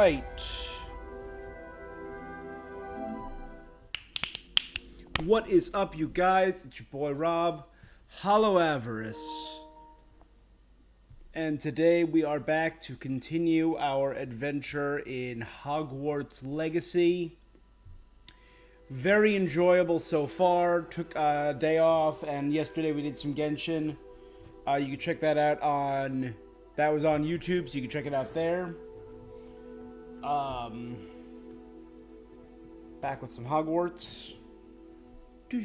right. What is up, you guys? It's your boy Rob, Hollow Avarice. And today we are back to continue our adventure in Hogwarts Legacy. Very enjoyable so far. Took a day off, and yesterday we did some Genshin. You can check that out on... That was on YouTube, so you can check it out there. Back with some Hogwarts. I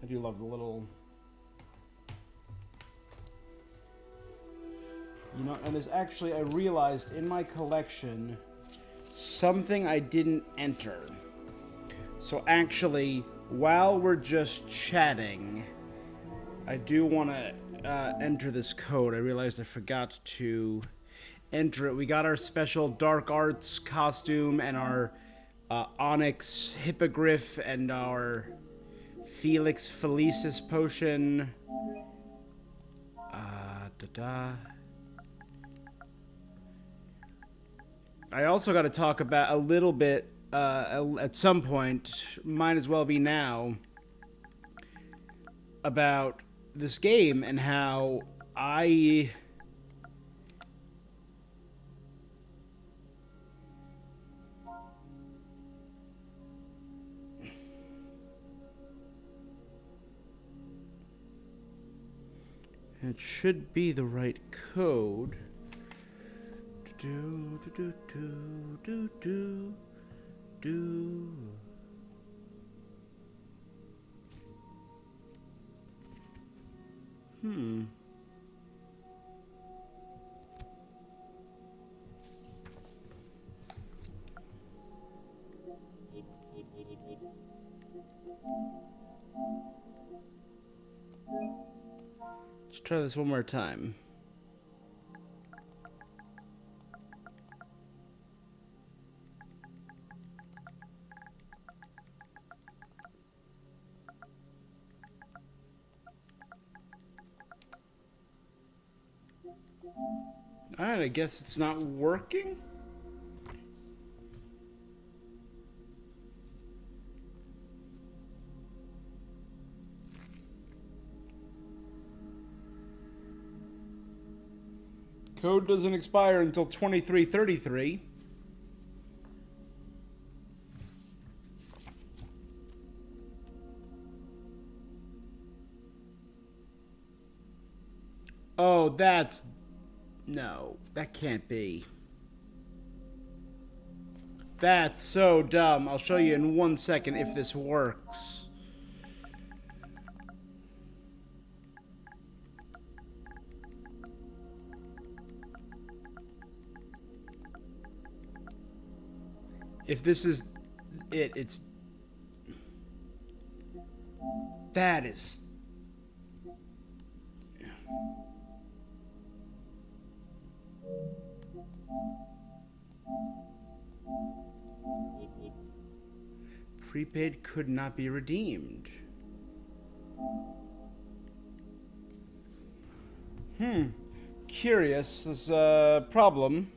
do love the little... You know, and there's actually, I realized in my collection, something I didn't enter. So actually, while we're just chatting, I do want to enter this code. I realized I forgot to enter it. We got our special Dark Arts costume and our Onyx Hippogriff and our Felix Felicis potion. I also got to talk about a little bit at some point, might as well be now, about this game and how it should be the right code. Let's try this one more time. Alright, I guess it's not working? Code doesn't expire until 2333. Oh, that's... No, that can't be. That's so dumb. I'll show you in 1 second if this works. If this is it, it's... That is... Prepaid could not be redeemed. Curious. This problem.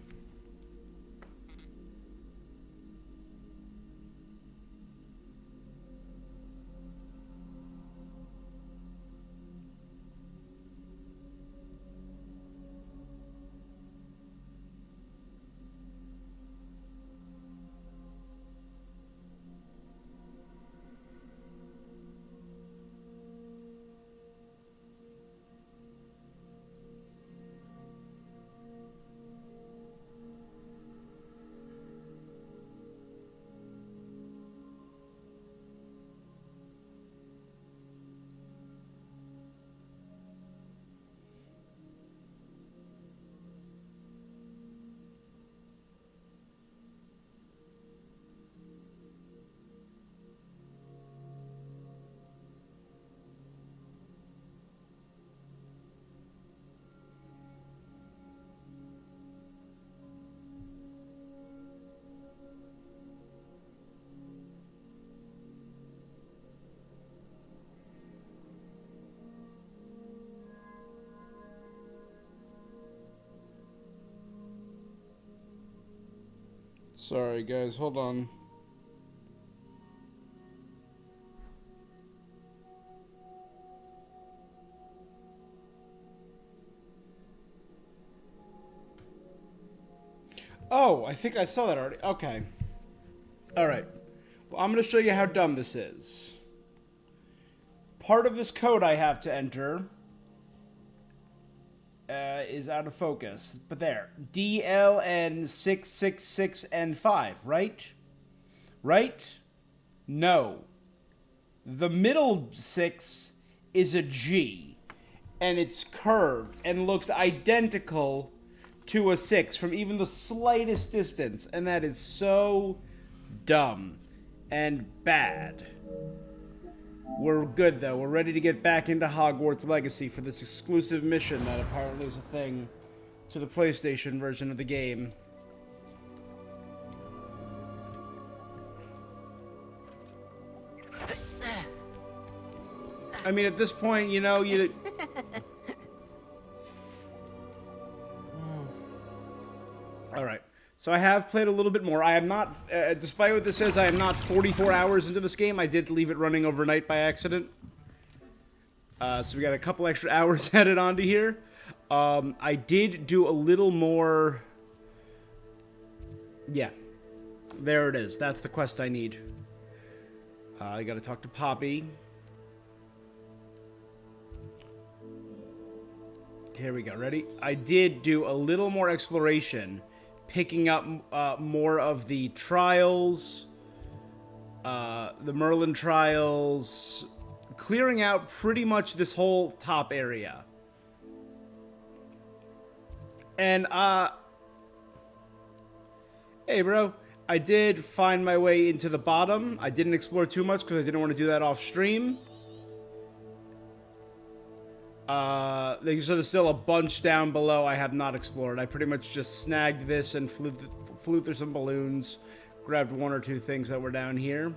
Sorry, guys. Hold on. Oh, I think I saw that already. Okay. Alright. Well, I'm going to show you how dumb this is. Part of this code I have to enter is out of focus. But there. DLN666N5, right? Right? No. The middle 6 is a G. And it's curved and looks identical to a 6 from even the slightest distance. And that is so dumb and bad. We're good, though. We're ready to get back into Hogwarts Legacy for this exclusive mission that apparently is a thing to the PlayStation version of the game. I mean, at this point, you know, you... Alright. So I have played a little bit more. I am not, despite what this says, I am not 44 hours into this game. I did leave it running overnight by accident. So we got a couple extra hours added onto here. I did do a little more... Yeah. There it is. That's the quest I need. I gotta talk to Poppy. Here we go. Ready? I did do a little more exploration. Picking up more of the trials, the Merlin trials, clearing out pretty much this whole top area. And, hey bro, I did find my way into the bottom. I didn't explore too much because I didn't want to do that off stream. So there's still a bunch down below I have not explored. I pretty much just snagged this and flew through some balloons, grabbed one or two things that were down here.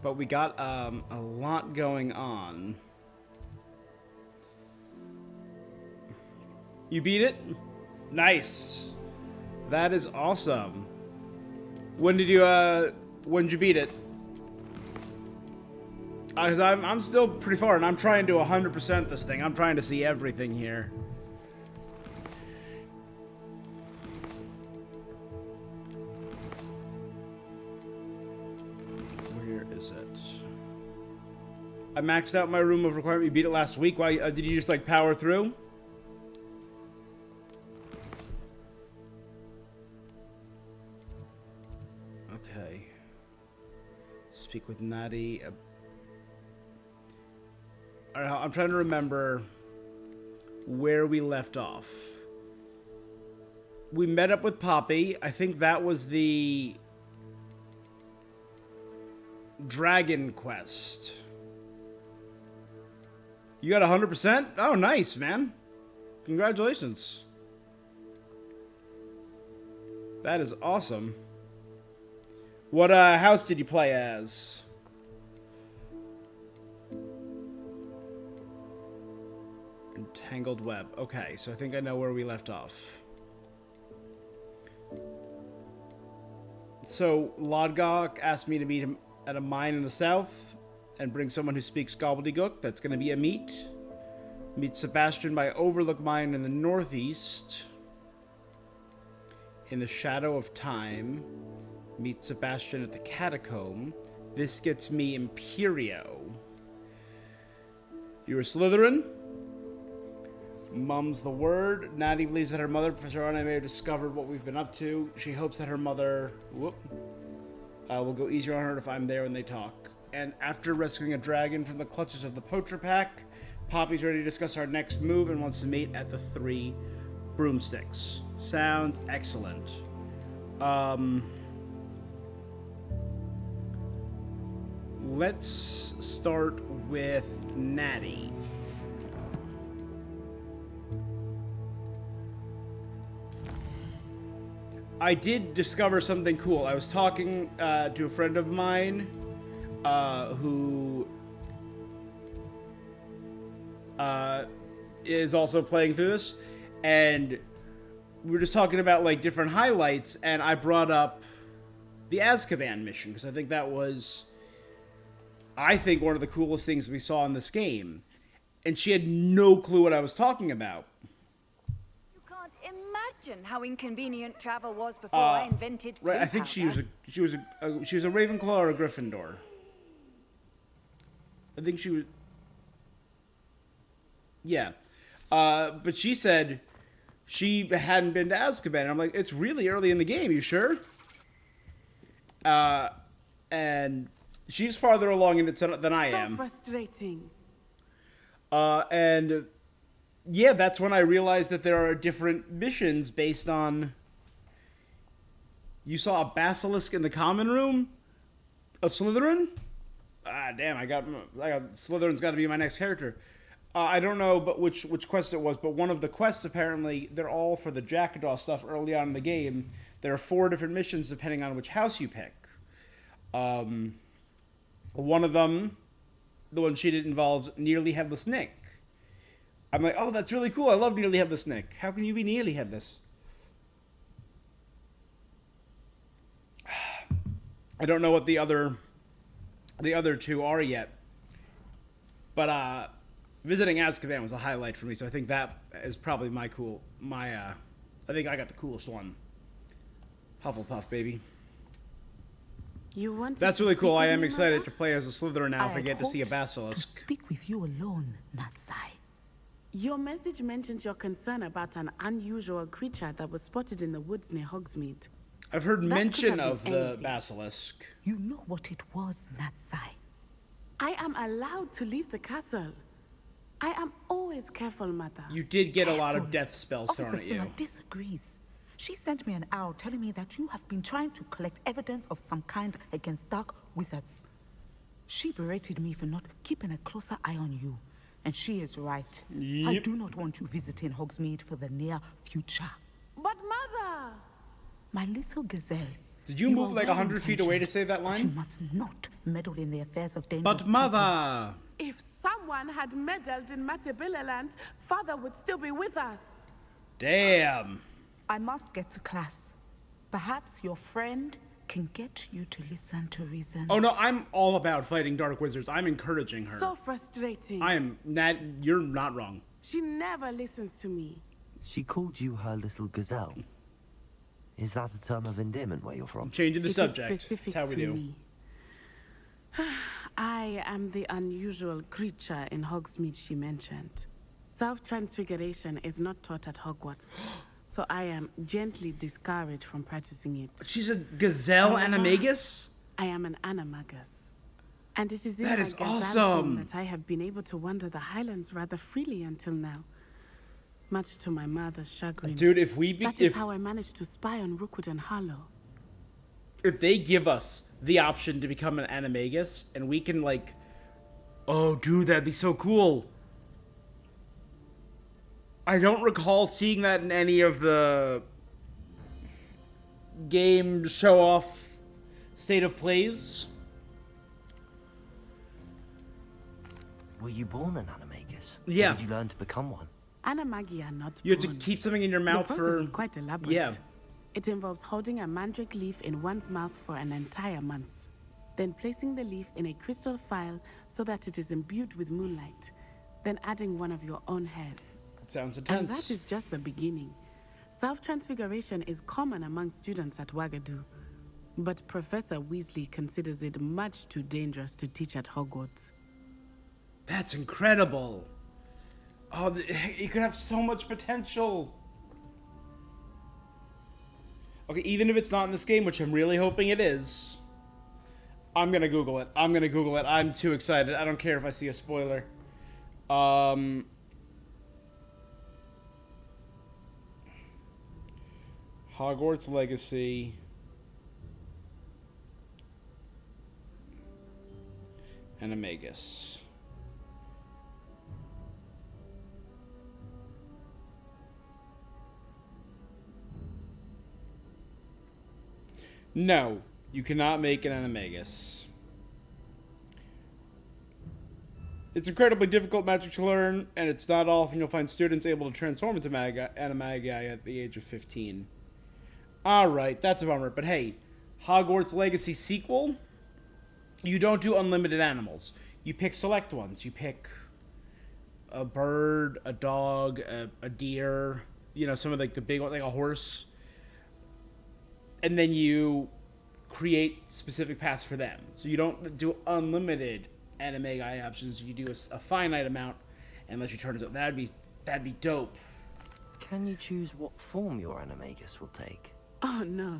But we got a lot going on. You beat it? Nice. That is awesome. When did you beat it? Because I'm still pretty far, and I'm trying to 100% this thing. I'm trying to see everything here. Where is it? I maxed out my room of requirement. You beat it last week. Why did you just like power through? Okay. Speak with Natty. I'm trying to remember where we left off. We met up with Poppy. I think that was the Dragon Quest. You got 100%? Oh, nice, man. Congratulations. That is awesome. What house did you play as? Entangled web. Okay, so I think I know where we left off. So, Lodgok asked me to meet him at a mine in the south and bring someone who speaks gobbledygook. That's going to be a meet. Meet Sebastian by Overlook Mine in the northeast. In the Shadow of Time. Meet Sebastian at the Catacomb. This gets me Imperio. You're a Slytherin? Mum's the word. Natty believes that her mother, Professor Arne, may have discovered what we've been up to. She hopes that her mother... will go easier on her if I'm there when they talk. And after rescuing a dragon from the clutches of the Poacher Pack, Poppy's ready to discuss our next move and wants to meet at the 3 broomsticks. Sounds excellent. Let's start with Natty. I did discover something cool. I was talking to a friend of mine who is also playing through this, and we were just talking about like different highlights, and I brought up the Azkaban mission because I think that was, I think, one of the coolest things we saw in this game, and she had no clue what I was talking about. You can't imagine how inconvenient travel was before I invented food Right, I think she was a Ravenclaw or a Gryffindor. I think she was. Yeah, but she said she hadn't been to Azkaban. I'm like, it's really early in the game. You sure? And she's farther along in it than I am. So frustrating. And yeah, that's when I realized that there are different missions based on. You saw a basilisk in the common room of Slytherin? Ah, damn! I got Slytherin's got to be my next character. I don't know, but which quest it was, but one of the quests apparently they're all for the Jackdaw stuff early on in the game. There are 4 different missions depending on which house you pick. One of them, the one she did, involves Nearly Headless Nick. I'm like, oh, that's really cool. I love Nearly Headless Nick. How can you be nearly headless? I don't know what the other 2 are yet, but visiting Azkaban was a highlight for me. So I think that is probably I think I got the coolest one. Hufflepuff, baby. That's really cool. I am excited to play as a Slytherin now if I get to see a basilisk. To speak with you alone, Natsai. Your message mentioned your concern about an unusual creature that was spotted in the woods near Hogsmeade. I've heard That mention could have of been the anything. basilisk. You know what it was, Natsai. I am allowed to leave the castle. I am always careful, Mother. You did get a lot of Careful. death spells thrown Officer at you. Sinner disagrees. She sent me an owl telling me that you have been trying to collect evidence of some kind against dark wizards. She berated me for not keeping a closer eye on you. And she is right. I Yep. do not want you visiting Hogsmeade for the near future. But Mother! My little gazelle. Did you move are like 100 feet away to say that but You line? must not meddle in the affairs of dangerous But people. mother! If someone had meddled in Matabeleland, Father would still be with us. Damn. I must get to class. Perhaps your friend can get you to listen to reason. Oh no, I'm all about fighting dark wizards. I'm encouraging her. So frustrating. I am not. You're not wrong. She never listens to me. She called you her little gazelle. Is that a term of endearment where you're from? Changing the It is subject. specific That's how we to do. me. I am the unusual creature in Hogsmeade she mentioned. Self-transfiguration is not taught at Hogwarts, so I am gently discouraged from practicing it. She's a gazelle animagus? I am an animagus. And it is in That my is gazelle awesome. form that I have been able to wander the Highlands rather freely until now. Much to my mother's chagrin. Dude, if we be, That is how I managed to spy on Rookwood and Harlow. if they give us the option to become an animagus and we can like, oh dude, that'd be so cool. I don't recall seeing that in any of the game show off state of plays. Were you born an animagus? Yeah. Or did you learn to become one? Animagi are not You have to born. keep something in your The mouth process for is quite elaborate. Yeah. It involves holding a mandrake leaf in one's mouth for an entire month, then placing the leaf in a crystal phial so that it is imbued with moonlight, then adding one of your own hairs. Sounds And intense. that is just the beginning. Self-transfiguration is common among students at Wagadu, but Professor Weasley considers it much too dangerous to teach at Hogwarts. That's incredible. Oh, it could have so much potential. Okay, even if it's not in this game, which I'm really hoping it is, I'm gonna Google it. I'm too excited. I don't care if I see a spoiler. Hogwarts Legacy. Animagus. No, you cannot make an animagus. It's incredibly difficult magic to learn, and it's not often you'll find students able to transform into animagi at the age of 15. Alright, that's a bummer. But hey, Hogwarts Legacy sequel, you don't do unlimited animals. You pick select ones. You pick a bird, a dog, a deer, you know, some of like the big ones, like a horse. And then you create specific paths for them. So you don't do unlimited animagi options. You do a finite amount and let you turn it up. That'd be dope. Can you choose what form your animagus will take? Oh no.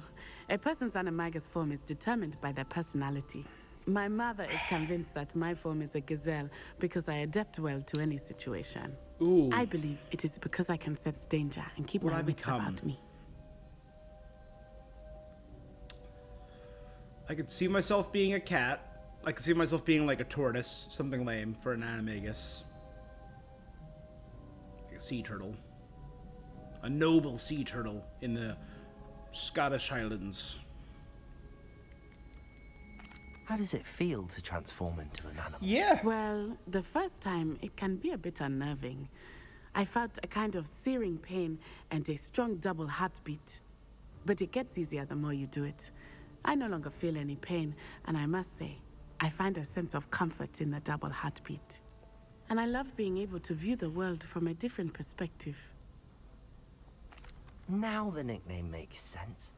A person's animagus form is determined by their personality. My mother is convinced that my form is a gazelle because I adapt well to any situation. Ooh. I believe it is because I can sense danger and keep What my I wits become? about me. I could see myself being a cat. I could see myself being like a tortoise, something lame for an animagus. Like a sea turtle. A noble sea turtle in the Scottish Highlands. How does it feel to transform into an animal? Yeah. Well, the first time it can be a bit unnerving. I felt a kind of searing pain and a strong double heartbeat. But it gets easier the more you do it. I no longer feel any pain, and I must say, I find a sense of comfort in the double heartbeat. And I love being able to view the world from a different perspective. Now the nickname makes sense.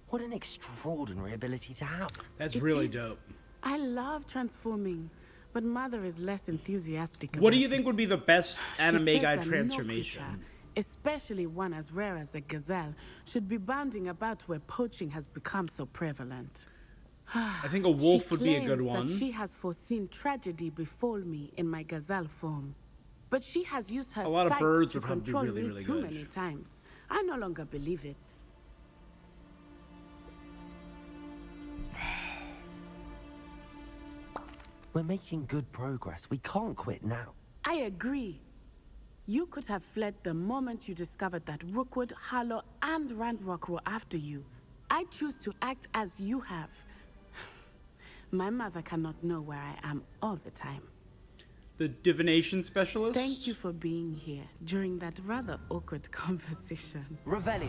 What an extraordinary ability to have. That's It really is- dope. I love transforming, but Mother is less enthusiastic What do about you think it. would be the best She says animagi that no transformation? creature, especially one as rare as a gazelle, should be bounding about where poaching has become so prevalent. I think a wolf She would be a good claims one. that she has foreseen tragedy befall me in my gazelle form. But she has used her A lot of sight birds to would probably be control really, me really too good. many times. I no longer believe it. We're making good progress. We can't quit now. I agree. You could have fled the moment you discovered that Rookwood, Harlow, and Randrock were after you. I choose to act as you have. My mother cannot know where I am all the time. The divination specialist? Thank you for being here during that rather awkward conversation. Revelio.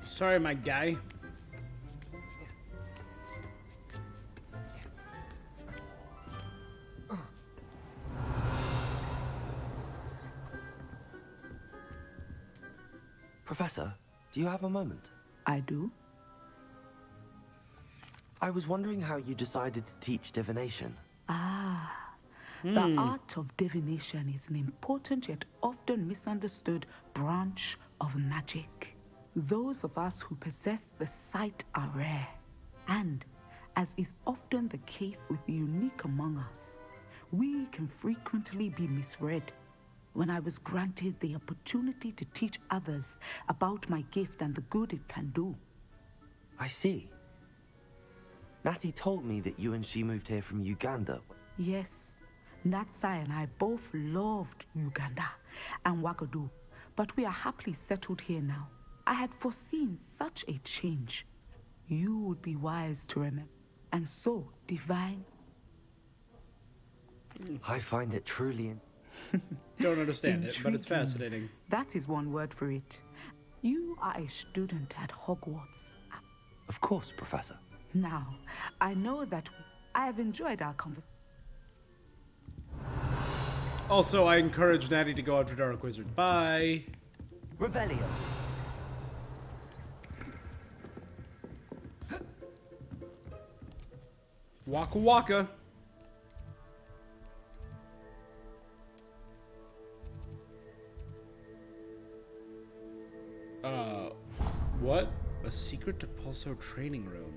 Sorry, my guy. Professor, do you have a moment? I do. I was wondering how you decided to teach divination. The art of divination is an important yet often misunderstood branch of magic. Those of us who possess the sight are rare, and, as is often the case with the unique among us, we can frequently be misread. When I was granted the opportunity to teach others about my gift and the good it can do, I see. Natty told me that you and she moved here from Uganda. yes, Natsai and I both loved Uganda and Wagadu, but we are happily settled here now. I had foreseen such a change. You would be wise to remember, and so divine. I find it truly... Don't understand it, but it's Intriguing. fascinating. That is one word for it. You are a student at Hogwarts. Of course, Professor. Now, I know that I have enjoyed our conversation. Also, I encourage Natty to go after Dark Wizard. Bye. Revelio. Waka waka. What? A secret to Pulso training room.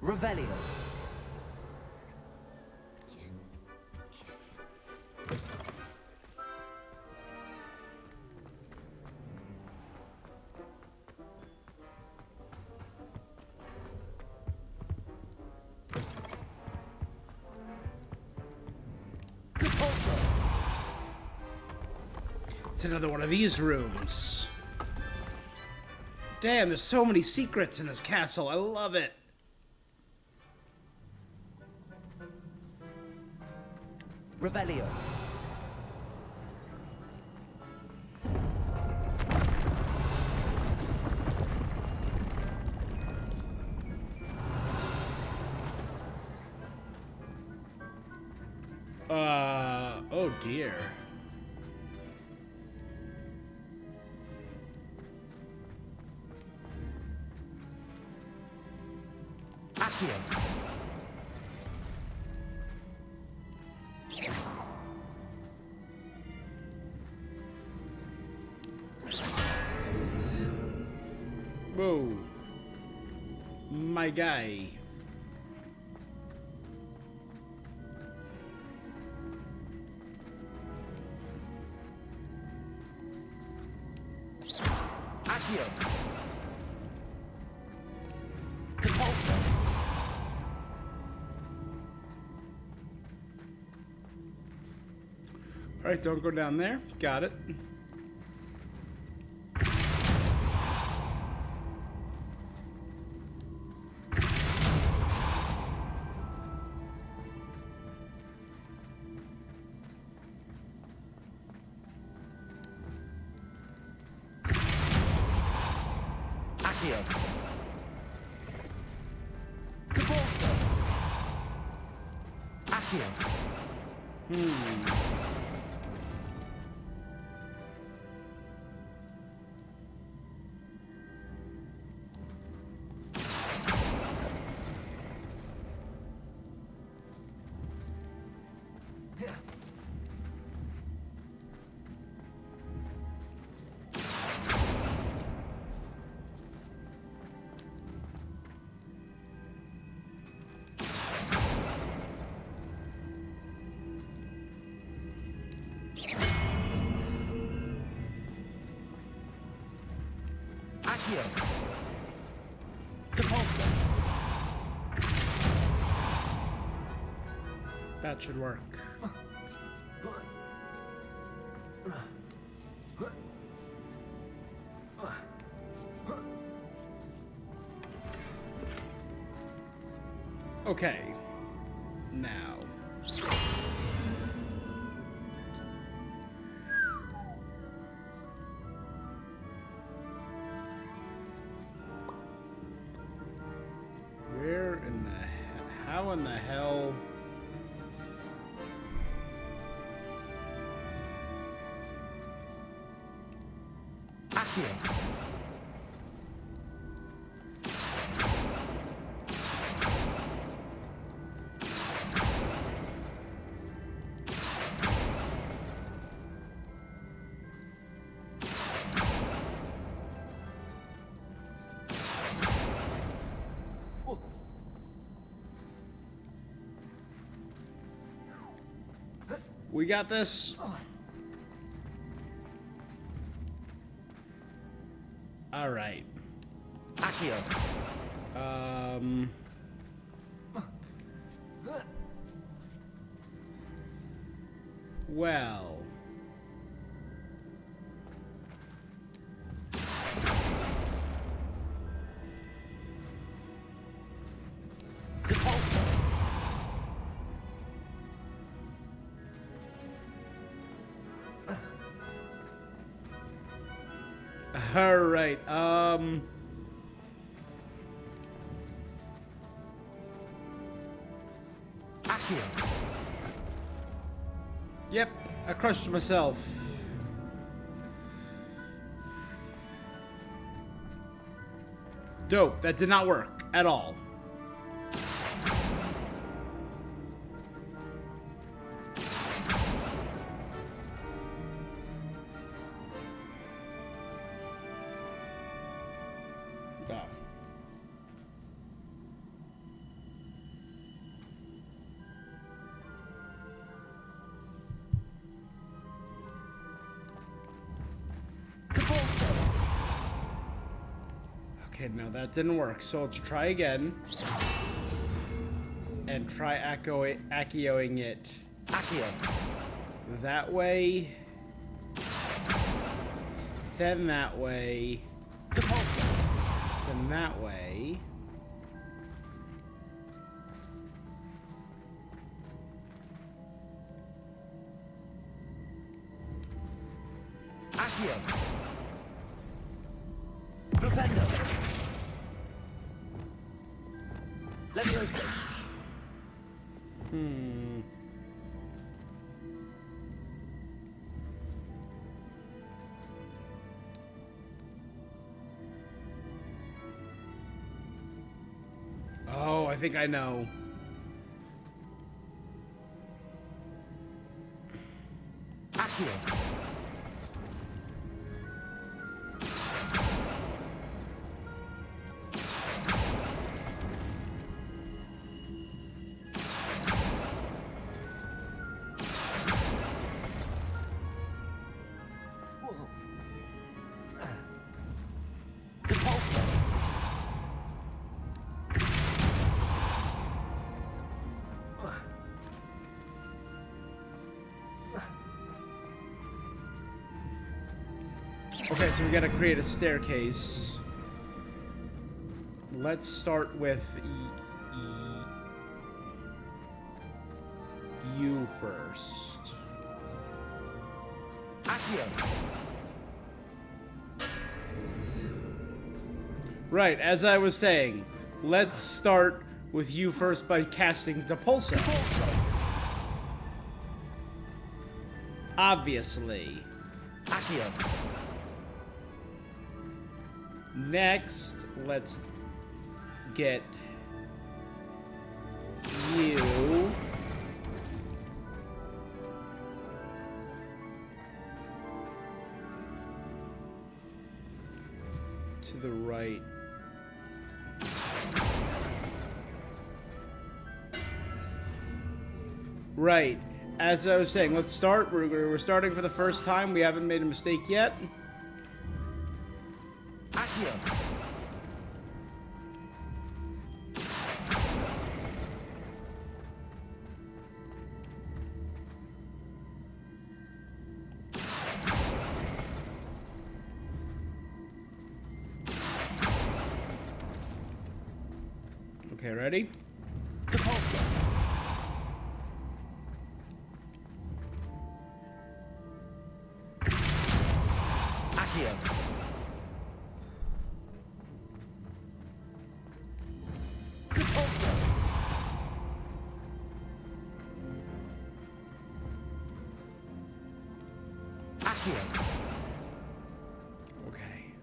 Revelio. It's another one of these rooms. Damn, there's so many secrets in this castle. I love it. Revelio. Oh dear. Accio. Whoa. My guy. Accio. Depulso. Alright, don't go down there. Got it. Accio. Depulso. Accio. Accio. Depulso. That should work. Okay. Now. Where in the how in the hell? Accio. We got this. All right. Accio. Well. Depulso. All right. Accio. Yep, I crushed myself. Dope. That did not work at all. Yeah. Okay, no, that didn't work. So let's try again. And try Accio-ing it Accio. that way. then that way, then that way. Accio. Flipendo. Leviosa. Oh, I think I know. Accio. Okay, so we gotta create a staircase. Let's start with you first. Accio. Right, as I was saying, let's start with you first by casting the Pulsar. Obviously. Accio. Next, let's get you. To the right. Right. As I was saying, let's start. We're starting for the first time. We haven't made a mistake yet. Accio. Okay, ready? Accio. Accio. Okay.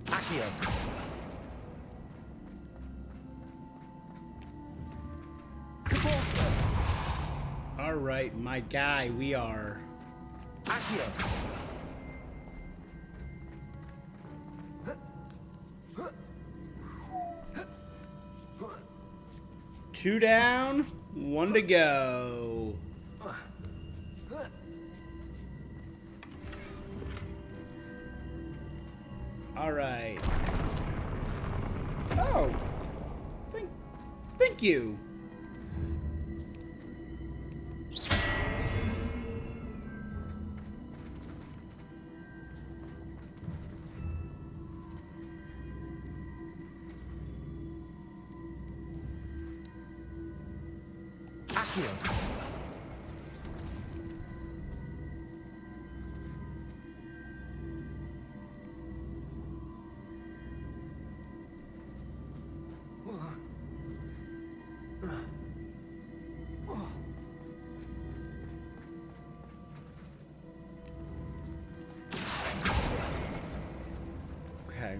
Accio. All right, my guy, we are. Accio. Two down, one to go. All right. Oh, thank you. Accio. Okay.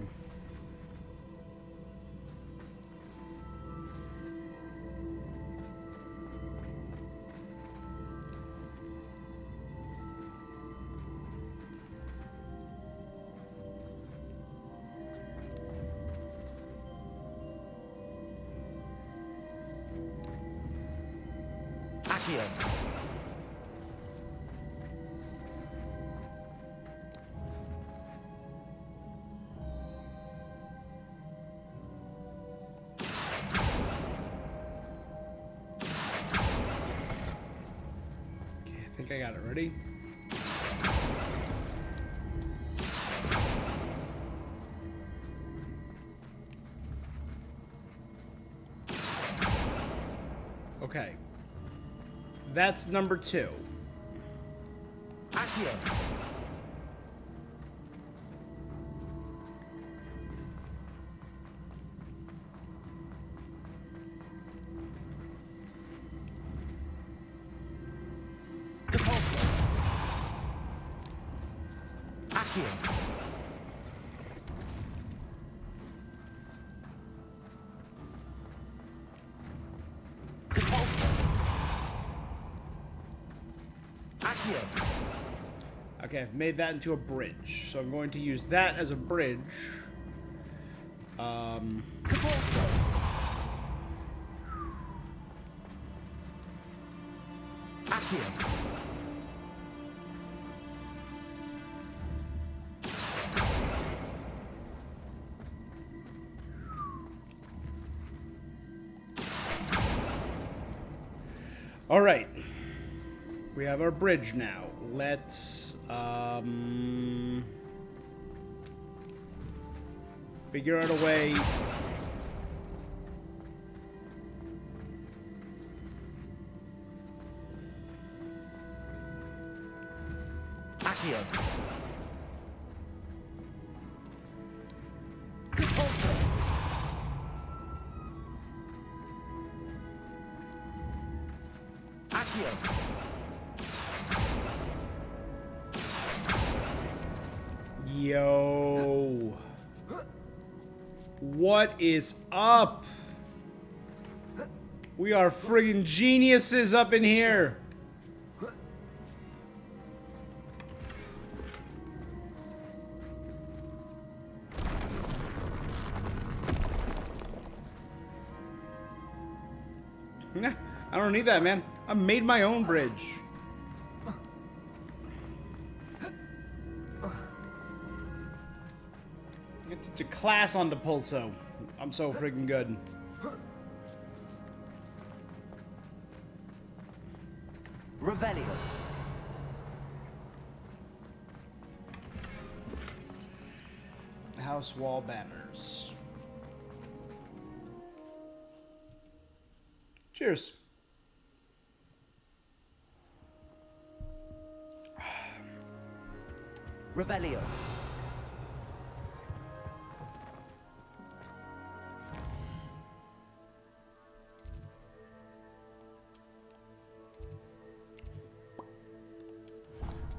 think I got it. Ready? Okay. That's number 2. Accio. Depulso. Accio. Depulso. Accio. Okay, I've made that into a bridge. So I'm going to use that as a bridge. Depulso. Accio. All right. We have our bridge now. Let's figure out a way. Accio. Depulso. Accio. Yo. What is up? We are friggin' geniuses up in here. Nah, I don't need that, man. I made my own bridge. I get to class on Depulso. I'm so friggin' good. Revelio. House wall banners. Cheers. Revelio.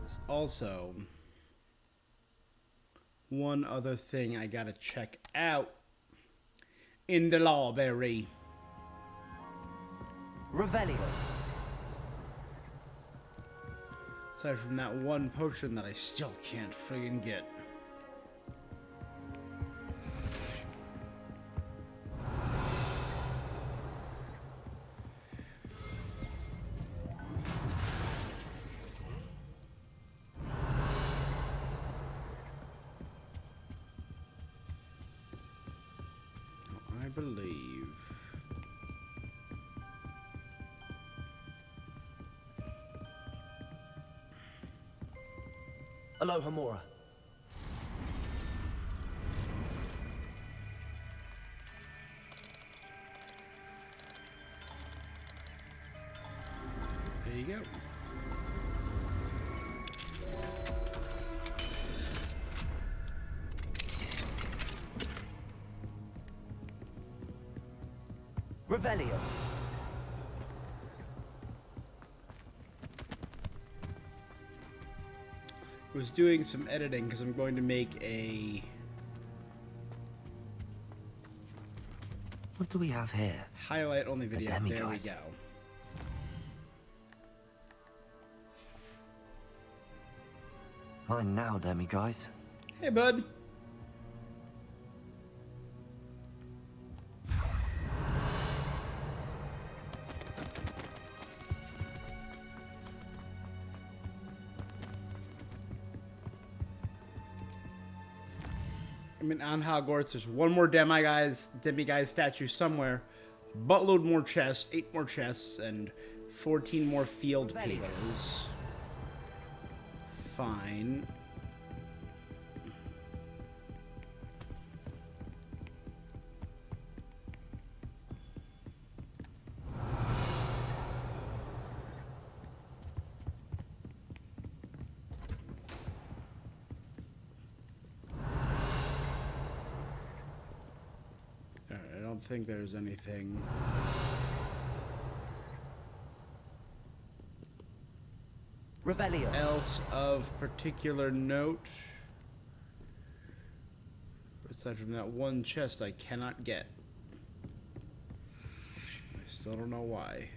There's also one other thing I gotta check out in the library. Revelio. Aside from that one potion that I still can't friggin' get. I believe. Aloha Mora. There you go. Revelio. I was doing some editing because I'm going to make a What do we have here? highlight only video. There we demiguise. go. Fine now, demiguise. Hey, bud. I mean, on Hogwarts, there's one more demiguise statue somewhere. Buttload more chests, 8 more chests, and 14 more field pages. fine. Alright, I don't think there's anything. Revelio. Else of particular note. Aside from that one chest I cannot get. I still don't know why.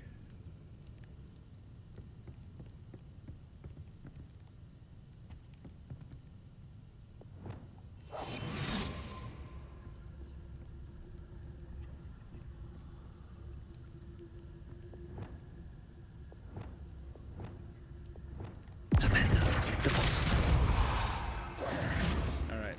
Alright,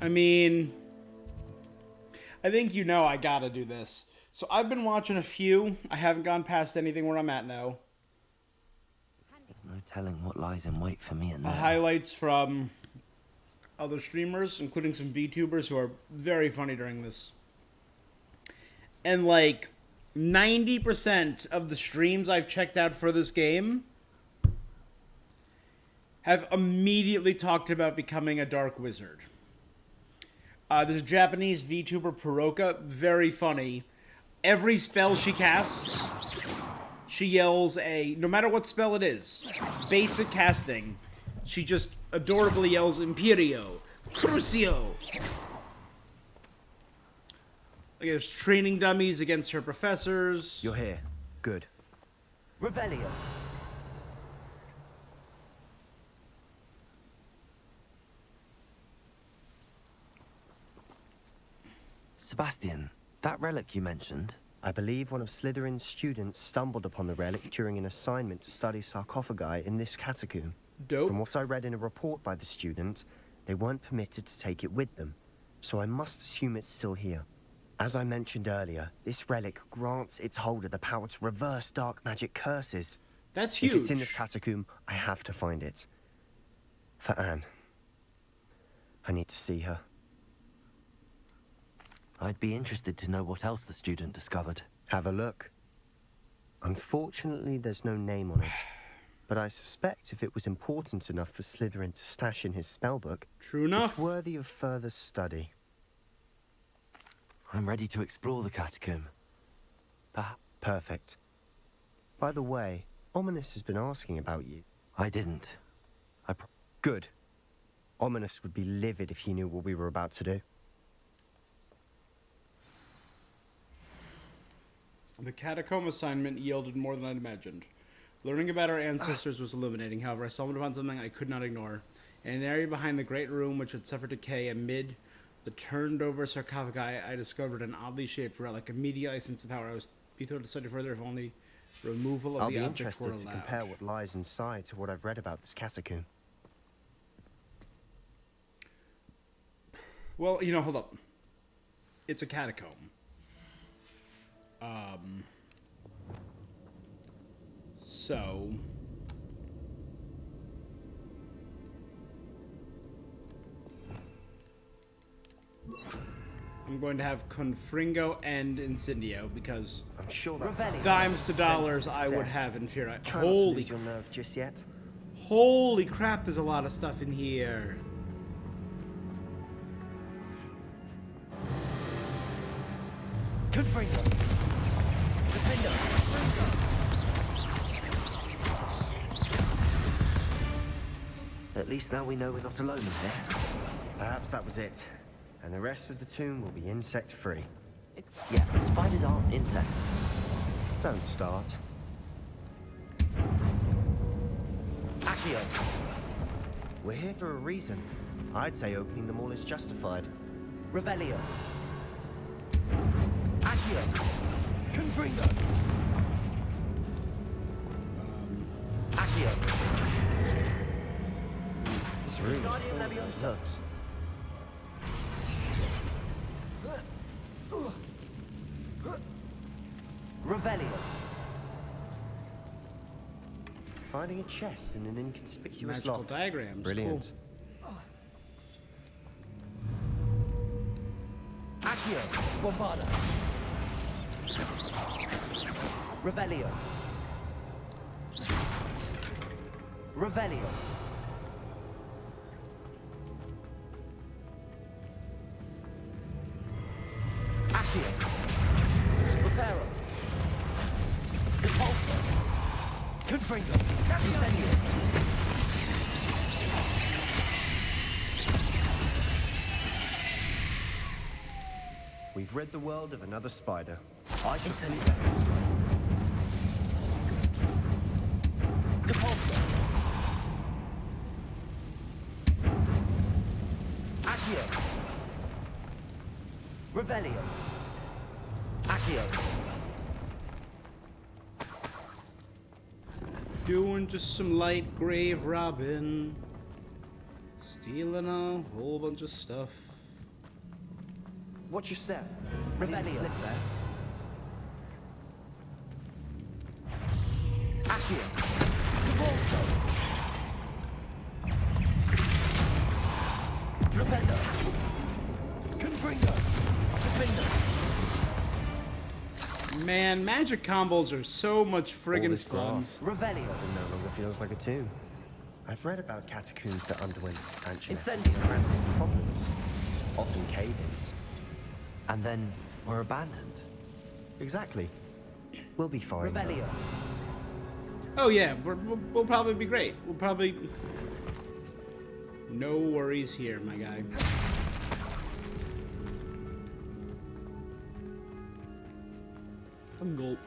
I mean, I think you know I gotta do this. So I've been watching a few. I haven't gone past anything where I'm at now. There's no telling what lies in wait for me in there. Highlights from other streamers, including some VTubers who are very funny during this. And like 90% of the streams I've checked out for this game have immediately talked about becoming a dark wizard. There's a Japanese VTuber, Peroka, very funny. Every spell she casts, she yells no matter what spell it is, basic casting, she just adorably yells Imperio, Crucio. Like there's training dummies against her professors. You're here. Good. Revelio. Sebastian, that relic you mentioned. I believe one of Slytherin's students stumbled upon the relic during an assignment to study sarcophagi in this catacomb. Dope. From what I read in a report by the student, they weren't permitted to take it with them, so I must assume it's still here. As I mentioned earlier, this relic grants its holder the power to reverse dark magic curses. That's huge. If it's in this catacomb, I have to find it. For Anne. I need to see her. I'd be interested to know what else the student discovered. Have a look. Unfortunately, there's no name on it. But I suspect if it was important enough for Slytherin to stash in his spellbook, True enough. it's worthy of further study. I'm ready to explore the catacomb. Perfect. By the way, Ominous has been asking about you. I didn't. Good. Ominous would be livid if he knew what we were about to do. The catacomb assignment yielded more than I'd imagined. Learning about our ancestors was illuminating, however, I stumbled upon something I could not ignore. In an area behind the great room which had suffered decay amid the turned-over sarcophagi, I discovered an oddly shaped relic. Immediately, I sensed the power. I was be thrilled to study further if only removal of I'll the be objects were interested to allowed. compare what lies inside to what I've read about this catacomb. Well, you know, hold up. It's a catacomb. So I'm going to have Confringo and Incendio because I'm sure that Revelio. dimes to dollars Sense I of would success. have Inferi. Try not to Holy, lose your nerve just yet. holy crap! There's a lot of stuff in here. Confringo. At least now we know we're not alone in here. Perhaps that was it. And the rest of the tomb will be insect-free. Yeah, spiders aren't insects. Don't start. Accio. We're here for a reason. I'd say opening them all is justified. Revelio. Accio. Confringo. Accio. This room is full of those hooks. Revelio. Finding a chest in an inconspicuous Magical loft. diagrams. Brilliant. Accio. Bombarda. Revelio. Revelio. Accio. Reparo. Repulsor. Confringo. Incendio. We've rid the world of another spider. I shall see Incendio. better tonight. Repulsor. Accio. Revelio. Accio. Doing just some light grave robbing. Stealing a whole bunch of stuff. Watch your step. Revelio. Slip there. Accio. Repulsor. Flipendo. Confringo. Defender. Man, magic combos are so much All friggin' this fun. grass. Revelio. It no longer feels like a tomb. I've read about catacombs that underwent expansion Incendio. and ran into problems, often cave-ins. And then we're abandoned. Exactly. We'll be fine. though. Revelio. Oh yeah, we'll probably be great. We'll probably... No worries here, my guy. Gulp.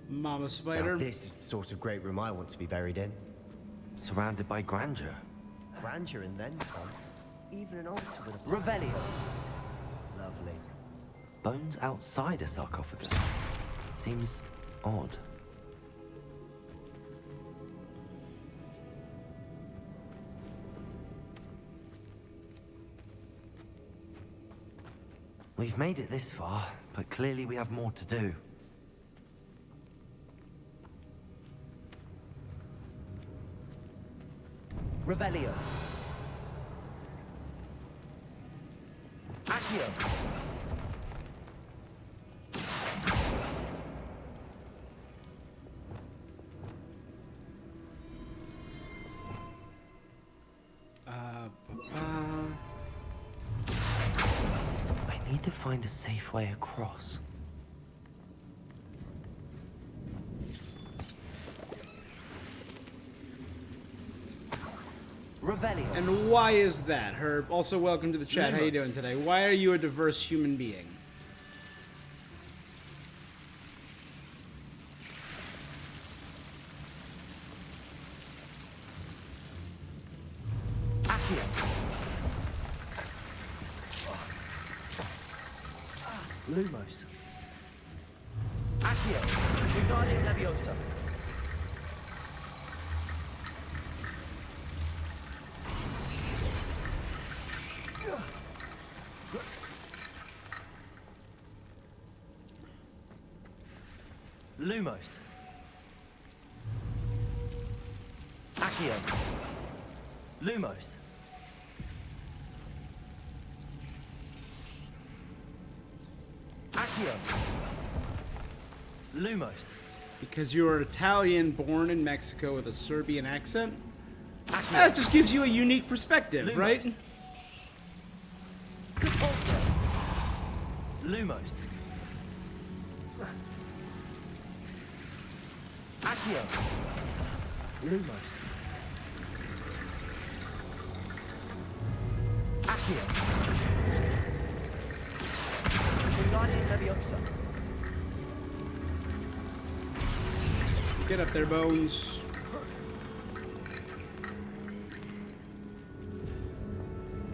Mama Now, spider. this is the sort of great room I want to be buried in. Surrounded by grandeur. Grandeur and then some. Even an altar with a Revelio. lovely. Bones outside a sarcophagus. Seems odd. We've made it this far, but clearly we have more to do. Revelio. Accio. I need to find a safe way across. Revelio. And why is that, Herb? Also, welcome to the chat. How you Limos. doing today? Why are you a diverse human being? Accio. Lumos. Accio. Wingardium Leviosa. Lumos. Accio. Lumos. Accio. Lumos. Because you are Italian, born in Mexico with a Serbian accent? Accio. That just gives you a unique perspective, Lumos. right? Repulsor. Lumos. Accio. Lumos. Accio. Wingardium Leviosa. Get up there, Bones.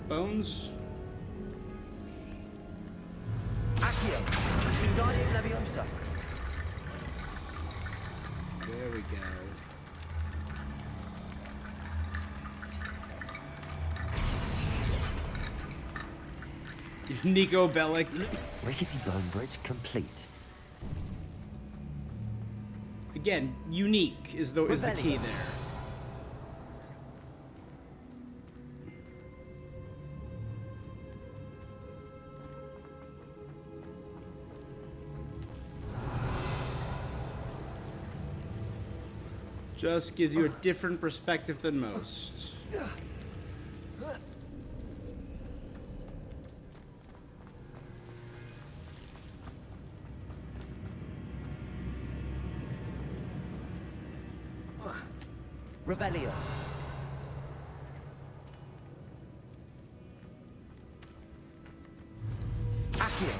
Bones? Accio. Wingardium Leviosa. There we go. Nico Bellic. Rickety bone bridge complete. Again, unique is the key there. Just gives you a different perspective than most. Revelio. Accio.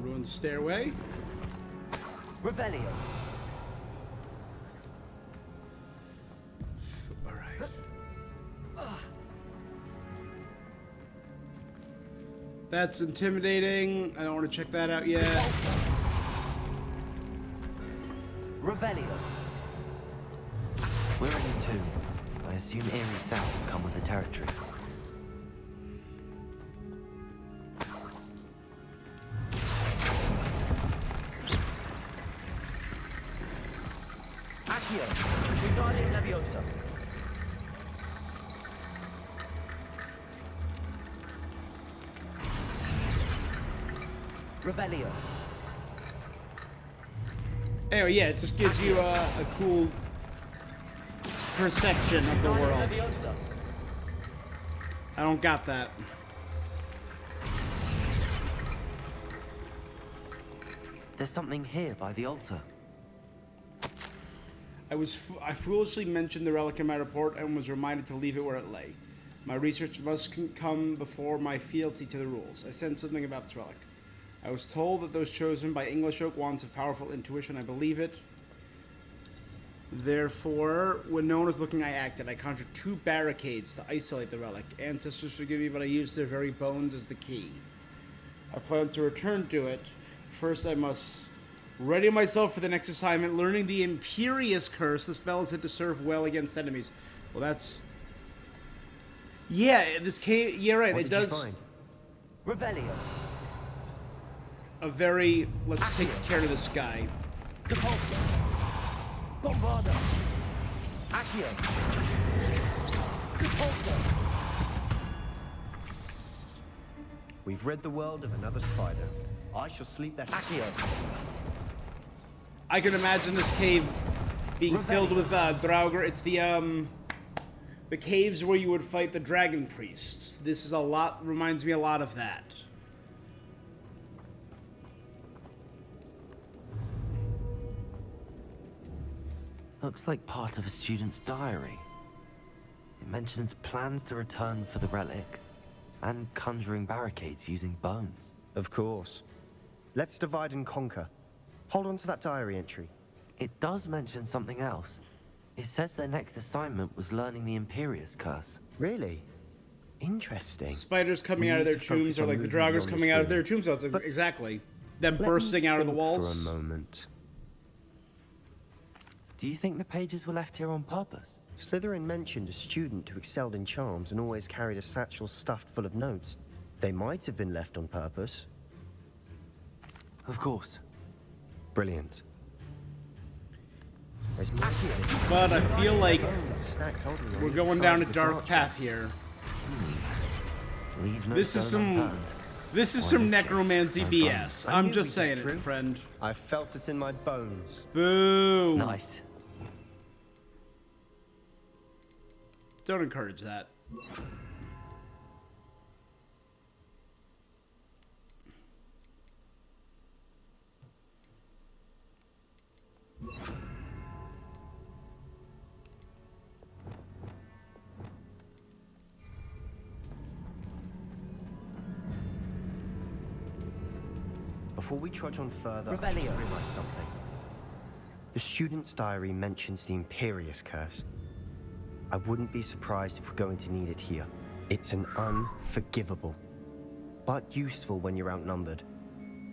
Ruined stairway. Revelio. That's intimidating. I don't want to check that out yet. Revelio. We're in the tomb. I assume eerie sounds come with the territory. Accio. Wingardium Leviosa. Revelio. Anyway, yeah, it just gives you a cool perception of the world. Leviosa. I don't got that. There's something here by the altar. I foolishly mentioned the relic in my report and was reminded to leave it where it lay. My research must come before my fealty to the rules. I said something about this relic. I was told that those chosen by English oak wands have powerful intuition. I believe it. Therefore, when no one was looking, I acted. I conjured 2 barricades to isolate the relic. Ancestors forgive me, but I used their very bones as the key. I plan to return to it. First, I must ready myself for the next assignment, learning the Imperious Curse. The spell is said to serve well against enemies. Well, that's... Yeah, this cave... Yeah, right, What it did you does... find? Revelio. A very... Let's take care of this guy. Depulso. Bombarda. Accio. Depulso. We've rid the world of another spider. I shall sleep there. Accio. I can imagine this cave being filled with Draugr. It's the caves where you would fight the dragon priests. This is a lot, reminds me a lot of that. Looks like part of a student's diary. It mentions plans to return for the relic and conjuring barricades using bones. Of course. Let's divide and conquer. Hold on to that diary entry. It does mention something else. It says their next assignment was learning the Imperious Curse. Really? Interesting. Spiders coming We out of need their to focus tombs, or on like the movement Draugrs on coming this out of their room. tombs. That's But exactly. Them Let me bursting out of the think walls. for a moment. Do you think the pages were left here on purpose? Slytherin mentioned a student who excelled in charms and always carried a satchel stuffed full of notes. They might have been left on purpose. Of course. Brilliant. There's more to this. But I feel like Stacked holding on we're each going side down a of this dark archway. path here. Leave no This is stone some- unturned. This is Or in some this case, necromancy no BS. I I'm knew just we'd saying get it, through. friend. I felt it in my bones. Boo! Nice. Don't encourage that. Before we trudge on further, I just Revelio. realized something. The student's diary mentions the Imperious Curse. I wouldn't be surprised if we're going to need it here. It's an unforgivable, but useful when you're outnumbered.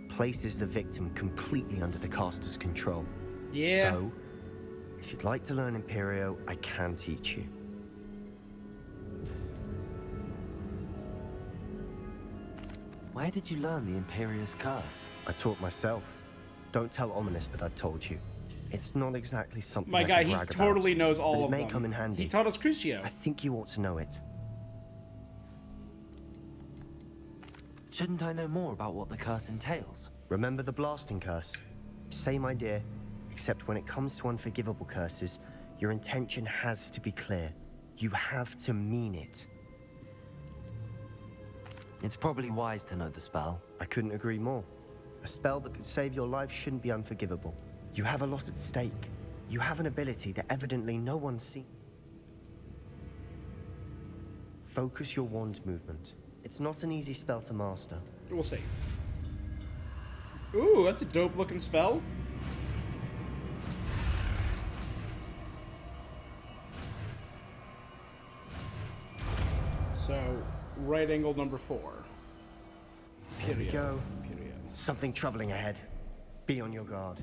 Places the victim completely under the caster's control. Yeah. So, if you'd like to learn Imperio, I can teach you. Where did you learn the Imperious Curse? I taught myself. Don't tell Ominous that I've told you. It's not exactly something My I guy, can he brag totally about, knows but all it of may them. come in handy. He taught us Crucio. I think you ought to know it. Shouldn't I know more about what the curse entails? Remember the blasting curse? Same idea, except when it comes to unforgivable curses, your intention has to be clear. You have to mean it. It's probably wise to know the spell. I couldn't agree more. A spell that could save your life shouldn't be unforgivable. You have a lot at stake. You have an ability that evidently no one's seen. Focus your wand movement. It's not an easy spell to master. We'll see. Ooh, that's a dope looking spell. So, right angle number 4. Here we go. Period. Something troubling ahead. Be on your guard.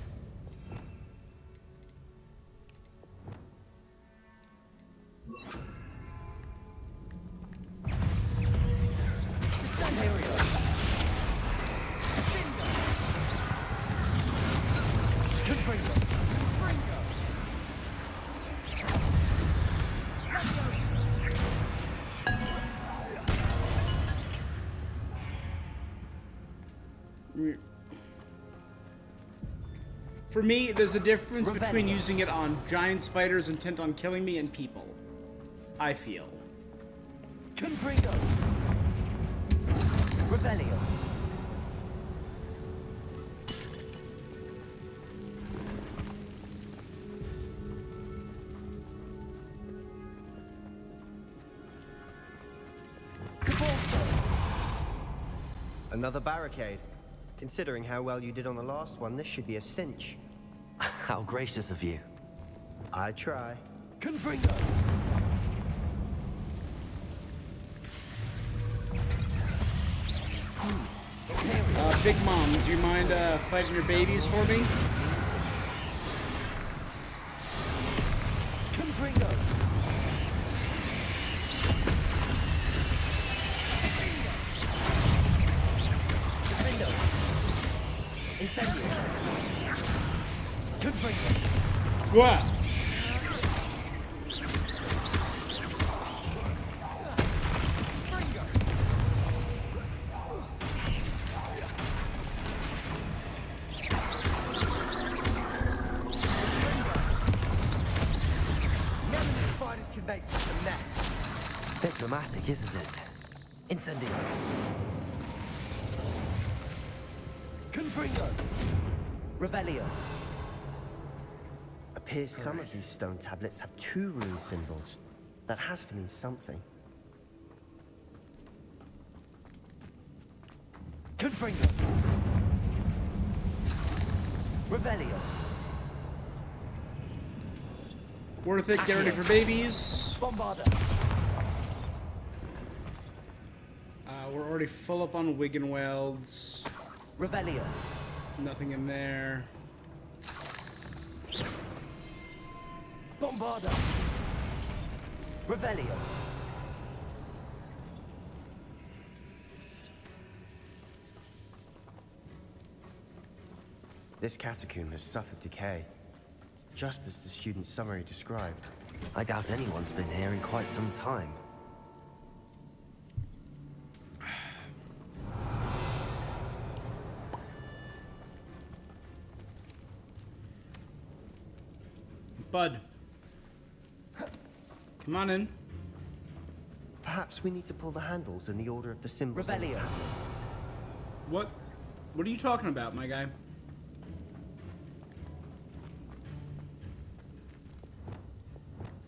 For me, there's a difference between Revelio. using it on giant spiders intent on killing me and people. I feel. Confringo. Revelio. Another barricade. Considering how well you did on the last one, this should be a cinch. How gracious of you. I try. Confringo. Big Mom, do you mind fighting your babies for me? Confringo. Confringo. Incendio. Confringo. Go out. None of these fighters can make such a mess. Bit dramatic, isn't it? Incendio. Confringo. Revelio. Appears some of these stone tablets have 2 rune symbols. That has to mean something. Confringo. Revelio. Worth it. Get ready for babies. Bombarda. We're already full up on Wiggenwelds. Revelio. Nothing in there. Bombarda. Revelio. This catacomb has suffered decay, just as the student's summary described. I doubt anyone's been here in quite some time. Bud. Come on in. Perhaps we need to pull the handles in the order of the symbols on the Revelio. tablets. What are you talking about, my guy?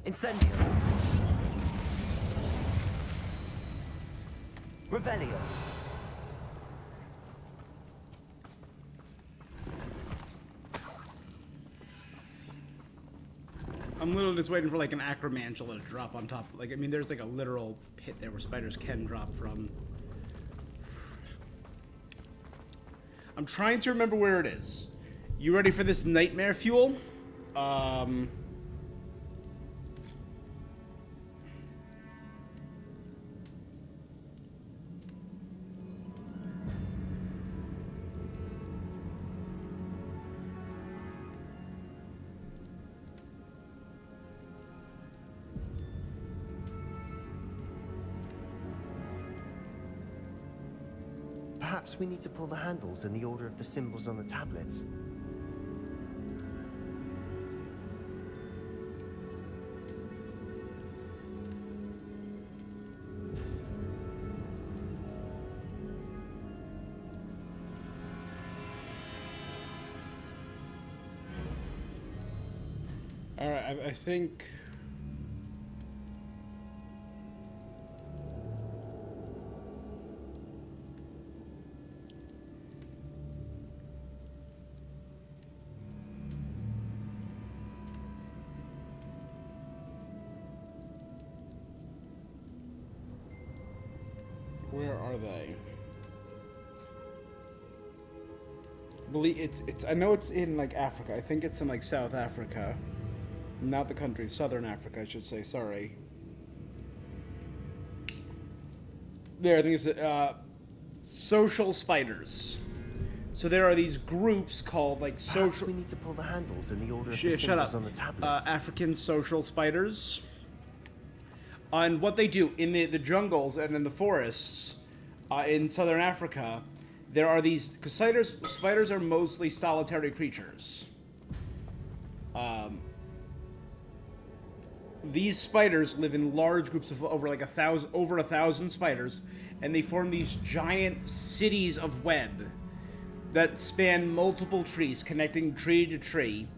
Incendio. Revelio. I'm literally just waiting for like an acromantula to drop on top. Like, I mean, there's like a literal pit there where spiders can drop from. I'm trying to remember where it is. You ready for this nightmare fuel? Perhaps we need to pull the handles in the order of the symbols on the tablets. Alright, I think... Where are they? I know it's in like Africa. I think it's in like South Africa. Not the country, Southern Africa, I should say, sorry. There, I think it's social spiders. So there are these groups called like social. Perhaps we need to pull the handles in the order of the Shut symbols up. on the tablets. African social spiders. And what they do in the jungles and in the forests in southern Africa, there are these, because spiders are mostly solitary creatures. These spiders live in large groups of over 1,000 spiders, and they form these giant cities of web that span multiple trees, connecting tree to tree.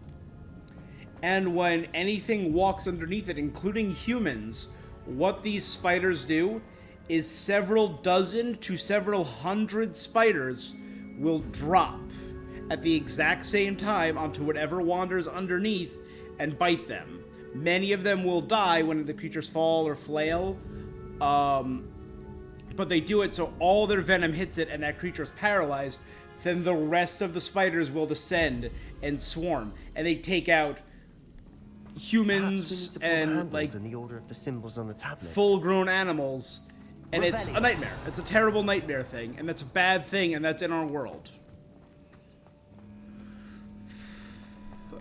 And when anything walks underneath it, including humans, what these spiders do is several dozen to several hundred spiders will drop at the exact same time onto whatever wanders underneath and bite them. Many of them will die when the creatures fall or flail, but they do it so all their venom hits it and that creature is paralyzed. Then the rest of the spiders will descend and swarm, and they take out humans and like in the order of the symbols on the tablets. Full-grown animals, and it's a nightmare. It's a terrible nightmare thing, and that's a bad thing, and that's in our world.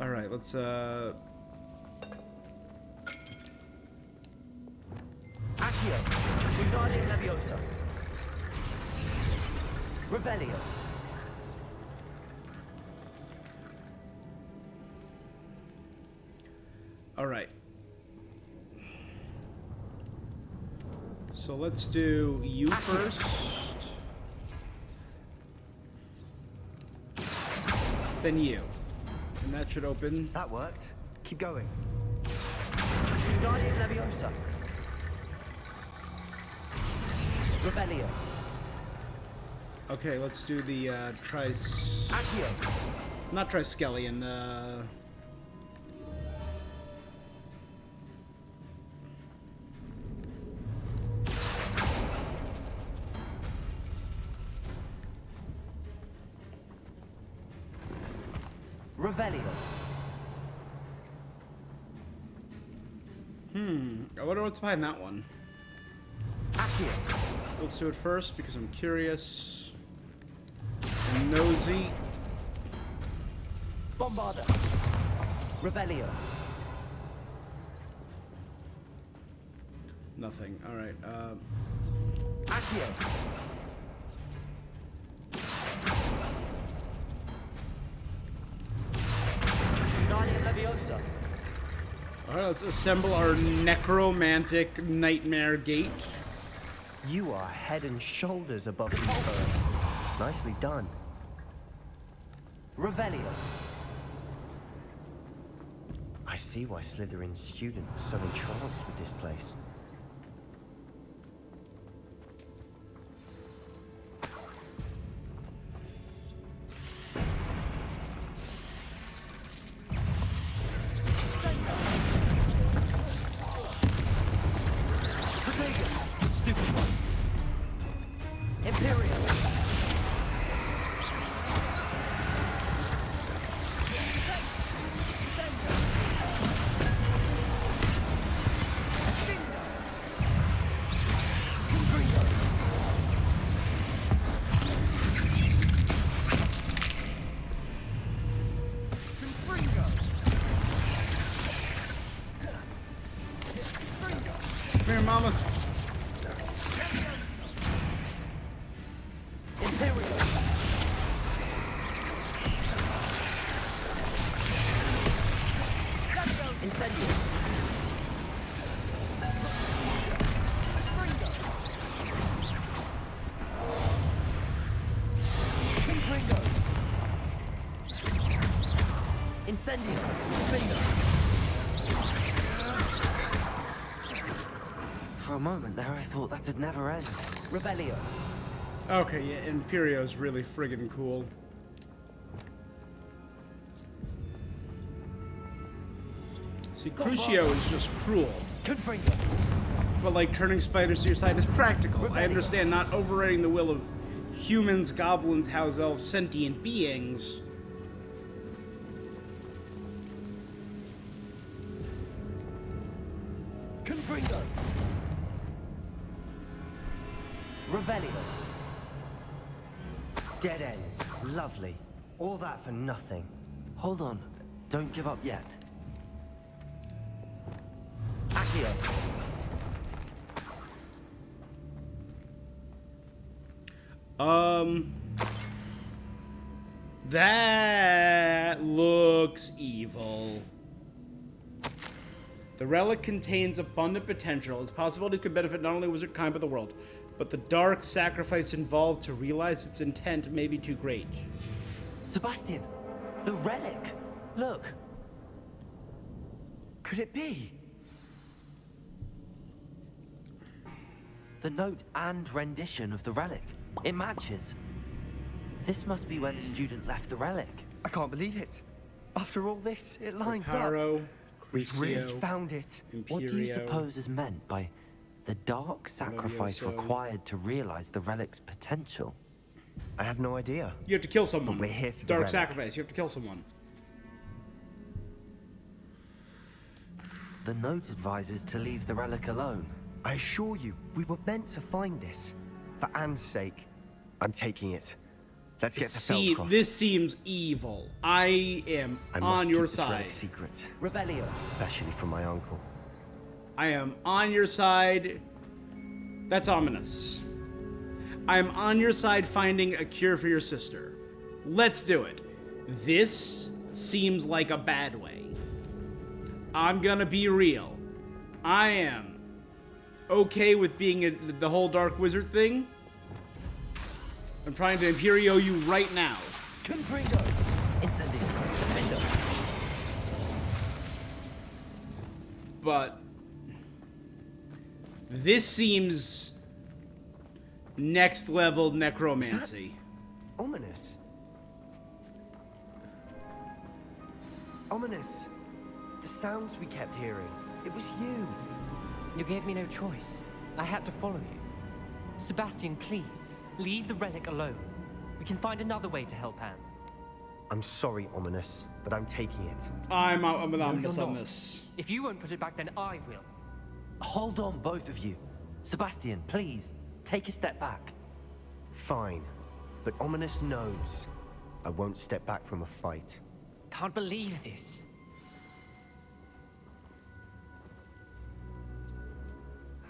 All right, let's Accio, Wingardium Leviosa. Revelio. All right. So let's do you first. Then you. And that should open. That worked. Keep going. Wingardium Leviosa. Revelio. Okay, let's do the Accio. not Triskelion, Revelio. I wonder what's behind that one. Accio. Let's do it first because I'm curious and nosy. Bombarda. Revelio. Nothing. All right. Accio. Wingardium Leviosa. All right. Let's assemble our necromantic nightmare gate. You are head and shoulders above these birds. Nicely done. Revelio. I see why Slytherin's student was so entranced with this place. here, mama. Incendio. Incendio. For a moment there, I thought that'd never end. Revelio. Okay, yeah, Imperio's really friggin' cool. See, Crucio is just cruel. Confringo. But, like, turning spiders to your side is practical. I understand not overriding the will of humans, goblins, house elves, sentient beings. Confringo. Revelio. Dead end. Lovely. All that for nothing. Hold on, don't give up yet. Accio. That looks evil. The relic contains abundant potential. Its possibilities could benefit not only wizard kind but the world. But the dark sacrifice involved to realize its intent may be too great. Sebastian, the relic! Look! Could it be? The note and rendition of the relic. It matches. This must be where the student left the relic. I can't believe it. After all this, it lines up. Paro, We've really Crucio, found it. What do you Imperio. suppose is meant by the dark sacrifice Levioso. required to realize the relic's potential? I have no idea. You have to kill someone. But we're here for the Dark relic. sacrifice. You have to kill someone. The note advises to leave the relic alone. I assure you, we were meant to find this. For Anne's sake. I'm taking it. Let's get to See, Feldcroft. this seems evil. I am I must on your keep this relic side. secret. Revelio. Especially from my uncle. I am on your side. That's ominous. I am on your side finding a cure for your sister. Let's do it. This seems like a bad way. I'm gonna be real. I am okay with being the whole Dark Wizard thing. I'm trying to Imperio you right now. Confringo. Incendio. Defendo. But this seems next level necromancy. Ominous. Ominous. The sounds we kept hearing. It was you. You gave me no choice. I had to follow you. Sebastian, please, leave the relic alone. We can find another way to help Anne. I'm sorry, Ominous, but I'm taking it. I'm with No, ominous you're on not. this. If you won't put it back, then I will. Hold on, both of you. Sebastian, please, take a step back. Fine. But Ominous knows. I won't step back from a fight. Can't believe this.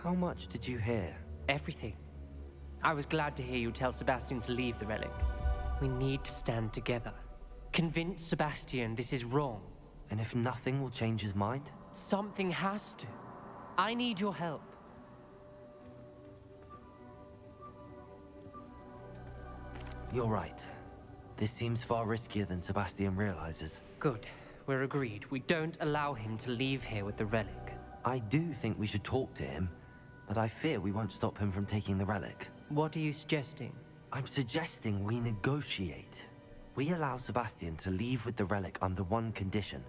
How much did you hear? Everything. I was glad to hear you tell Sebastian to leave the relic. We need to stand together. Convince Sebastian this is wrong. And if nothing will change his mind? Something has to. I need your help. You're right. This seems far riskier than Sebastian realizes. Good. We're agreed. We don't allow him to leave here with the relic. I do think we should talk to him, but I fear we won't stop him from taking the relic. What are you suggesting? I'm suggesting we negotiate. We allow Sebastian to leave with the relic under one condition.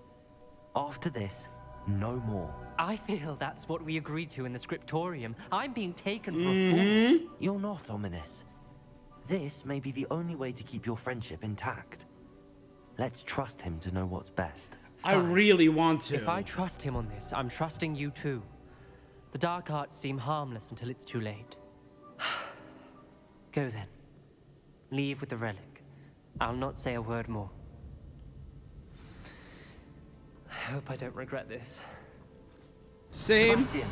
After this, no more. I feel that's what we agreed to in the scriptorium. I'm being taken for a fool. You're not ominous. This may be the only way to keep your friendship intact. Let's trust him to know what's best. I Fine. really want to. If I trust him on this, I'm trusting you too. The dark arts seem harmless until it's too late. Go then. Leave with the relic. I'll not say a word more. I hope I don't regret this. Same. Sebastian,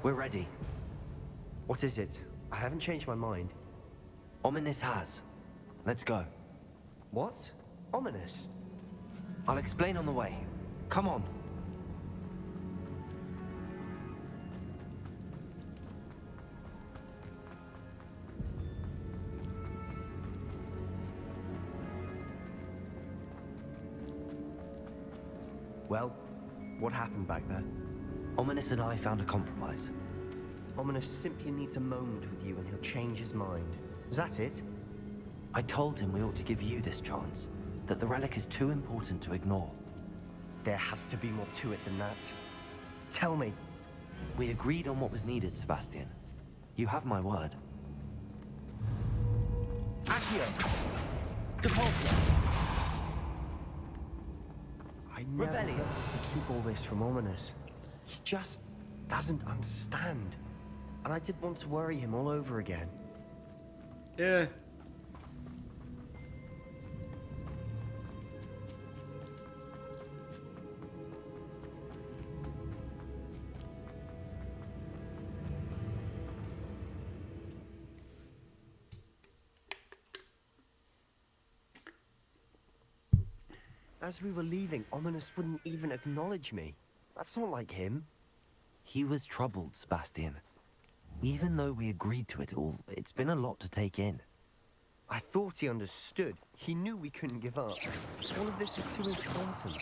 We're ready. What is it? I haven't changed my mind. Ominous has. Let's go. What? Ominous? I'll explain on the way. Come on. Well, what happened back there? Ominous and I found a compromise. Ominous simply needs a moment with you and he'll change his mind. Is that it? I told him we ought to give you this chance, that the relic is too important to ignore. There has to be more to it than that. Tell me. We agreed on what was needed, Sebastian. You have my word. Accio! Depulso! I never Revelio. wanted to keep all this from Ominous. He just doesn't understand. And I didn't want to worry him all over again. Yeah. As we were leaving, Ominous wouldn't even acknowledge me. That's not like him. He was troubled, Sebastian. Even though we agreed to it all, it's been a lot to take in. I thought he understood. He knew we couldn't give up. All of this is too important.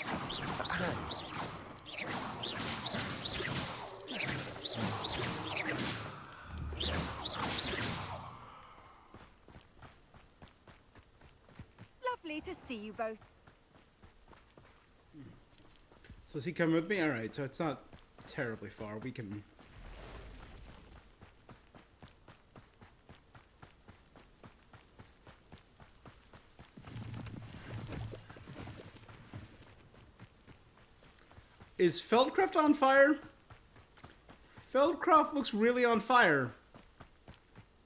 But Anne, Lovely to see you both. So is he coming with me? Alright, so it's not terribly far. We can... Is Feldcroft on fire? Feldcroft looks really on fire.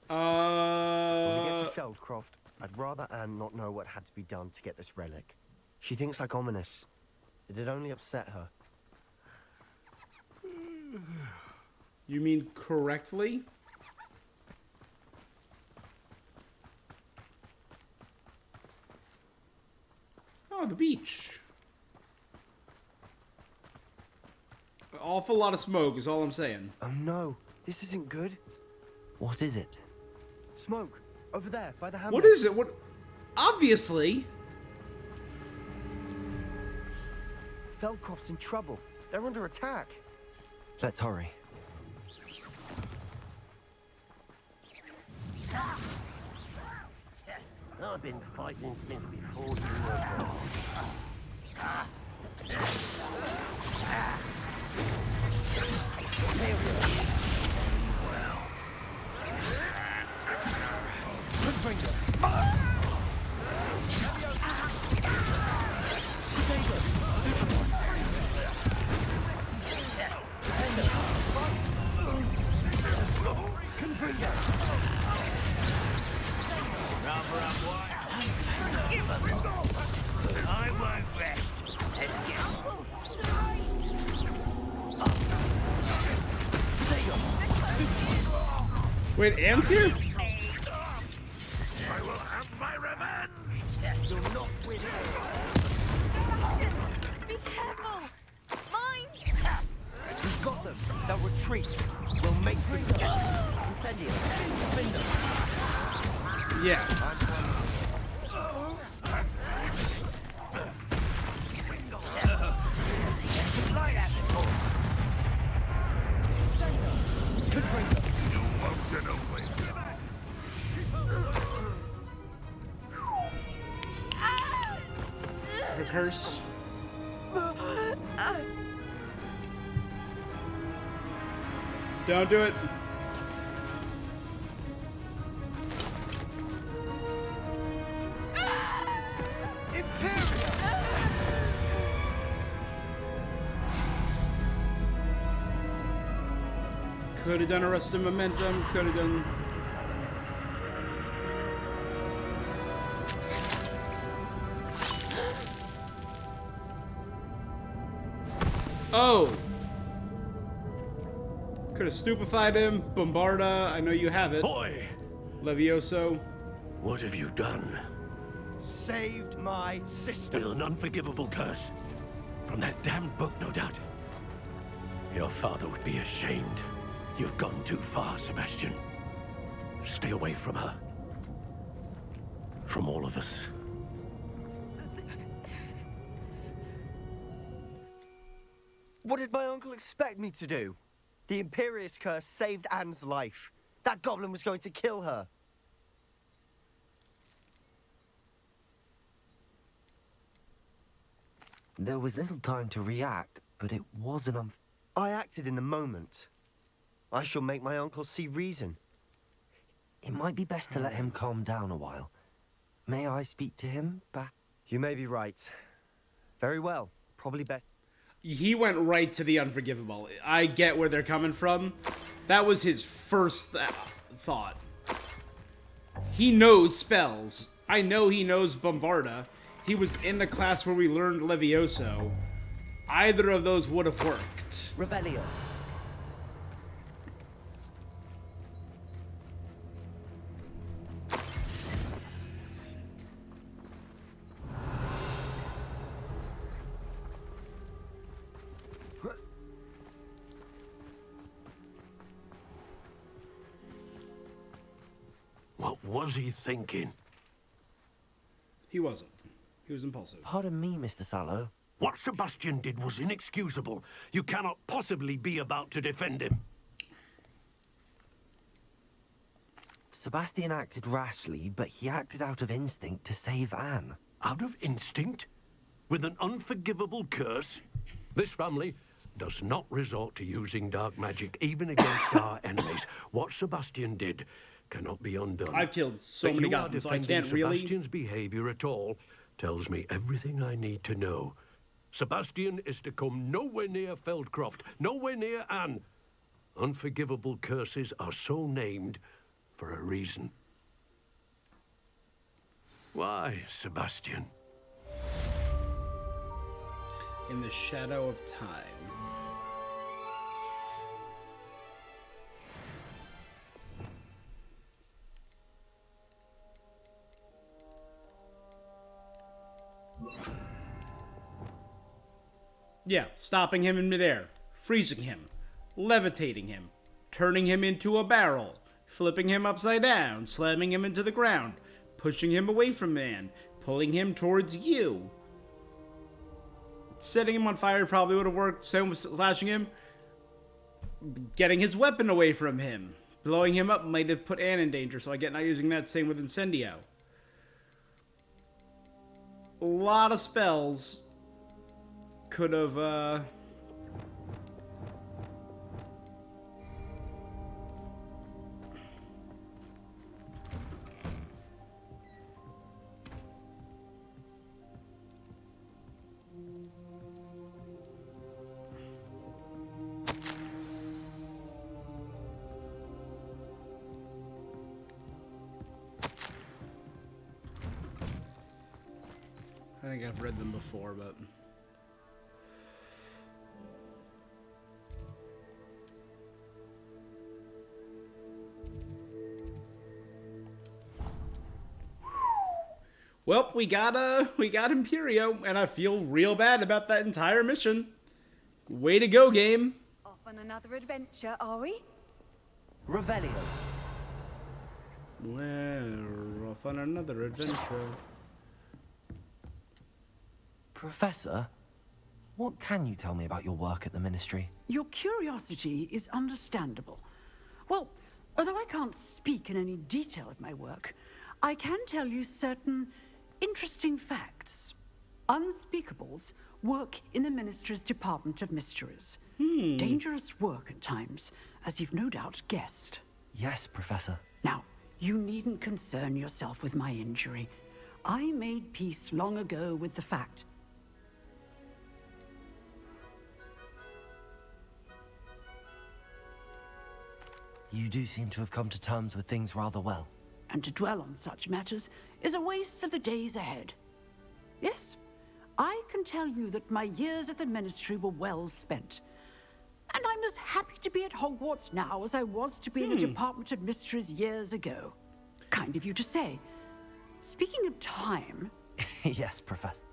when we get to Feldcroft, I'd rather Anne not know what had to be done to get this relic. She thinks like Ominous. It'd only upset her. You mean correctly? Oh, the beach. An awful lot of smoke is all I'm saying. Oh no, this isn't good. What is it? Smoke, over there, by the hamlet. What is it? What? Obviously. Feldcroft's in trouble. They're under attack. Let's hurry. I've been fighting since before you were born. I won't rest. Let's get. Wait, Anne's here? I will have my revenge. You'll not win. Be careful! Mine! We've got them. They'll retreat. We'll make them. Incendio. Finder. Yeah. Light at it. Good finger. You won't get away. The curse. Don't do it. Could have done arrested momentum. Could have done. Oh. Could Could have stupefied him. Bombarda, I know you have it. Boy! Levioso. What have you done? Saved my sister. With an unforgivable curse. From that damned book, no doubt. Your father would be ashamed. You've gone too far, Sebastian. Stay away from her. From all of us. What did my uncle expect me to do? The Imperious curse saved Anne's life. That goblin was going to kill her. There was little time to react, but it was an I acted in the moment. I shall make my uncle see reason. It might be best to let him calm down a while. May I speak to him back? You may be right. Very well. Probably best. He went right to the unforgivable. I get where they're coming from. That was his first thought. He knows spells. I know he knows Bombarda. He was in the class where we learned Levioso. Either of those would have worked. Revelio. What was he thinking? He wasn't. He was impulsive. Pardon me, Mr. Sallow. What Sebastian did was inexcusable. You cannot possibly be about to defend him. Sebastian acted rashly, but he acted out of instinct to save Anne. Out of instinct? With an unforgivable curse? This family does not resort to using dark magic, even against our enemies. What Sebastian did cannot be undone. I've killed so That many you are goblins, so I defending can't really... Sebastian's behavior at all tells me everything I need to know. Sebastian is to come nowhere near Feldcroft, nowhere near Anne. Unforgivable curses are so named for a reason. Why, Sebastian? In the shadow of time. Yeah, stopping him in midair, freezing him, levitating him, turning him into a barrel, flipping him upside down, slamming him into the ground, pushing him away from man, pulling him towards you. Setting him on fire probably would have worked, same with slashing him. Getting his weapon away from him, blowing him up might have put Anne in danger, so I get not using that, same with Incendio. A lot of spells could have, I think I've read them before, but... Well, we got Imperio, and I feel real bad about that entire mission. Way to go, game. Off on another adventure, are we? Revelio. We're off on another adventure. Professor, what can you tell me about your work at the Ministry? Your curiosity is understandable. Well, although I can't speak in any detail of my work, I can tell you certain interesting facts. Unspeakables work in the Ministry's Department of Mysteries. Dangerous work at times, as you've no doubt guessed. Yes, Professor. Now, you needn't concern yourself with my injury. I made peace long ago with the fact. You do seem to have come to terms with things rather well. And to dwell on such matters is a waste of the days ahead. Yes, I can tell you that my years at the Ministry were well spent. And I'm as happy to be at Hogwarts now as I was to be in the Department of Mysteries years ago. Kind of you to say. Speaking of time... Yes, Professor.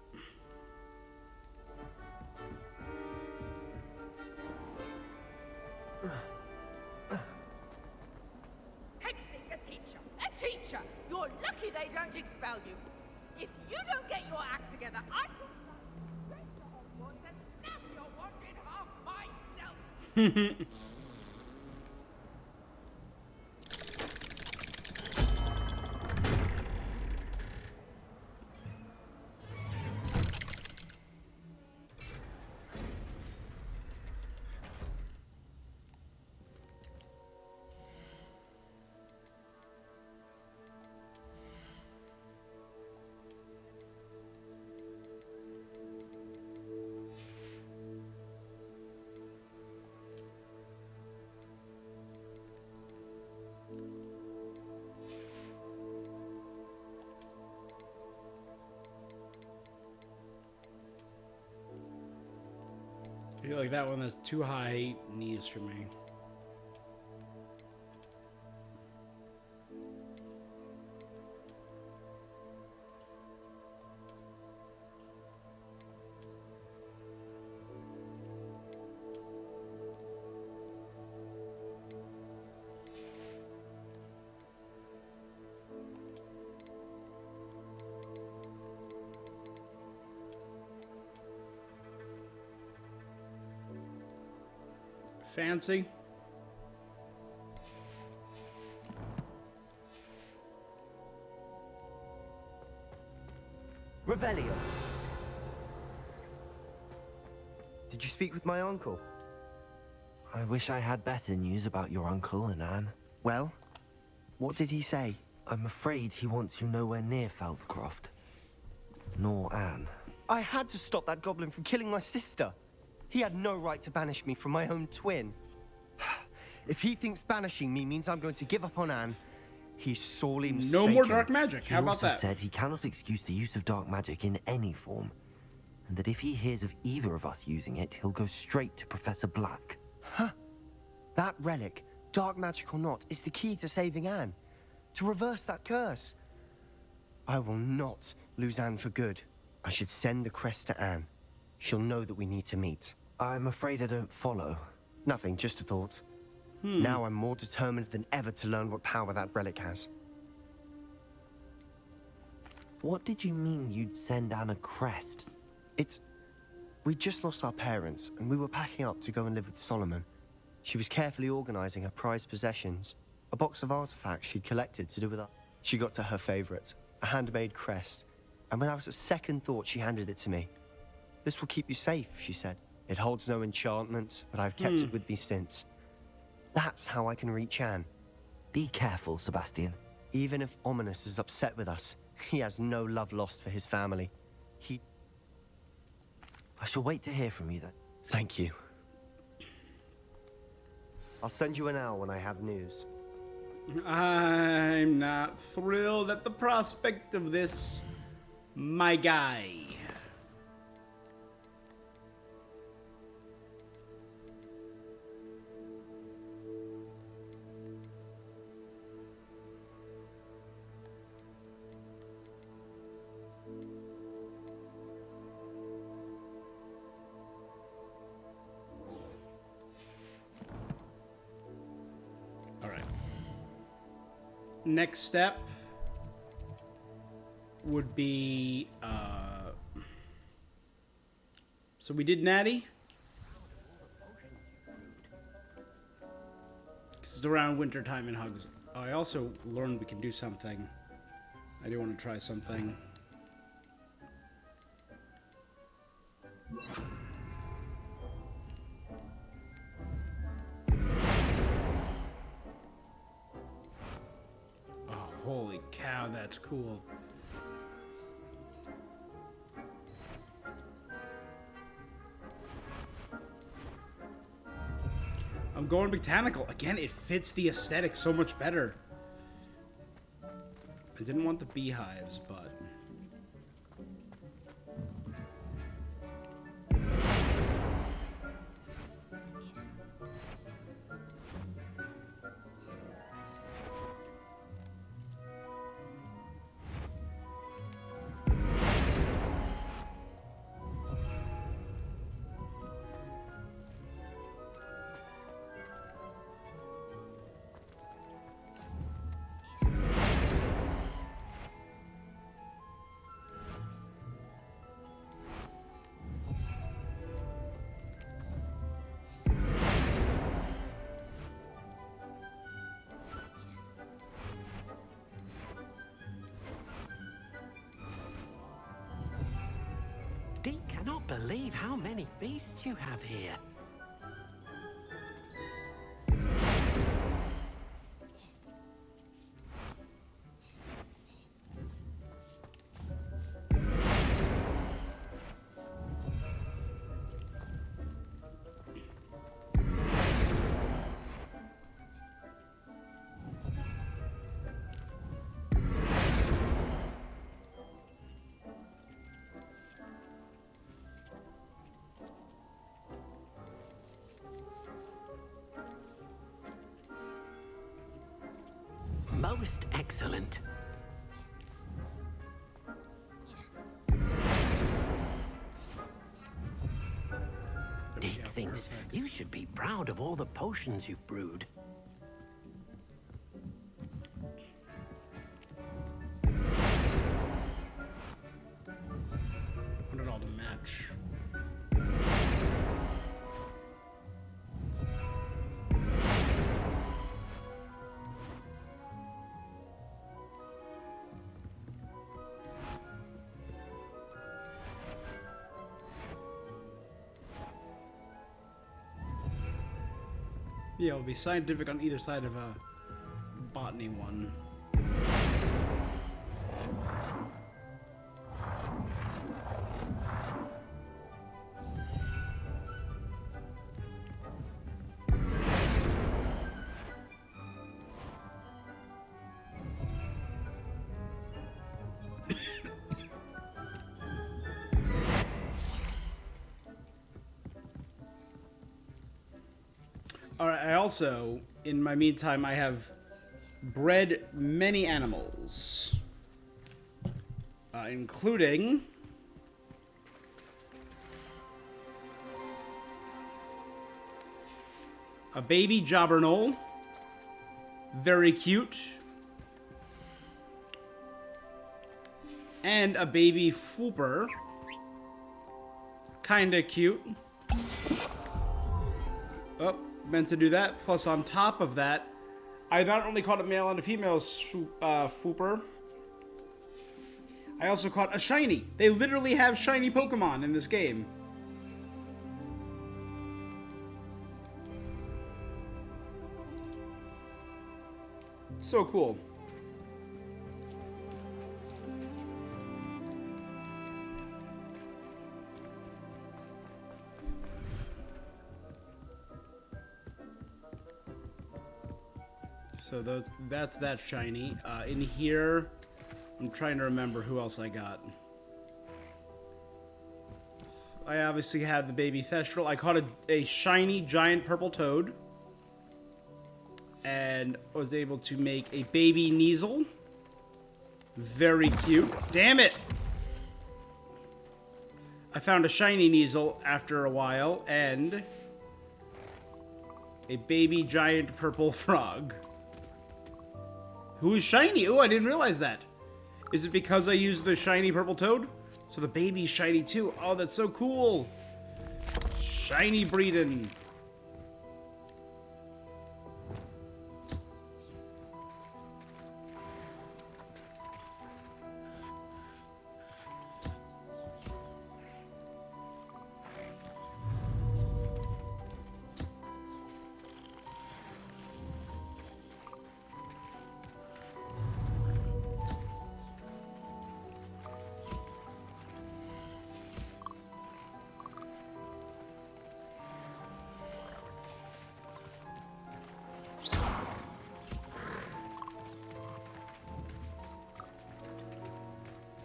A teacher! You're lucky they don't expel you. If you don't get your act together, I will straight to Hogwarts and snap your wand in half myself! I feel like that one is too high knees for me. Fancy. Revelio. Did you speak with my uncle? I wish I had better news about your uncle and Anne. Well, what did he say? I'm afraid he wants you nowhere near Feldcroft. Nor Anne. I had to stop that goblin from killing my sister. He had no right to banish me from my own twin. If he thinks banishing me means I'm going to give up on Anne, he's sorely mistaken. No more dark magic. How He about also that? said he cannot excuse the use of dark magic in any form, and that if he hears of either of us using it, he'll go straight to Professor Black. Huh? That relic, dark magic or not, is the key to saving Anne. To reverse that curse. I will not lose Anne for good. I should send the crest to Anne. She'll know that we need to meet. I'm afraid I don't follow. Nothing, just a thought. Now I'm more determined than ever to learn what power that relic has. What did you mean you'd send Anne a crest? We just lost our parents, and we were packing up to go and live with Solomon. She was carefully organizing her prized possessions, a box of artifacts she'd collected to do with her. She got to her favorite, a handmade crest, and without a second thought, she handed it to me. This will keep you safe, she said. It holds no enchantment, but I've kept it with me since. That's how I can reach Anne. Be careful, Sebastian. Even if Ominous is upset with us, he has no love lost for his family. I shall wait to hear from you then. Thank you. I'll send you an owl when I have news. I'm not thrilled at the prospect of this, my guy. Next step would be, so we did Natty. Because it's around winter time in Hugs. Oh, I also learned we can do something. I do want to try something. Holy cow, that's cool. I'm going botanical. Again, it fits the aesthetic so much better. I didn't want the beehives, but... cannot believe how many beasts you have here. Most excellent. Dick thinks you should be proud of all the potions you've brewed. Want it all to match. Yeah, it'll be scientific on either side of a botany one. Alright, I also, in my meantime, I have bred many animals. Including a baby Jobberknoll. Very cute. And a baby Fooper. Kinda cute. Oh, meant to do that. Plus, on top of that, I not only caught a male and a female Fooper, I also caught a shiny. They literally have shiny Pokemon in this game. So cool. So that's that shiny. In here, I'm trying to remember who else I got. I obviously had the baby Thestral. I caught a shiny giant purple toad. And was able to make a baby Kneasel. Very cute. Damn it! I found a shiny Kneasel after a while, and a baby giant purple frog. Who is shiny? Oh, I didn't realize that. Is it because I used the shiny purple toad? So the baby's shiny too. Oh, that's so cool. Shiny breeding.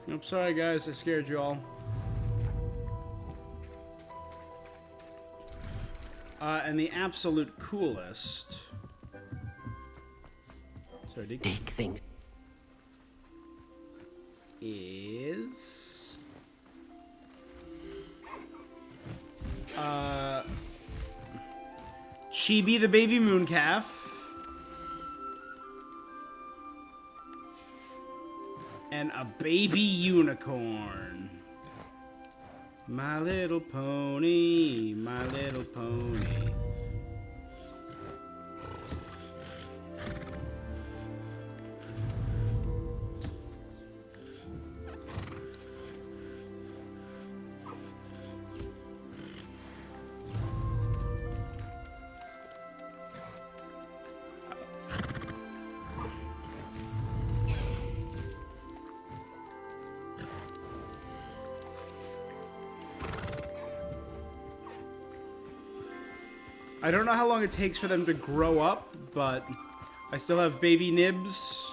I'm sorry, guys. I scared you all. And the absolute coolest. Sorry, Dick thing. Is Chibi the baby mooncalf. And a baby unicorn. My little pony, my little pony. I don't know how long it takes for them to grow up, but I still have baby Nibs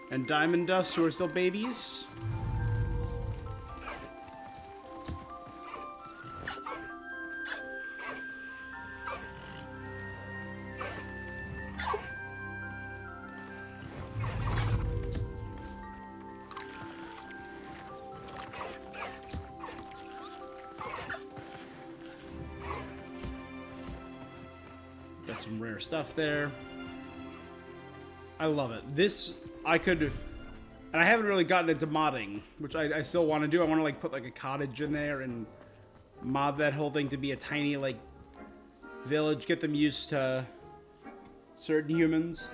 and Diamond Dust who are still babies. Got some rare stuff there. I love it. This, I could, and I haven't really gotten into modding, which I still want to do. I want to like put like a cottage in there and mod that whole thing to be a tiny like village, get them used to certain humans.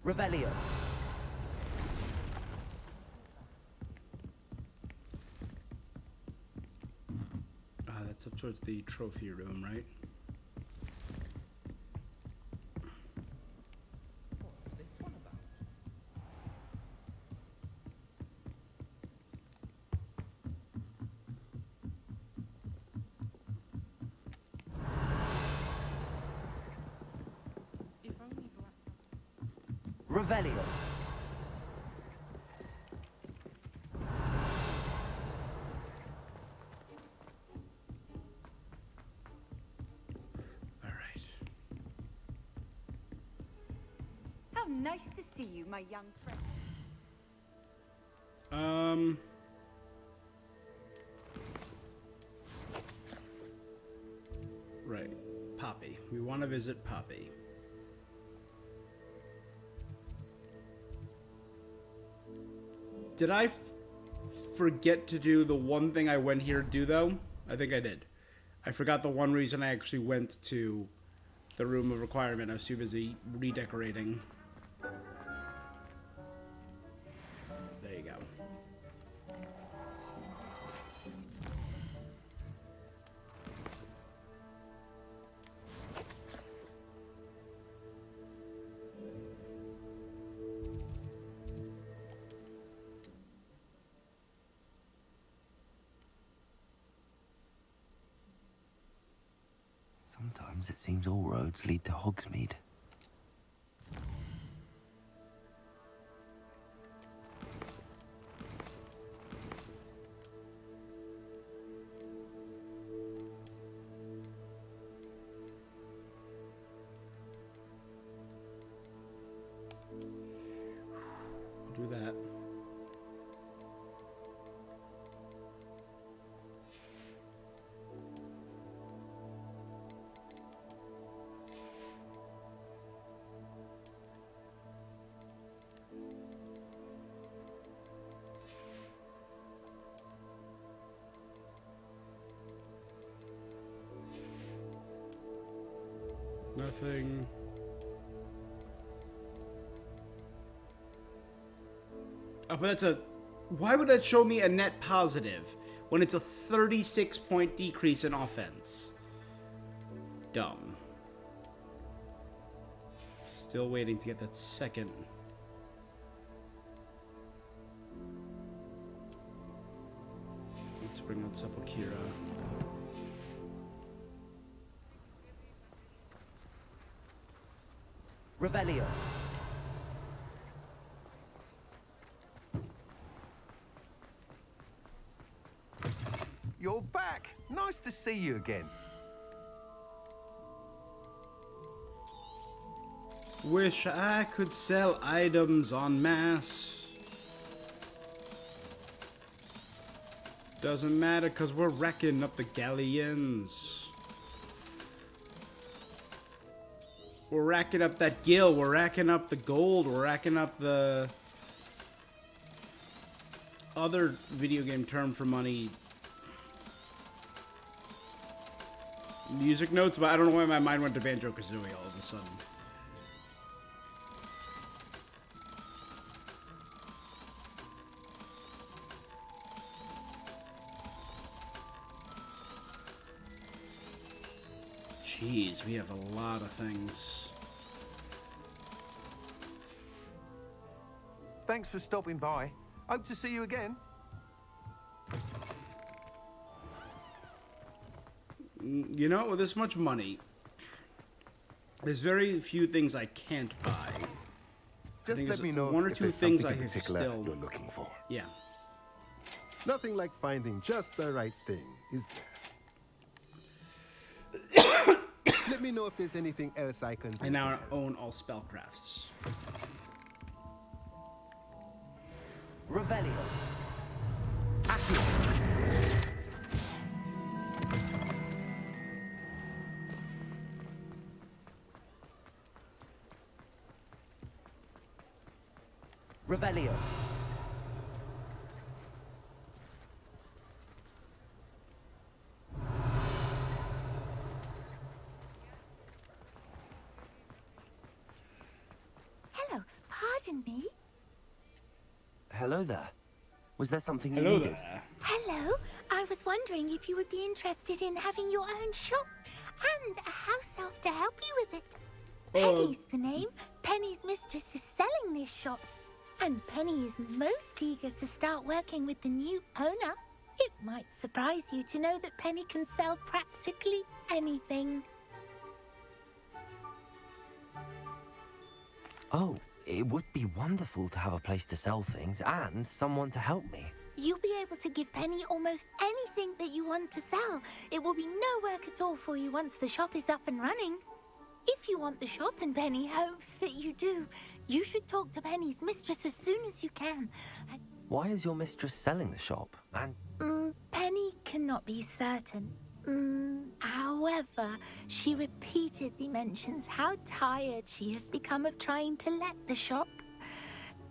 Revelio. That's up towards the trophy room, right? Revelio. How nice to see you, my young friend. Right. Poppy. We want to visit Poppy. Did I forget to do the one thing I went here to do, though? I think I did. I forgot the one reason I actually went to the room of requirement. I was too busy redecorating. There you go. Sometimes it seems all roads lead to Hogsmeade. Do that. Nothing. Oh, but that's a... Why would that show me a net positive when it's a 36-point decrease in offense? Dumb. Still waiting to get that second. Let's bring out Sepulchera. Revelio. You're back. Nice to see you again. Wish I could sell items en masse. Doesn't matter because we're racking up the galleons. We're racking up that gil, we're racking up the gold, we're racking up the other video game term for money. Music notes, but I don't know why my mind went to Banjo-Kazooie all of a sudden. Jeez, we have a lot of things. Thanks for stopping by. Hope to see you again. You know, with this much money, there's very few things I can't buy. Just let me know one or if two there's things something I in have particular still. you're looking for. Yeah. Nothing like finding just the right thing, is there? Let me know if there's anything else I can do. I now own all spellcrafts. Revelio. Accio. Revelio. Hello, pardon me. Hello there. Was there something you Hello needed? there. Hello, I was wondering if you would be interested in having your own shop and a house elf to help you with it. Penny's the name. Penny's mistress is selling this shop. And Penny is most eager to start working with the new owner. It might surprise you to know that Penny can sell practically anything. Oh, it would be wonderful to have a place to sell things and someone to help me. You'll be able to give Penny almost anything that you want to sell. It will be no work at all for you once the shop is up and running. If you want the shop and Penny hopes that you do, you should talk to Penny's mistress as soon as you can. Why is your mistress selling the shop? And Penny cannot be certain. However, she repeatedly mentions how tired she has become of trying to let the shop.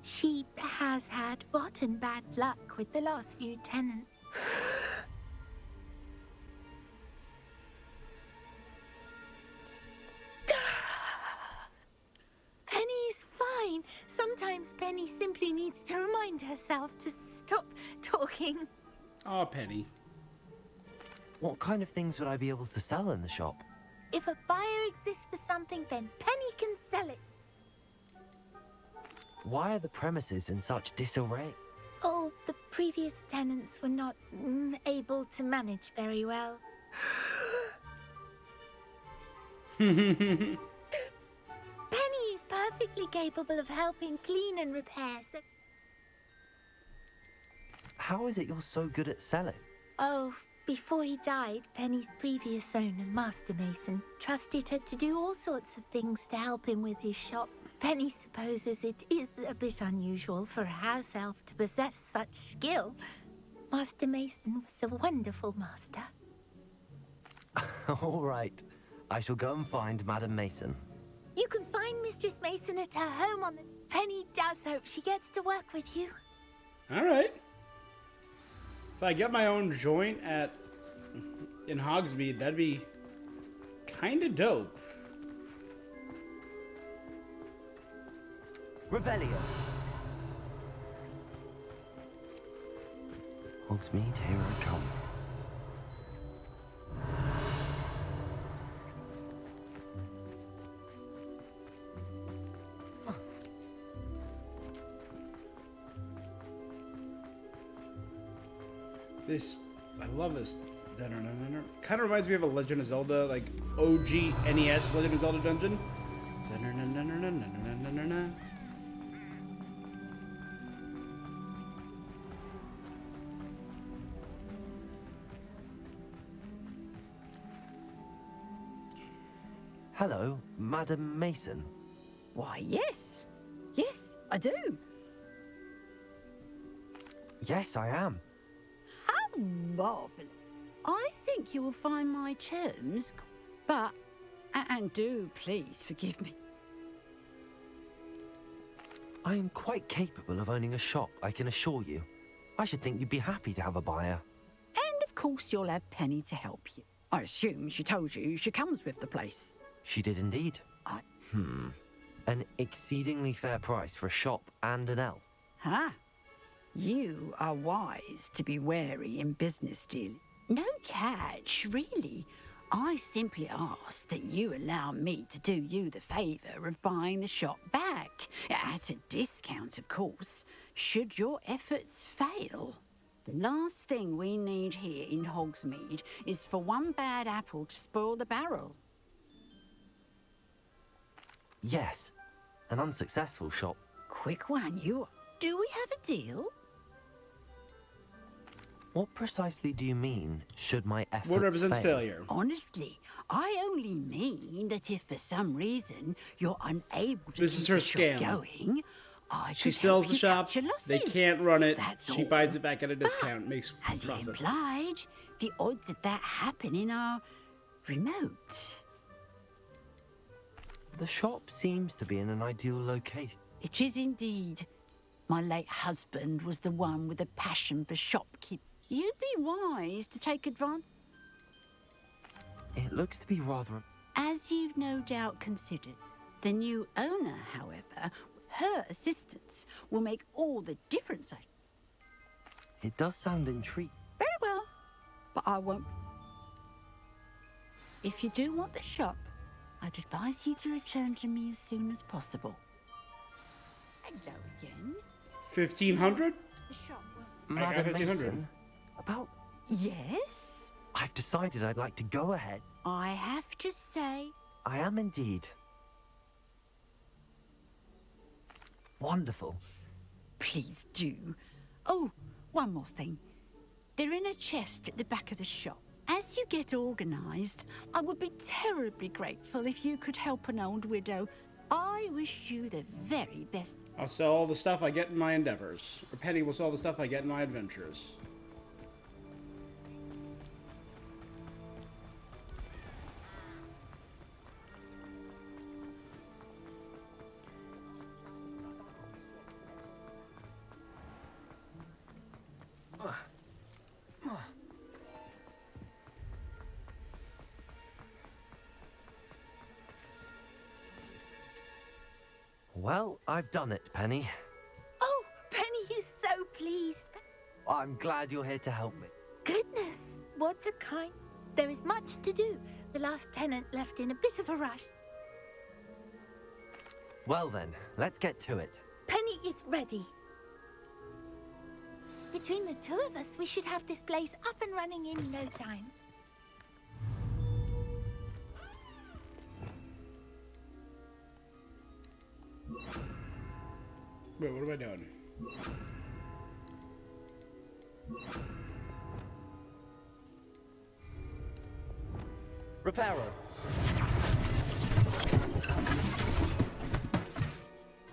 She has had rotten bad luck with the last few tenants. Penny's fine. Sometimes Penny simply needs to remind herself to stop talking. Oh, Penny. what kind of things would I be able to sell in the shop? If a buyer exists for something, then Penny can sell it. Why are the premises in such disarray? Oh, the previous tenants were not able to manage very well. Penny is perfectly capable of helping clean and repair, so... How is it you're so good at selling? Oh, before he died, Penny's previous owner, Master Mason, trusted her to do all sorts of things to help him with his shop. Penny supposes it is a bit unusual for a house elf to possess such skill. Master Mason was a wonderful master. All right. I shall go and find Madam Mason. You can find Mistress Mason at her home on the... Penny does hope she gets to work with you. All right. If I get my own joint in Hogsmeade, that'd be kind of dope. Revelio. Hogsmeade, here I come. This, I love this. Kind of reminds me of a Legend of Zelda, like OG NES Legend of Zelda dungeon. Hello, Madam Mason. Why, yes. Yes, I do. Yes, I am. How marvelous. I think you will find my terms, but... And do please forgive me. I am quite capable of owning a shop, I can assure you. I should think you'd be happy to have a buyer. And of course you'll have Penny to help you. I assume she told you she comes with the place. She did indeed. An exceedingly fair price for a shop and an elf. Huh? You are wise to be wary in business dealing. No catch, really. I simply ask that you allow me to do you the favour of buying the shop back. At a discount, of course, should your efforts fail. The last thing we need here in Hogsmeade is for one bad apple to spoil the barrel. Yes, an unsuccessful shop. Quick one, you. Do we have a deal? What precisely do you mean, should my efforts What represents fail? failure? Honestly, I only mean that if for some reason you're unable to This keep is her the shop scam. going, I She could sells help the you shop. cut your They losses. can't run it. That's She all. buys it back at a discount. Makes As you profit. implied, the odds of that happening are remote. The shop seems to be in an ideal location. It is indeed. My late husband was the one with a passion for shopkeeping. You'd be wise to take advantage. It looks to be rather... As you've no doubt considered. The new owner, however, her assistance will make all the difference. It does sound intriguing. Very well, but I won't. If you do want the shop, I'd advise you to return to me as soon as possible. Hello again. 1,500? The shop will... I got Madam 1,500. Mason, about... Yes? I've decided I'd like to go ahead. I have to say... I am indeed. Wonderful. Please do. Oh, one more thing. They're in a chest at the back of the shop. As you get organised, I would be terribly grateful if you could help an old widow. I wish you the very best. I'll sell all the stuff I get in my endeavors. Or Penny will sell the stuff I get in my adventures. Well, I've done it, Penny. Oh, Penny is so pleased. I'm glad you're here to help me. Goodness, what a kind. There is much to do. The last tenant left in a bit of a rush. Well then, let's get to it. Penny is ready. Between the two of us, we should have this place up and running in no time. Wait, what am I doing? Repairer.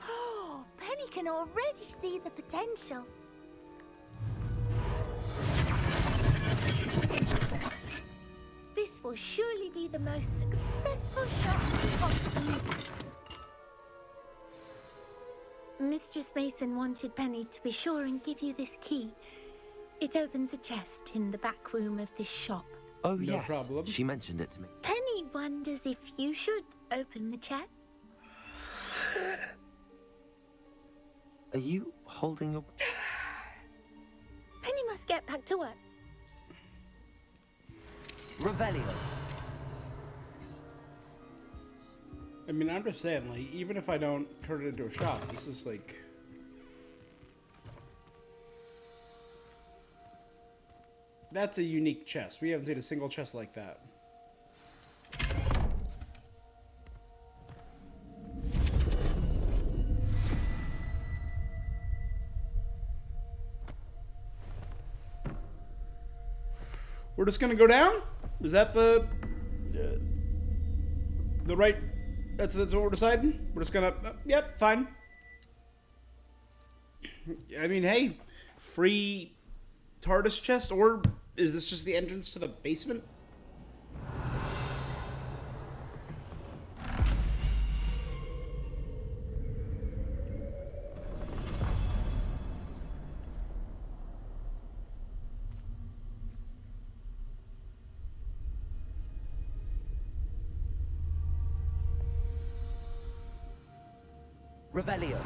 Oh, Penny can already see the potential. This will surely be the most successful shop in Hogsmeade. Mistress Mason wanted Penny to be sure and give you this key. It opens a chest in the back room of this shop. Oh, No yes. problem. She mentioned it to me. Penny wonders if you should open the chest. Are you holding your... Penny must get back to work. Revelio. I mean, I'm just saying, like, even if I don't turn it into a shop, this is like... That's a unique chest. We haven't seen a single chest like that. We're just gonna go down? Is that the right... That's what we're deciding? We're just gonna... yep, fine. I mean, hey, free TARDIS chest, or is this just the entrance to the basement? Revelio.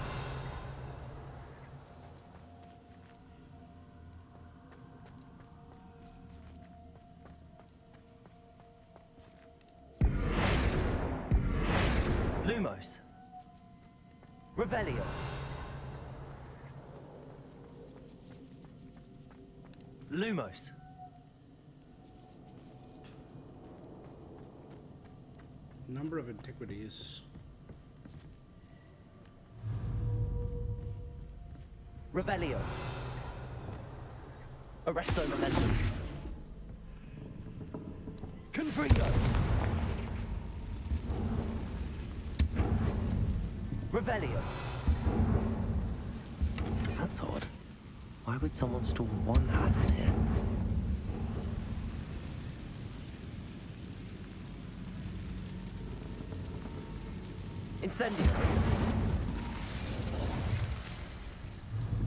Lumos. Revelio. Lumos. Number of antiquities. Revelio. Arresto momentum. Confringo. Revelio. That's odd. Why would someone store one hat in here? Incendio.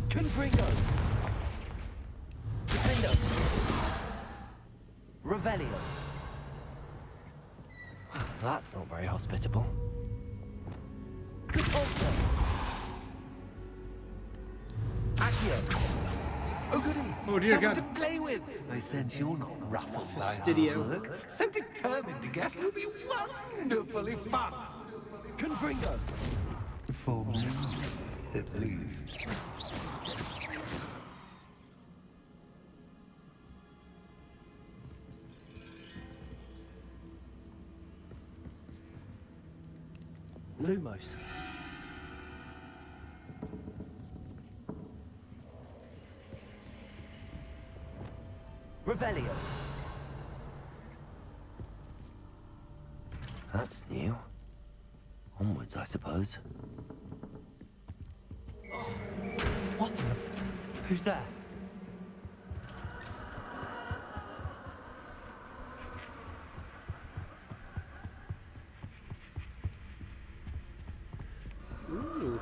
Confringo. Defendo. Revelio. Well, that's not very hospitable. Repulsor. Accio. Oh, goody. Oh, dear Someone God. to play with. I sense you're not ruffled by Fastidio. hard work. So determined to guess will be wonderfully fun. Confringo. For me, at least. Lumos. Revelio. That's new. Onwards, I suppose. What? Who's there? Ooh.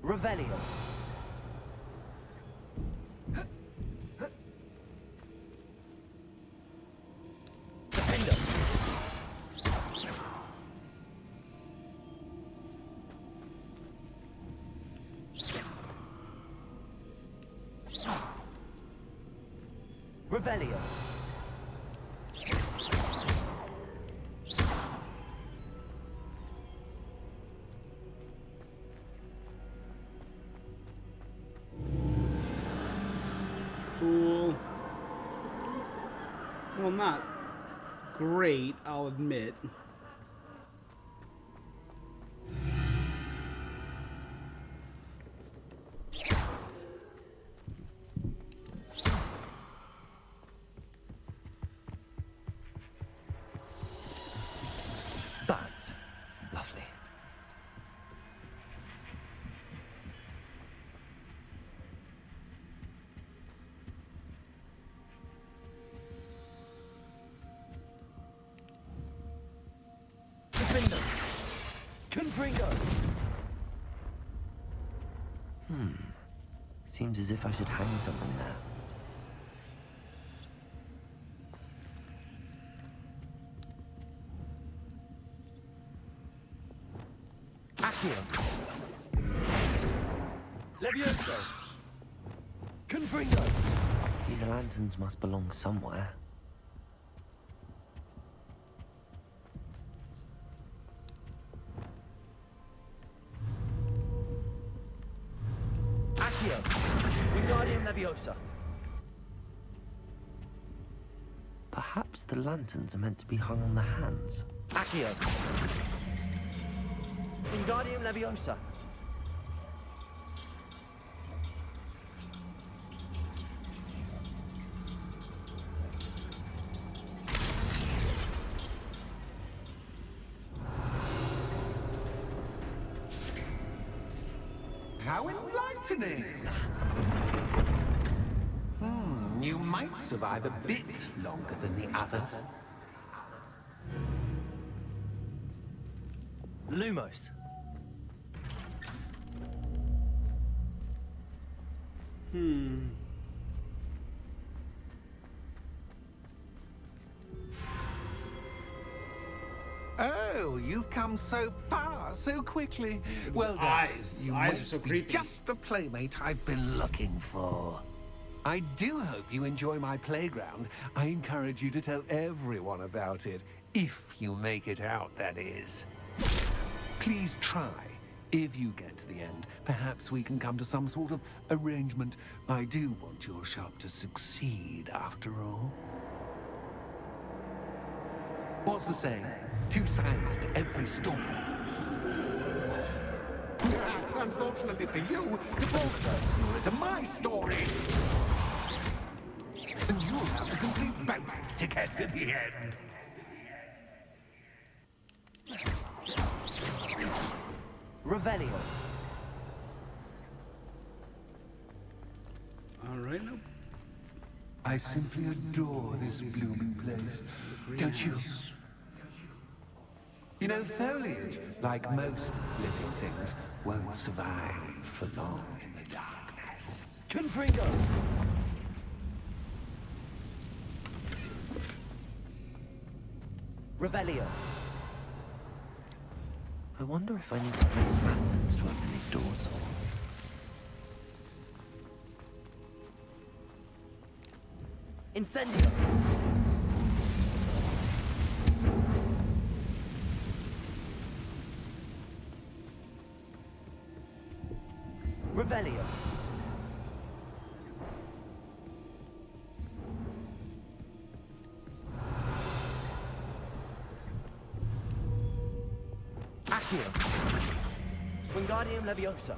Revelio. Defendo. Revelio. Cool. Well, not great, I'll admit. Bats. Lovely. Defender. Confringo. Seems as if I should hang something there. Accio. Levioso. Confringo. These lanterns must belong somewhere. Accio. Wingardium Leviosa. Perhaps the lanterns are meant to be hung on the hands. Accio. Wingardium Leviosa. How enlightening! You might survive a bit longer than the others. Lumos. Oh, So, you've come so far, so quickly. Well done. Eyes. His You eyes might are so be creepy. just the playmate I've been looking for. I do hope you enjoy my playground. I encourage you to tell everyone about it. If you make it out, that is. Please try. If you get to the end, perhaps we can come to some sort of arrangement. I do want your shop to succeed, after all. What's the saying? Two sides to every story. Unfortunately for you, the false to my story. And you'll have to complete both to get to the end. Revelio. All right. Nope. I simply adore this blooming place. Don't you? You know, foliage, like most living things, won't survive for long in the darkness. Confringo! Revelio. I wonder if I need to place lanterns to open these doors. Incendio! Revelio. Accio. Wingardium Leviosa.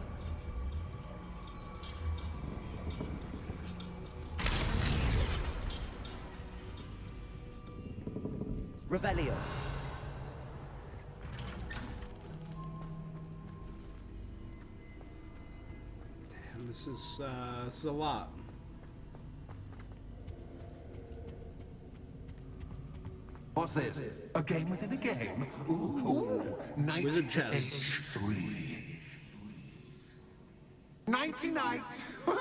Revelio. Damn, this is a lot. What's this? A game within a game? Ooh, Knight Wizard to chess. H3. Nighty night. I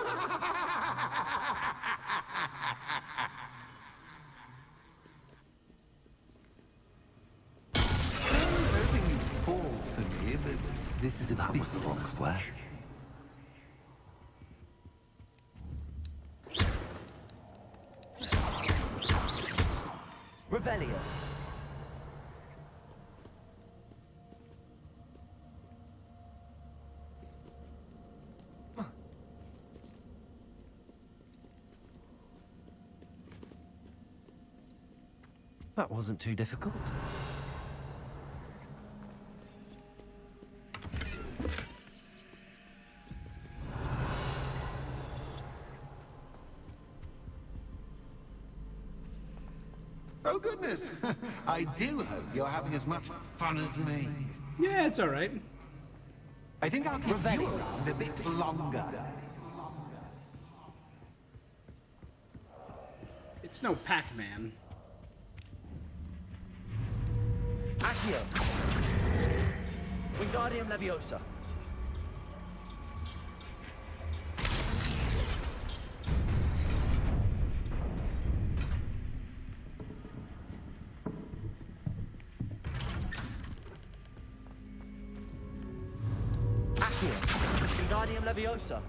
was hoping you'd fall for me, but this is a That was the wrong square. Revelio. That wasn't too difficult. Oh, goodness. I do hope you're having as much fun as me. Yeah, it's all right. I think I'll keep you around a bit longer. It's no Pac-Man. Accio. Wingardium Leviosa. Accio. Wingardium Leviosa.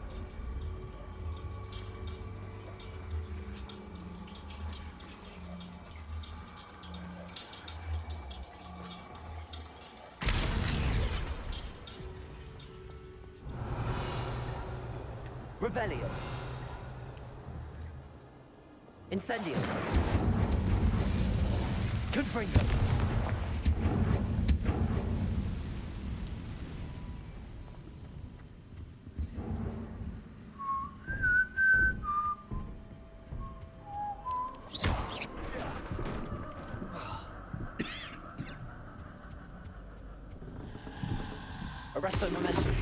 Revelio. Incendio. Confringo. Arresto momentum.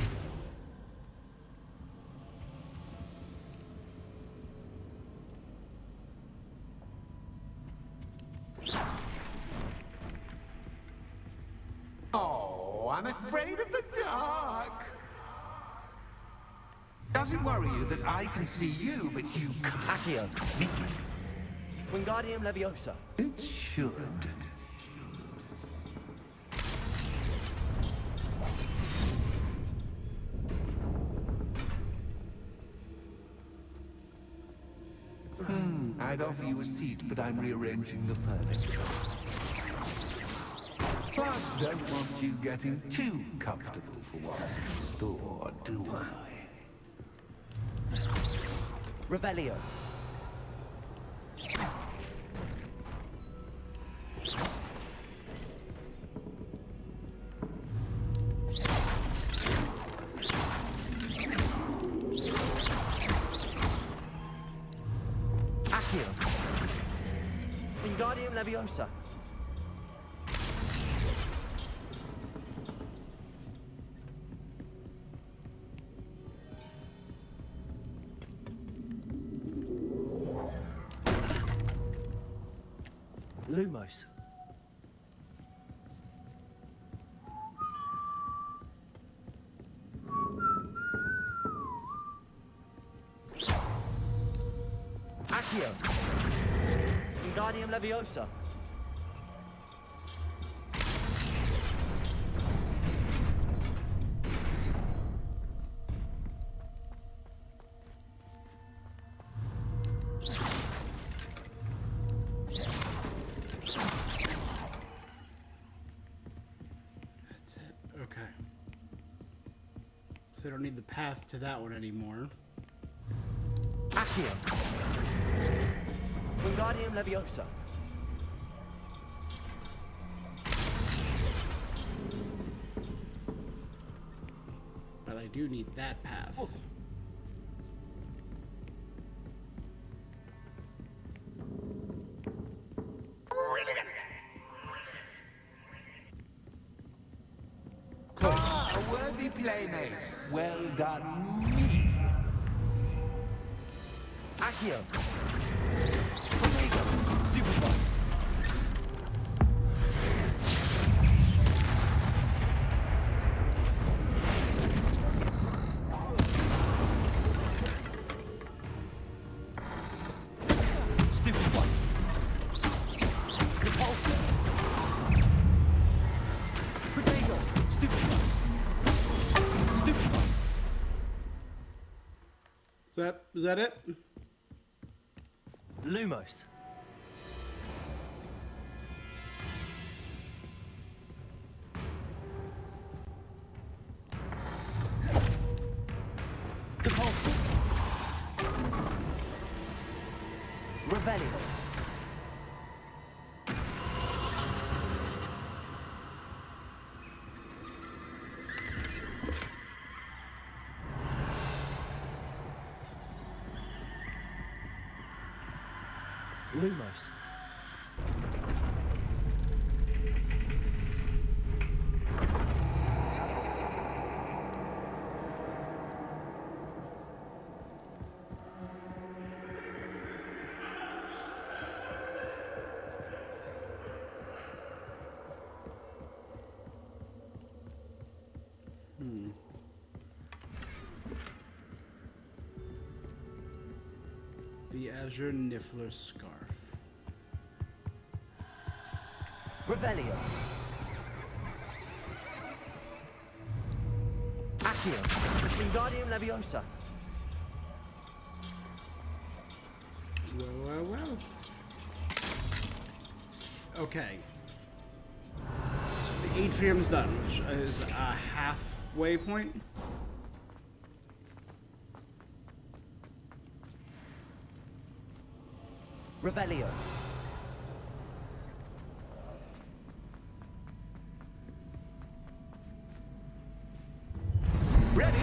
Oh, I'm afraid of the dark. Does it worry you that I can see you, but you can't? Accio. Wingardium Leviosa. It should. I'd offer you a seat, but I'm rearranging the furniture. Plus, don't want you getting too comfortable for what's in store, do I? Revelio. Accio. Wingardium Leviosa. Lumos. Accio. Wingardium Leviosa. That's it. Okay. So I don't need the path to that one anymore. Accio. Wingardium Leviosa. But I do need that path. Oh. Close. Ah, a worthy playmate. Well done, me. Accio. Protego. Stupefy. Stupefy. Repulsor. Protego. Stupefy. Stupefy. Is that it? Lumos. Repulsor. Revelio. Lumos. The Azure Niffler Scarf. Revelio. Accio. Wingardium Leviosa. Well. Okay. So the atrium's done, which is a halfway point. Revelio. Ready?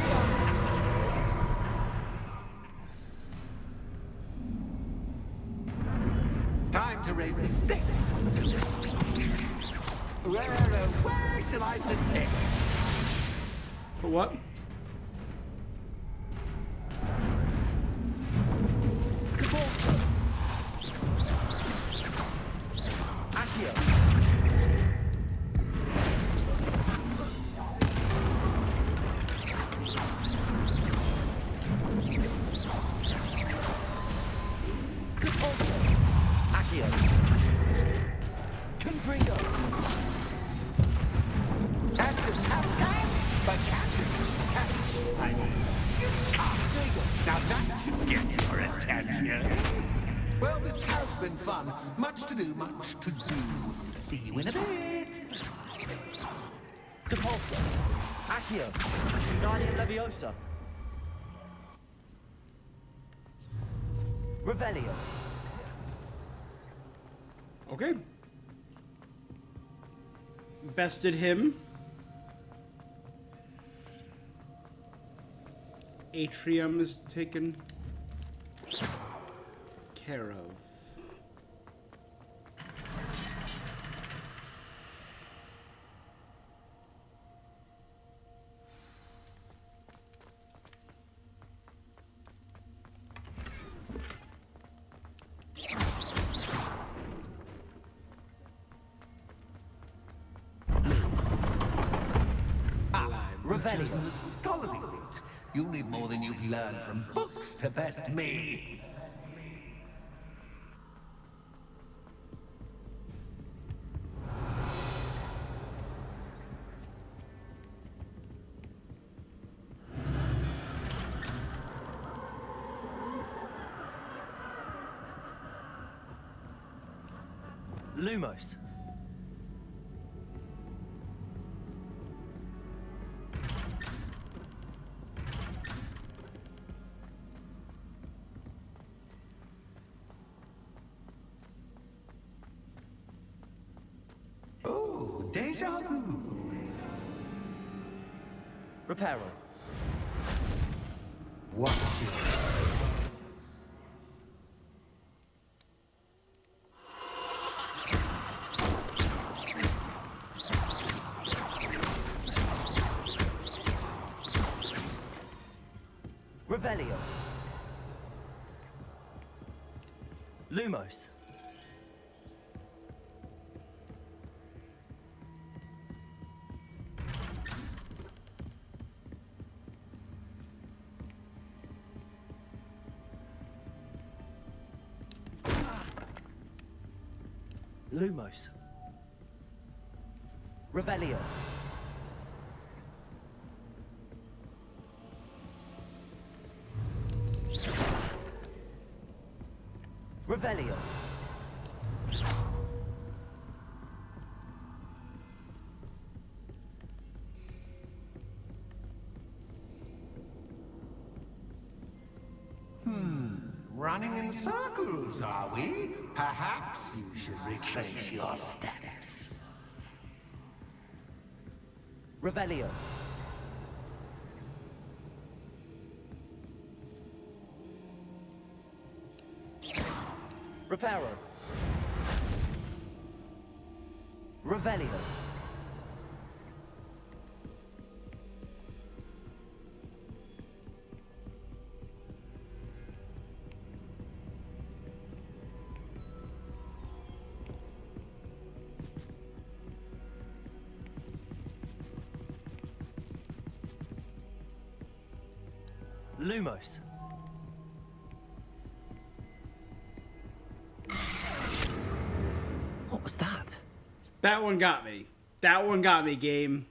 Time to raise the stakes, so to speak. Where shall I put this? What? Accio. Accio. Confringo. That's just half time, but I mean, now that should get your attention. Well, this has been fun. Much to do, much to do. See you in a bit. Depulso. Accio. Wingardium Leviosa. Revelio. Okay. Bested him. Atrium is taken care of. Revelio. The scholarly route. You'll need more than you've learned from books to best me. Lumos. Oh, deja vu. Reparo. Watch it. Revelio. Lumos. Lumos. Revelio. Revelio. Running in circles, are we? Perhaps you should retrace your steps. Revelio. Reparo. Revelio. Lumos. What was that? That one got me. That one got me, game.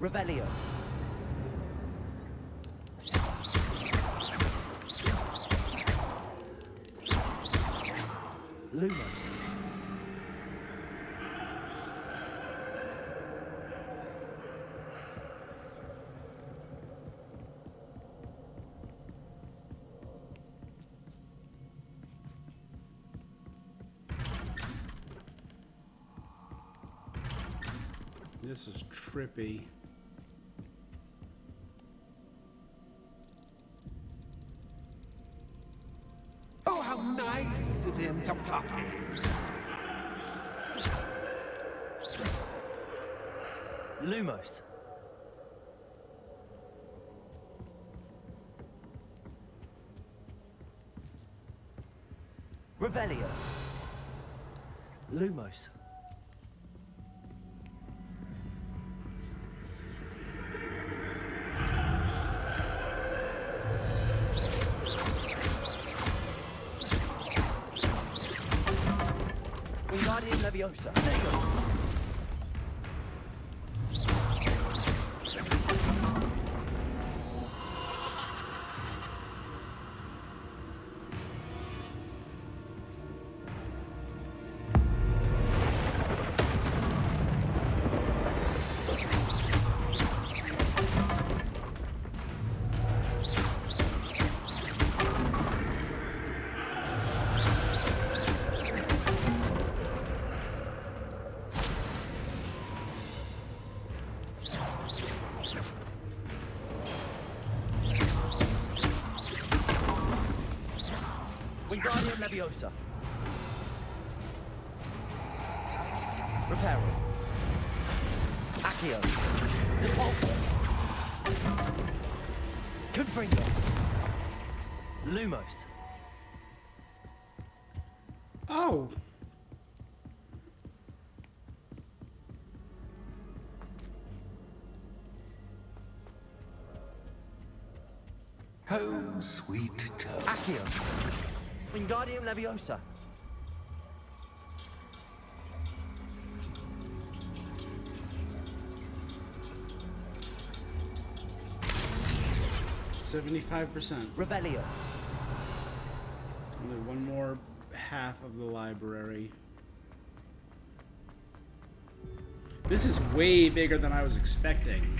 Revelio. Lumos. This is trippy. Oh, how nice of him to pop in. Lumos. Revelio. Lumos. Leviosa. Wingardium Leviosa. Reparo. Accio. Depulso. Confringo. Lumos. Oh. Home, sweet toe. Accio. Wingardium Leviosa. $75%. Revelio. Only one more half of the library. This is way bigger than I was expecting.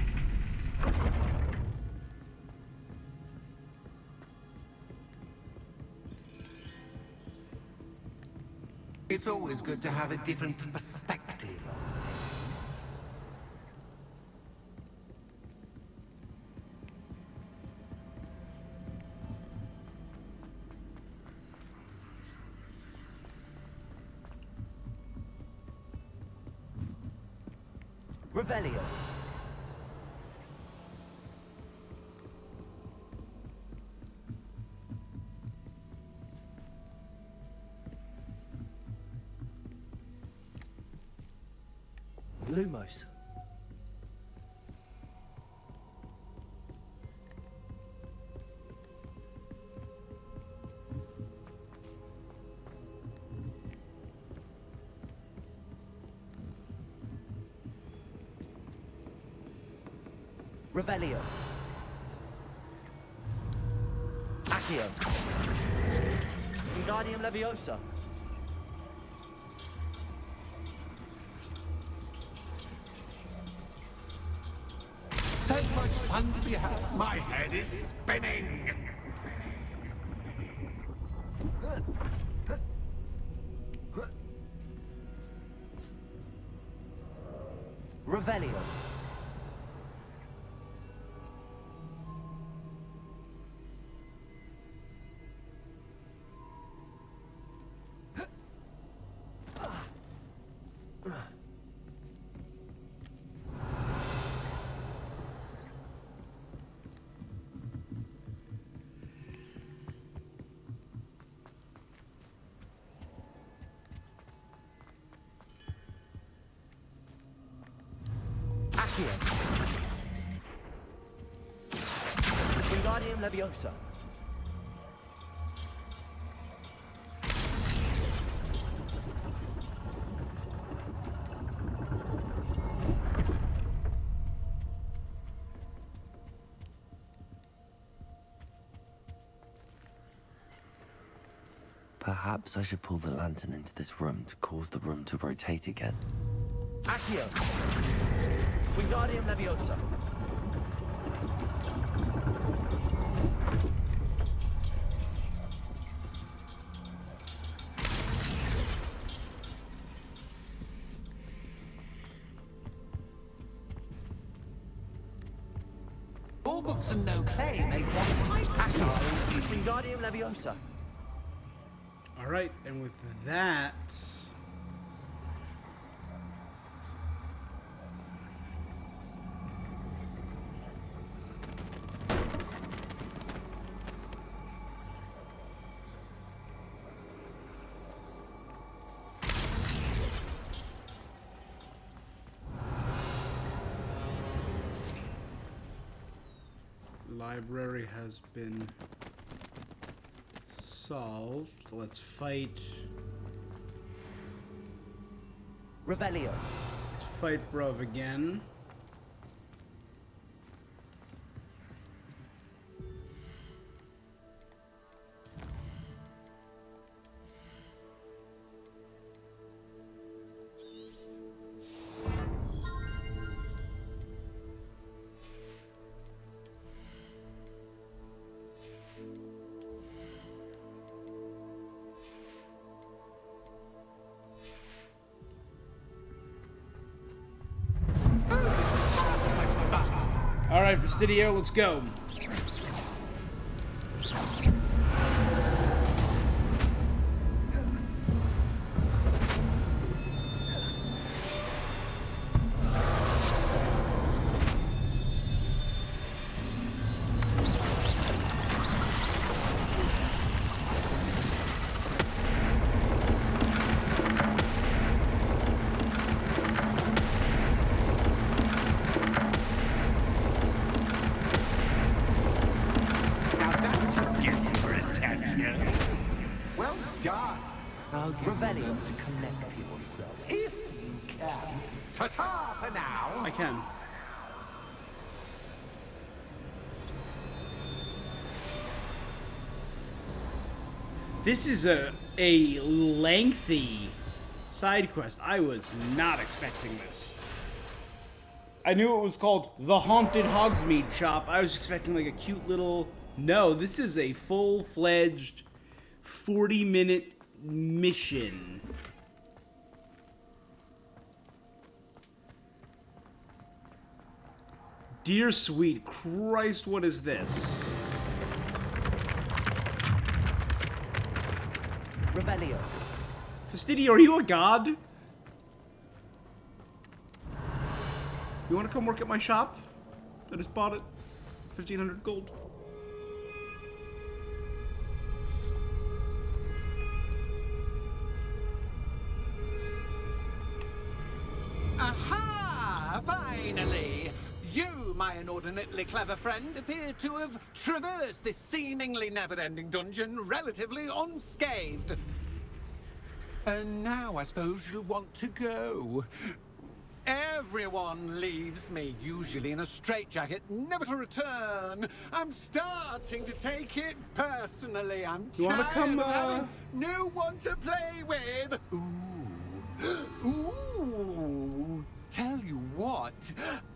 It's always good to have a different perspective. Revelio. Lumos. Revelio. Accio. Wingardium Leviosa. So much fun to be had. My head is spinning. Revelio. Accio. Wingardium Leviosa. Perhaps I should pull the lantern into this room to cause the room to rotate again. Accio. Wingardium Leviosa. All books and no clay make one quite Accio. Wingardium Leviosa. All right, and with that, library has been solved. Let's fight Revelio. Let's fight Bruv again. All right, Fastidio, let's go. Well done. I'll give you time to connect yourself, if you can. Ta-ta for now. I can. This is a lengthy side quest. I was not expecting this. I knew it was called the Haunted Hogsmeade Shop. I was expecting like a cute little... No, this is a full-fledged 40-minute mission. Dear sweet Christ, what is this? Revelio. Fastidio, are you a god? You want to come work at my shop? I just bought it. 1,500 gold. Aha! Finally! You, my inordinately clever friend, appear to have traversed this seemingly never-ending dungeon relatively unscathed. And now I suppose you'll want to go. Everyone leaves me, usually in a straitjacket, never to return. I'm starting to take it personally. I'm You wanna tired come, of having no one to play with. Ooh. Ooh. Tell you what,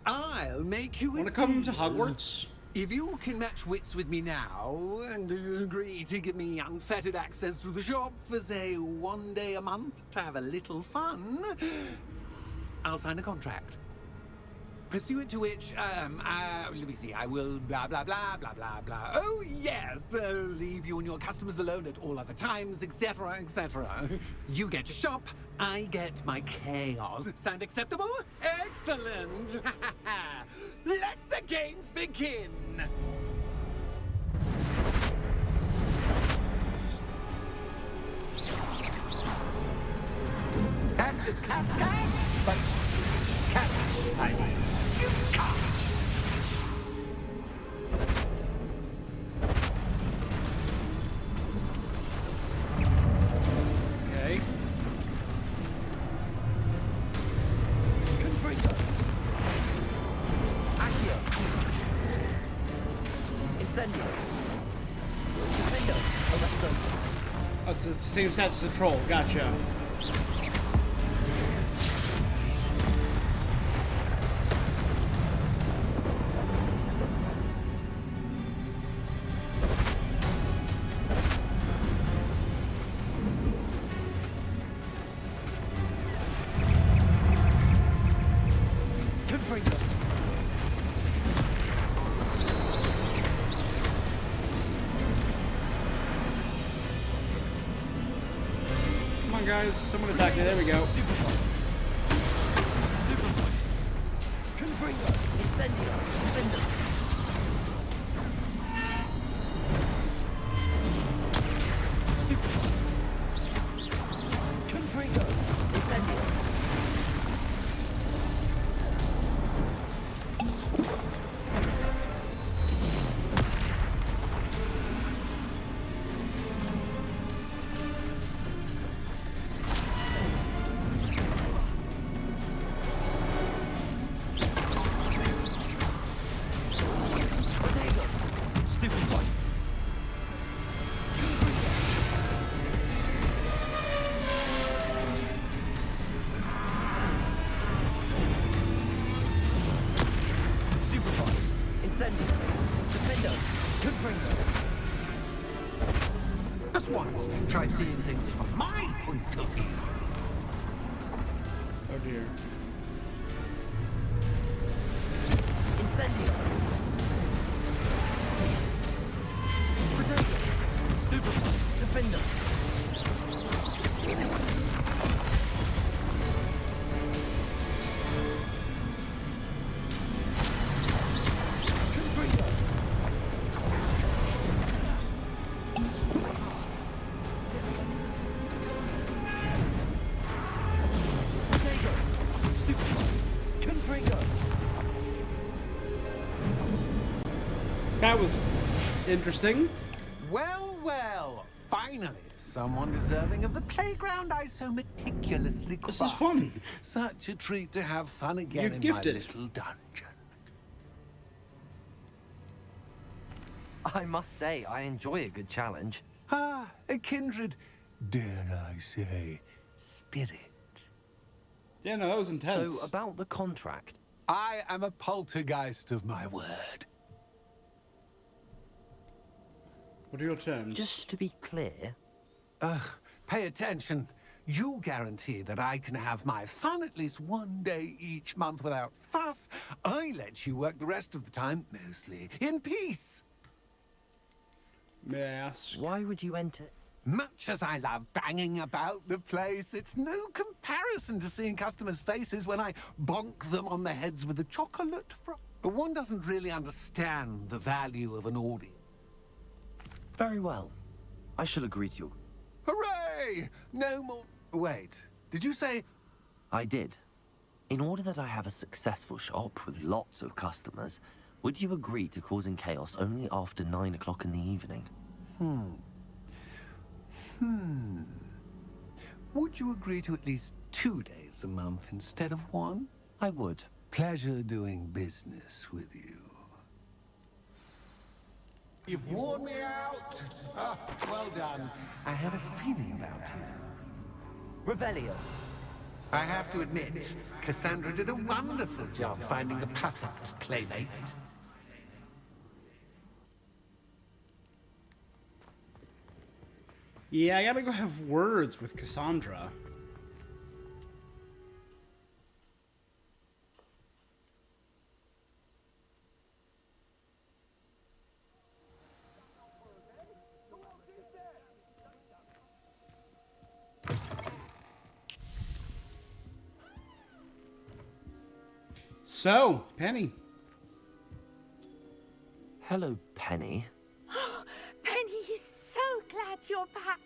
I'll make you Wanna come to Hogwarts? If you can match wits with me now, and agree to give me unfettered access to the shop for, say, 1 day a month to have a little fun, I'll sign a contract. Pursuant to which, let me see, I will blah, blah, blah, blah, blah, blah. Oh, yes, leave you and your customers alone at all other times, etc., etc. You get your shop, I get my chaos. Sound acceptable? Excellent! Let the games begin! Catch is cat, but cat, I mean, you can't. Okay. Confringo. Accio. Incendio. Confringo. Arresto. Oh, it's the same stats as the troll. Gotcha. Come on, guys. Someone attack me. There we go. Confringo. Incendio. Defender. Confringo. Incendio. Incendio. Defendo. Confringo. Just once, try seeing things from my point of view. Oh dear. Incendio. Protego. Stupefy. Defendo. Confringo. Protego. Stupefy. Confringo. That was interesting. Well, well. Finally, someone deserving of the playground I so meticulously crafted. This is fun. Such a treat to have fun again You're in gifted. my little dungeon. I must say, I enjoy a good challenge. Ah, a kindred, dare I say, spirit. Yeah, no, that was intense. So, about the contract. I am a poltergeist of my word. What are your terms? Just to be clear. Pay attention. You guarantee that I can have my fun at least one day each month without fuss. I let you work the rest of the time, mostly in peace. May I ask? Why would you enter? Much as I love banging about the place, it's no comparison to seeing customers' faces when I bonk them on the heads with a chocolate frog. One doesn't really understand the value of an audience. Very well. I shall agree to you. Hooray! No more... Wait, did you say... I did. In order that I have a successful shop with lots of customers, would you agree to causing chaos only after 9 o'clock in the evening? Would you agree to at least 2 days a month instead of 1? I would. Pleasure doing business with you. You've worn me out. Ah, well done. I had a feeling about you. Revelio. I have to admit, Cassandra did a wonderful job finding the perfect playmate. Yeah, I gotta go have words with Cassandra. So, Penny. Hello, Penny. Penny is so glad you're back.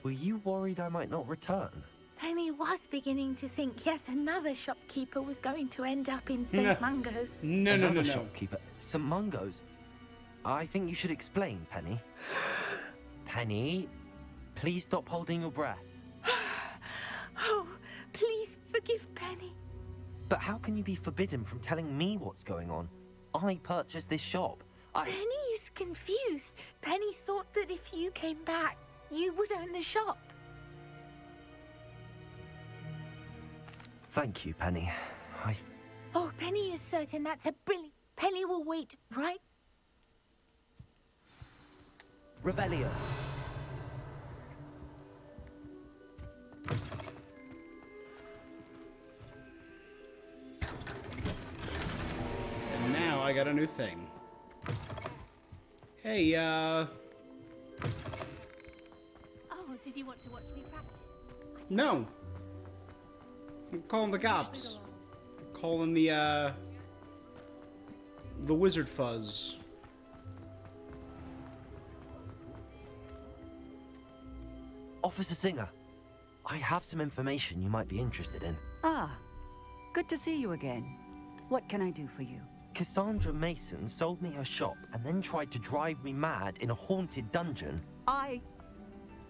Were you worried I might not return? Penny was beginning to think yet another shopkeeper was going to end up in St. Mungo's. No. Another shopkeeper. St. Mungo's. I think you should explain, Penny. Penny, please stop holding your breath. Oh, please forgive Penny. But how can you be forbidden from telling me what's going on? I purchased this shop. Penny is confused. Penny thought that if you came back, you would own the shop. Thank you, Penny. Oh, Penny is certain that's a brilliant... Penny will wait, right? Revelio. And now I got a new thing. Hey, Oh, did you want to watch me practice? No. I'm calling the cops. I'm calling the Wizard Fuzz. Officer Singer, I have some information you might be interested in. Ah, good to see you again. What can I do for you? Cassandra Mason sold me her shop and then tried to drive me mad in a haunted dungeon.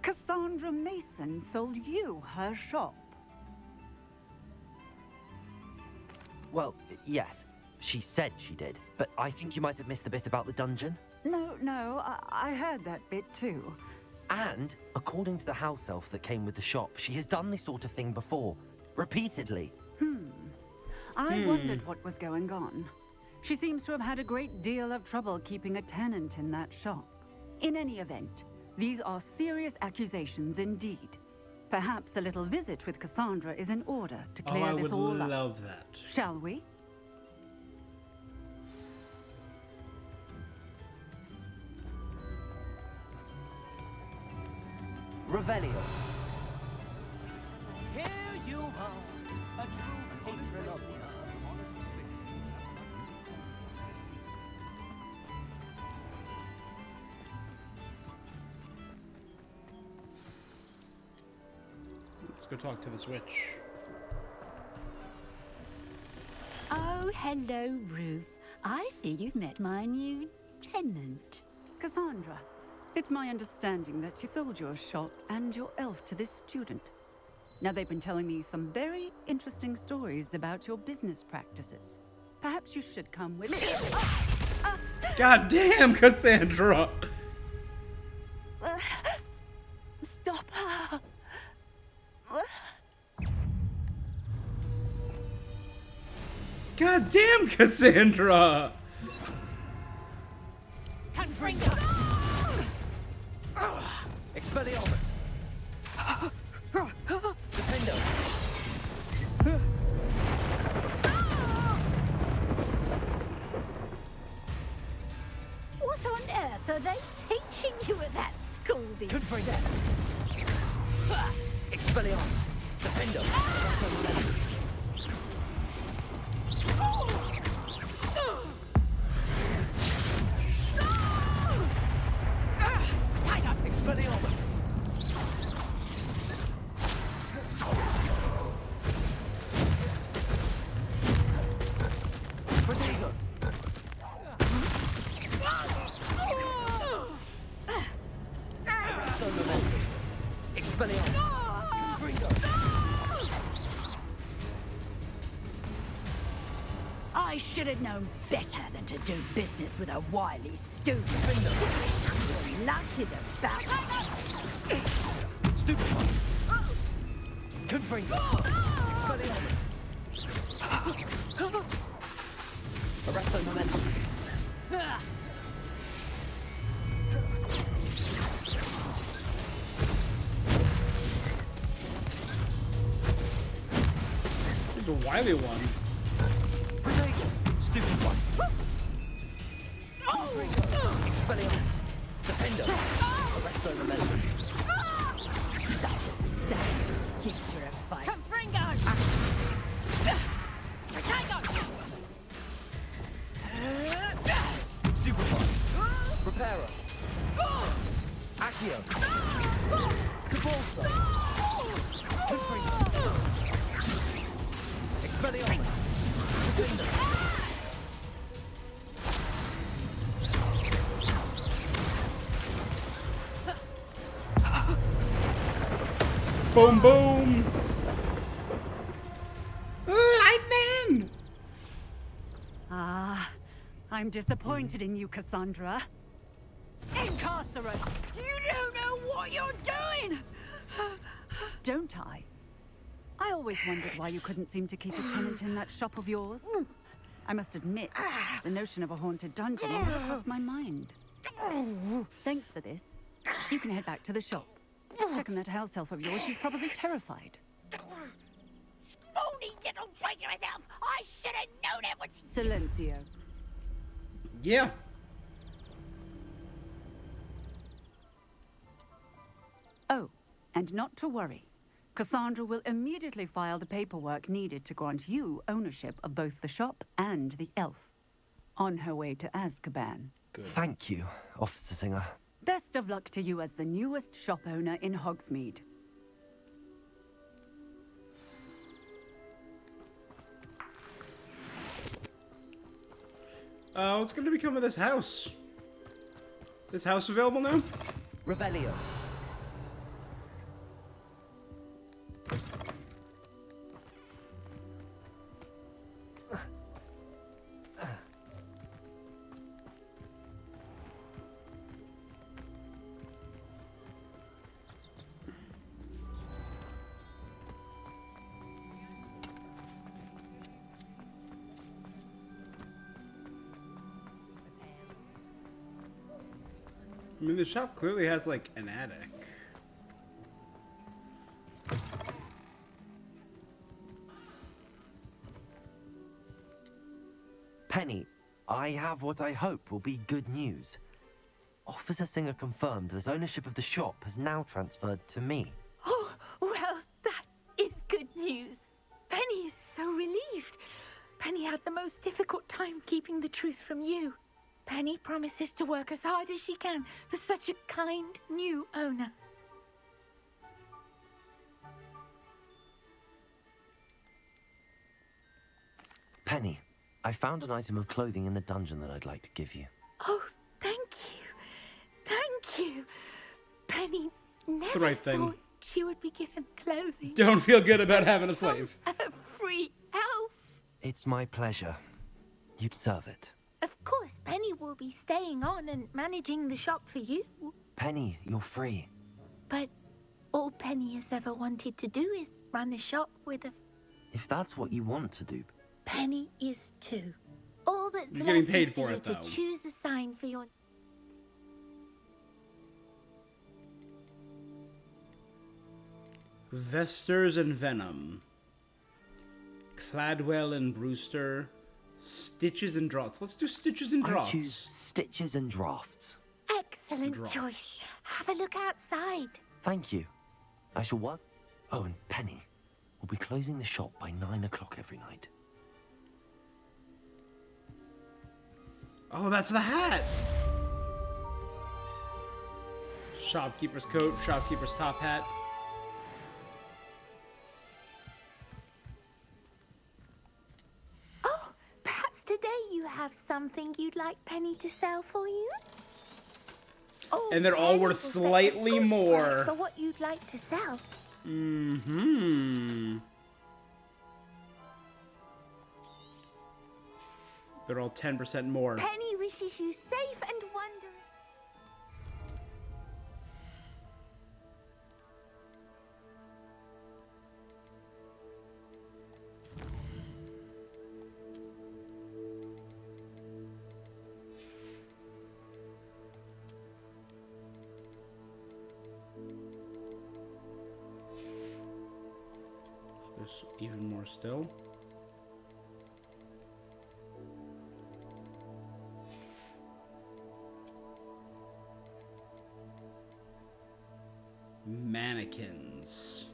Cassandra Mason sold you her shop? Well, yes, she said she did, but I think you might have missed the bit about the dungeon. No, I heard that bit too. And, according to the house elf that came with the shop, she has done this sort of thing before. Repeatedly. I wondered what was going on. She seems to have had a great deal of trouble keeping a tenant in that shop. In any event, these are serious accusations indeed. Perhaps a little visit with Cassandra is in order to clear this all up. I would love that. Shall we? Revelio. Here you are, a true patron of the earth. Let's go talk to this witch. Oh, hello, Ruth. I see you've met my new tenant. Cassandra, it's my understanding that you sold your shop and your elf to this student. Now, they've been telling me some very interesting stories about your business practices. Perhaps you should come with me. God damn, Cassandra! Stop her! God damn, Cassandra! Confringo! Expelliarmus! Defendo! What on earth are they teaching you at that school these days? Expelliarmus! Defendo! Expelliarmus! Protego! Arresto momentum! Expelliarmus! Confringo! I should have known better than to do business with a wily student. Your luck is about... Stupefy! Confringo! Expelliarmus! Arresto momentum! There's a wily one. Stupefy! Expelliarmus! Defendo! Arresto momentum! Such a sad excuse for a fight. Confringo! Protego! Stupefy! Reparo! Accio! Cabalso! Confringo! Expelliarmus! Defendo! Boom, boom! Lightning! Ah, I'm disappointed in you, Cassandra. Incarcerate! You don't know what you're doing! Don't I? I always wondered why you couldn't seem to keep a tenant in that shop of yours. I must admit, the notion of a haunted dungeon never crossed my mind. Thanks for this. You can head back to the shop. Checking that house elf of yours, she's probably terrified. Spoony little traitorous elf! I should have known it was... Silencio. Yeah. Oh, and not to worry. Cassandra will immediately file the paperwork needed to grant you ownership of both the shop and the elf. On her way to Azkaban. Good. Thank you, Officer Singer. Best of luck to you as the newest shop owner in Hogsmeade. What's going to become of this house? This house available now? Revelio. mean, the shop clearly has, like, an attic. Penny, I have what I hope will be good news. Officer Singer confirmed that ownership of the shop has now transferred to me. Oh, well, that is good news. Penny is so relieved. Penny had the most difficult time keeping the truth from you. Penny promises to work as hard as she can for such a kind new owner. Penny, I found an item of clothing in the dungeon that I'd like to give you. Oh, thank you. Thank you. Penny never right thing. thought she would be given clothing. Don't feel good about having a slave. A free elf. It's my pleasure. You deserve it. Of course, Penny will be staying on and managing the shop for you. Penny, you're free. But all Penny has ever wanted to do is run a shop with a... If that's what you want to do. Penny is too. All that's You're left getting paid is for for you it, to though. choose a sign for your... Vesters and Venom. Cladwell and Brewster. Stitches and Draughts. Let's do Stitches and I Draughts. choose Stitches and Drafts. Excellent Draughts. choice. Have a look outside. Thank you. I shall work. Oh, and Penny, we'll be closing the shop by 9 o'clock every night. Oh, that's the hat! Shopkeeper's coat, shopkeeper's top hat. Oh, perhaps today you have something you'd like Penny to sell for you? Oh, And they're all Penny worth will set a slightly good more. price for what you'd like to sell. Mm-hmm. They're all 10% more. Penny wishes you safe and wondrous. There's even more still. Mannequins.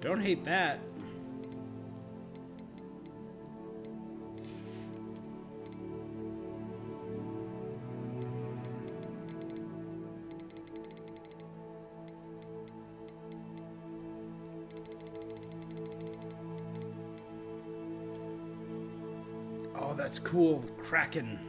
Don't hate that. Oh, that's cool. Kraken.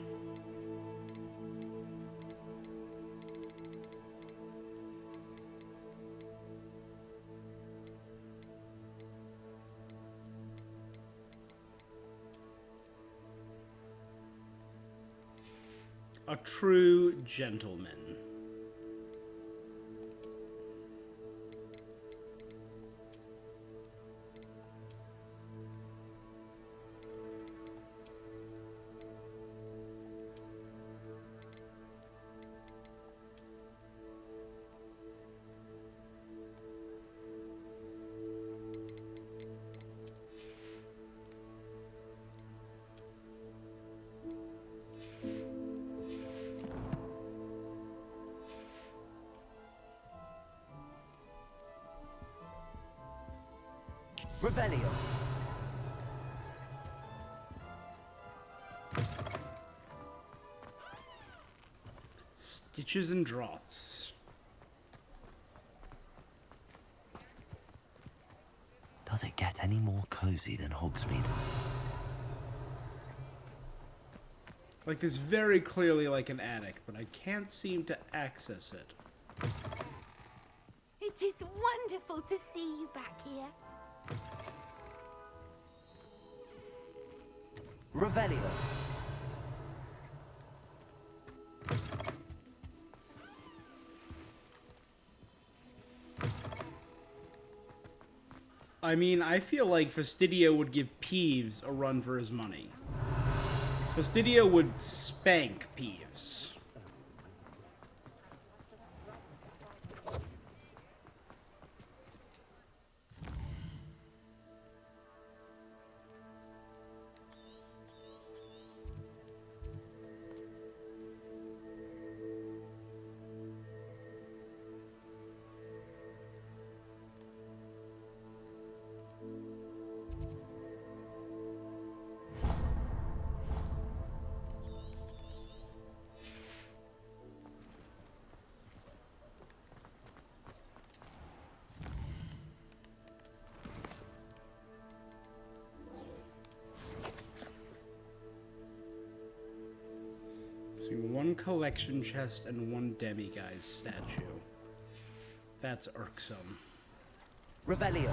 A true gentleman. Revelio. Stitches and Draughts. Does it get any more cozy than Hogsmeade? Like, there's very clearly, like, an attic, but I can't seem to access it. It is wonderful to see you back here. Revelio. I mean, I feel like Fastidio would give Peeves a run for his money. Fastidio would spank Peeves. So one collection chest and one demiguise statue. That's irksome. Revelio.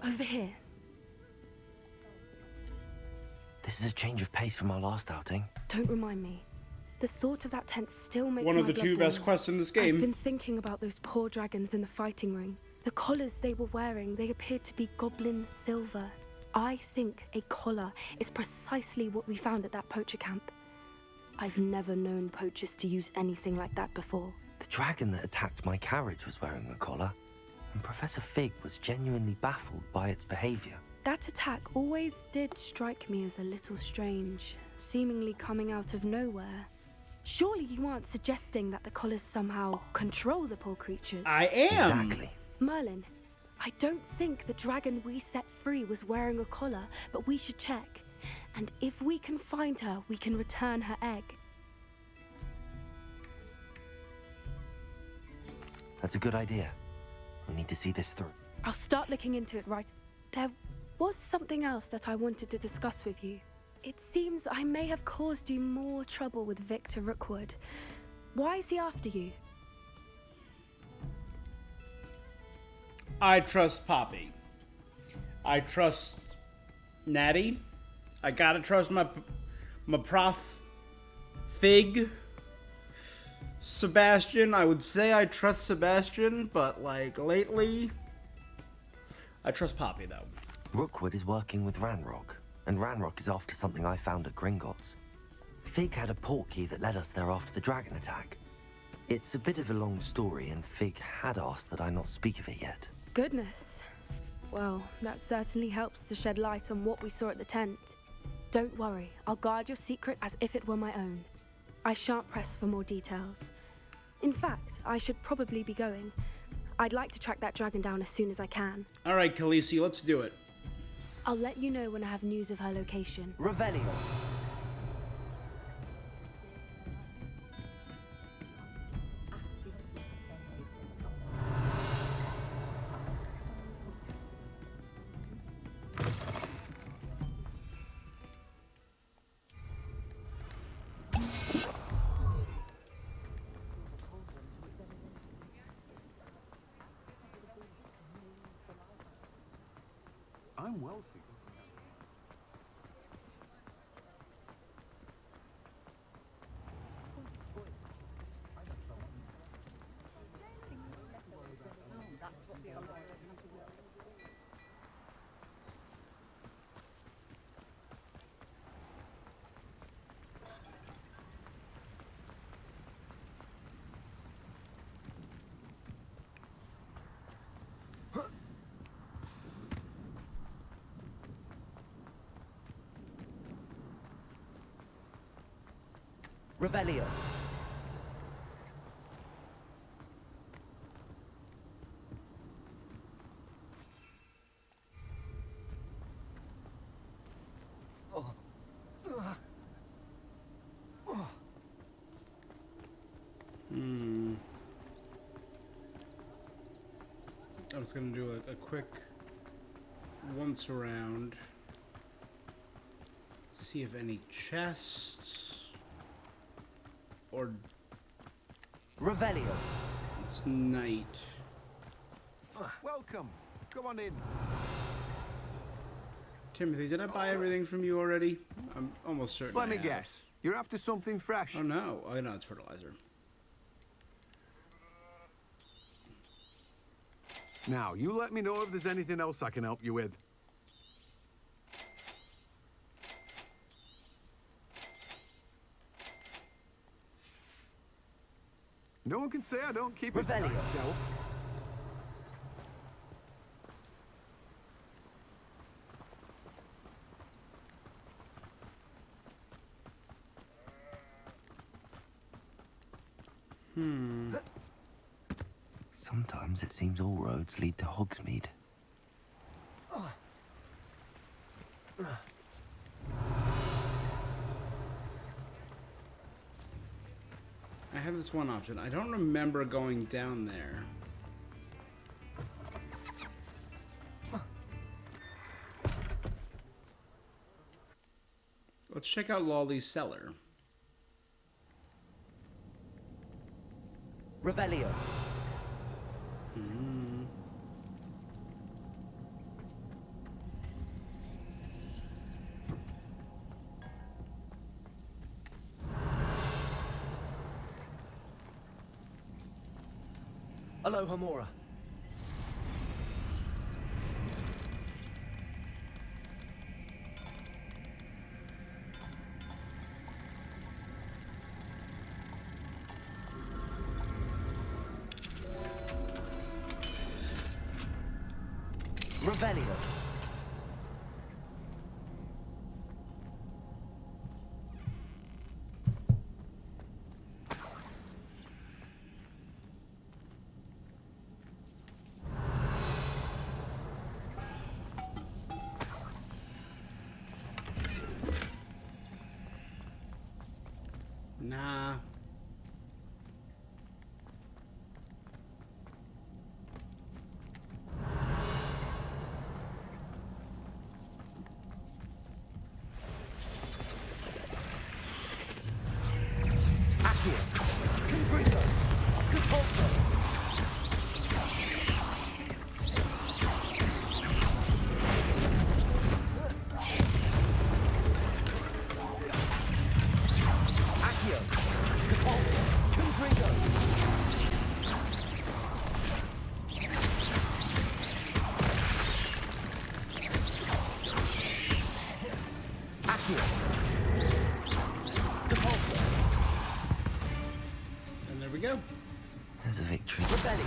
Over here. This is a change of pace from our last outing. Don't remind me. The thought of that tent still makes One of my the blood two best boil. quests in this game. I've been thinking about those poor dragons in the fighting ring. The collars they were wearing, they appeared to be goblin silver. I think a collar is precisely what we found at that poacher camp. I've never known poachers to use anything like that before. The dragon that attacked my carriage was wearing a collar, and Professor Fig was genuinely baffled by its behavior. That attack always did strike me as a little strange, seemingly coming out of nowhere. Surely you aren't suggesting that the collars somehow control the poor creatures? I am! Exactly. Merlin, I don't think the dragon we set free was wearing a collar, but we should check. And if we can find her, we can return her egg. That's a good idea. We need to see this through. I'll start looking into it right. There was something else that I wanted to discuss with you. It seems I may have caused you more trouble with Victor Rookwood. Why is he after you? I trust Poppy. I trust Natty. I gotta trust my prof Fig. Sebastian. I would say I trust Sebastian, but like lately, I trust Poppy though. Rookwood is working with Ranrock, and Ranrock is after something I found at Gringotts. Fig had a portkey that led us there after the dragon attack. It's a bit of a long story, and Fig had asked that I not speak of it yet. Goodness. Well, that certainly helps to shed light on what we saw at the tent. Don't worry, I'll guard your secret as if it were my own. I shan't press for more details. In fact, I should probably be going. I'd like to track that dragon down as soon as I can. All right, Khaleesi, let's do it. I'll let you know when I have news of her location. Revelio. I'm wealthy. Revelio. I'm just gonna do a quick once around. See if any chests or Revelio. It's night. Welcome. Come on in. Timothy, did I buy everything from you already? I'm almost certain. Let me guess. You're after something fresh. Oh no. Oh no, it's fertilizer. Now, you let me know if there's anything else I can help you with. No one can say I don't keep a stacked shelf. Sometimes it seems all roads lead to Hogsmeade. I have this one option. I don't remember going down there. Let's check out Lolly's cellar. Revelio. Hello, Hamora. Revelio. Nah. And there we go. There's a victory. Rebellion.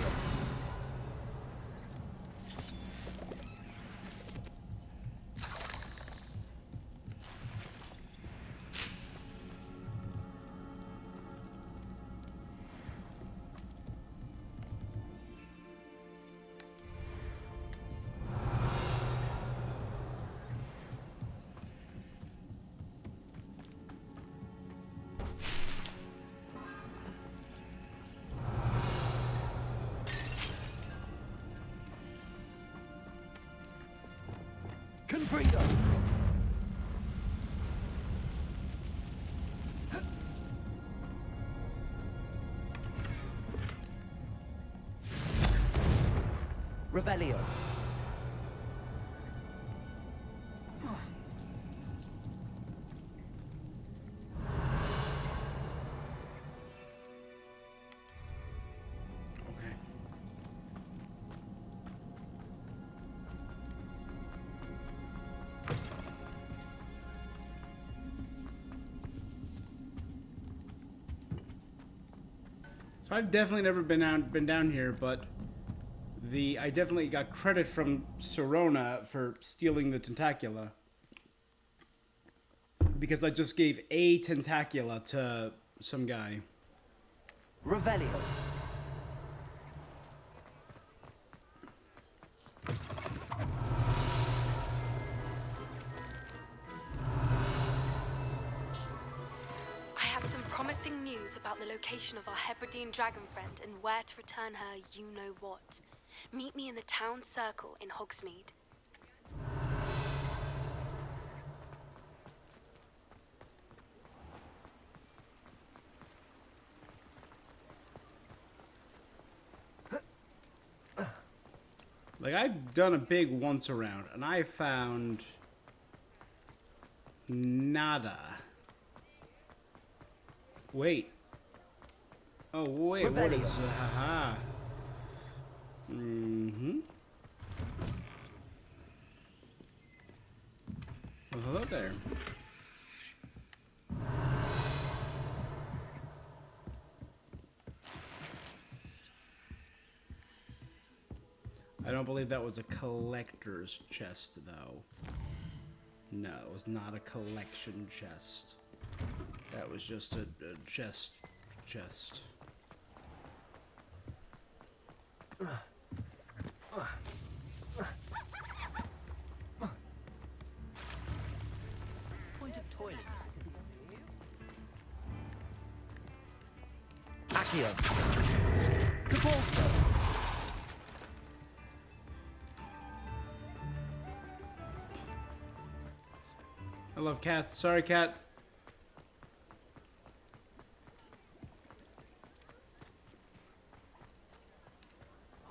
Confringo. Revelio. So I've definitely never been down here, but I definitely got credit from Sirona for stealing the tentacula, because I just gave a tentacula to some guy. Revelio. I have some promising news about the location of our Hebridean dragon friend and where to return her you-know-what. Meet me in the town circle in Hogsmeade. Like, I've done a big once around, and I found nada. Wait. Oh, wait, what is... haha. Mm-hmm. Well, hello there. I don't believe that was a collector's chest, though. No, it was not a collection chest. That was just a chest. Point of toilet. Accio. Cabalso. I love cats. Sorry, cat.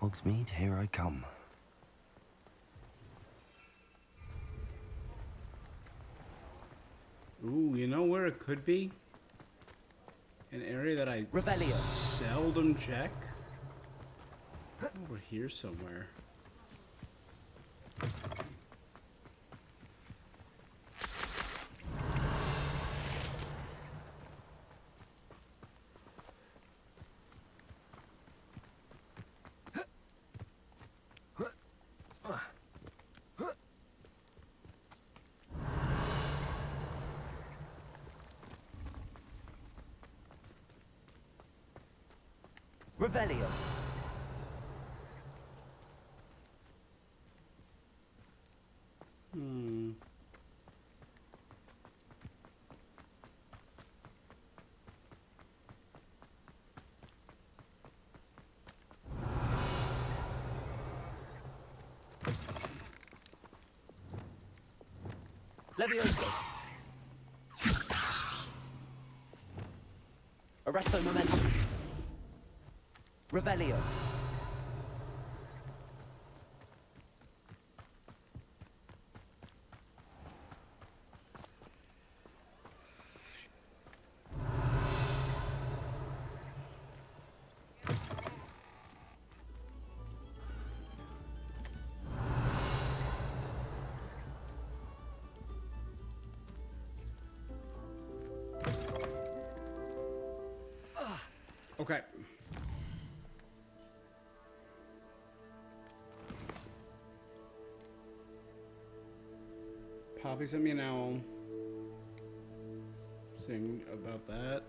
Hogsmeade, here I come. Ooh, you know where it could be? An area that I Revelio. seldom check. Over here somewhere. Revelio. Levioso. Arresto momentum. Revelio. Okay. Poppy sent me an owl saying about that.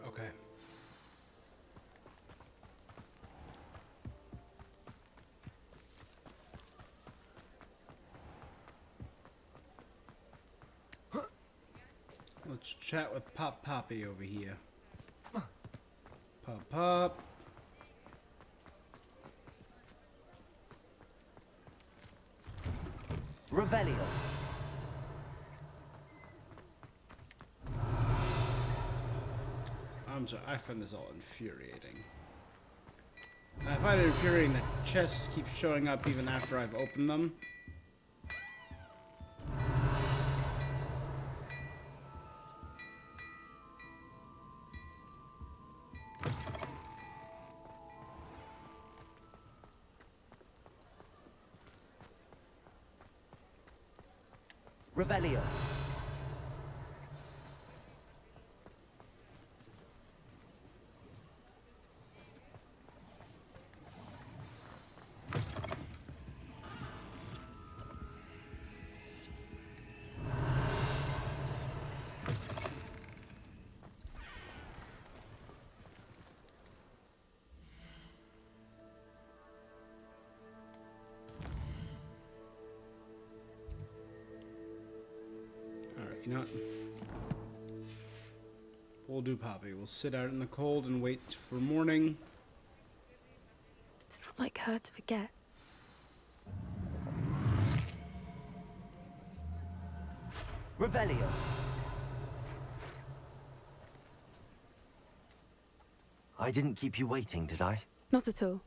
Okay. Let's chat with Poppy over here. Pop. Revelio. I'm sorry, I find this all infuriating. I find it infuriating that chests keep showing up even after I've opened them. Revelio. Alright, you know what? We'll do Poppy. We'll sit out in the cold and wait for morning. It's not like her to forget. Revelio. I didn't keep you waiting, did I? Not at all.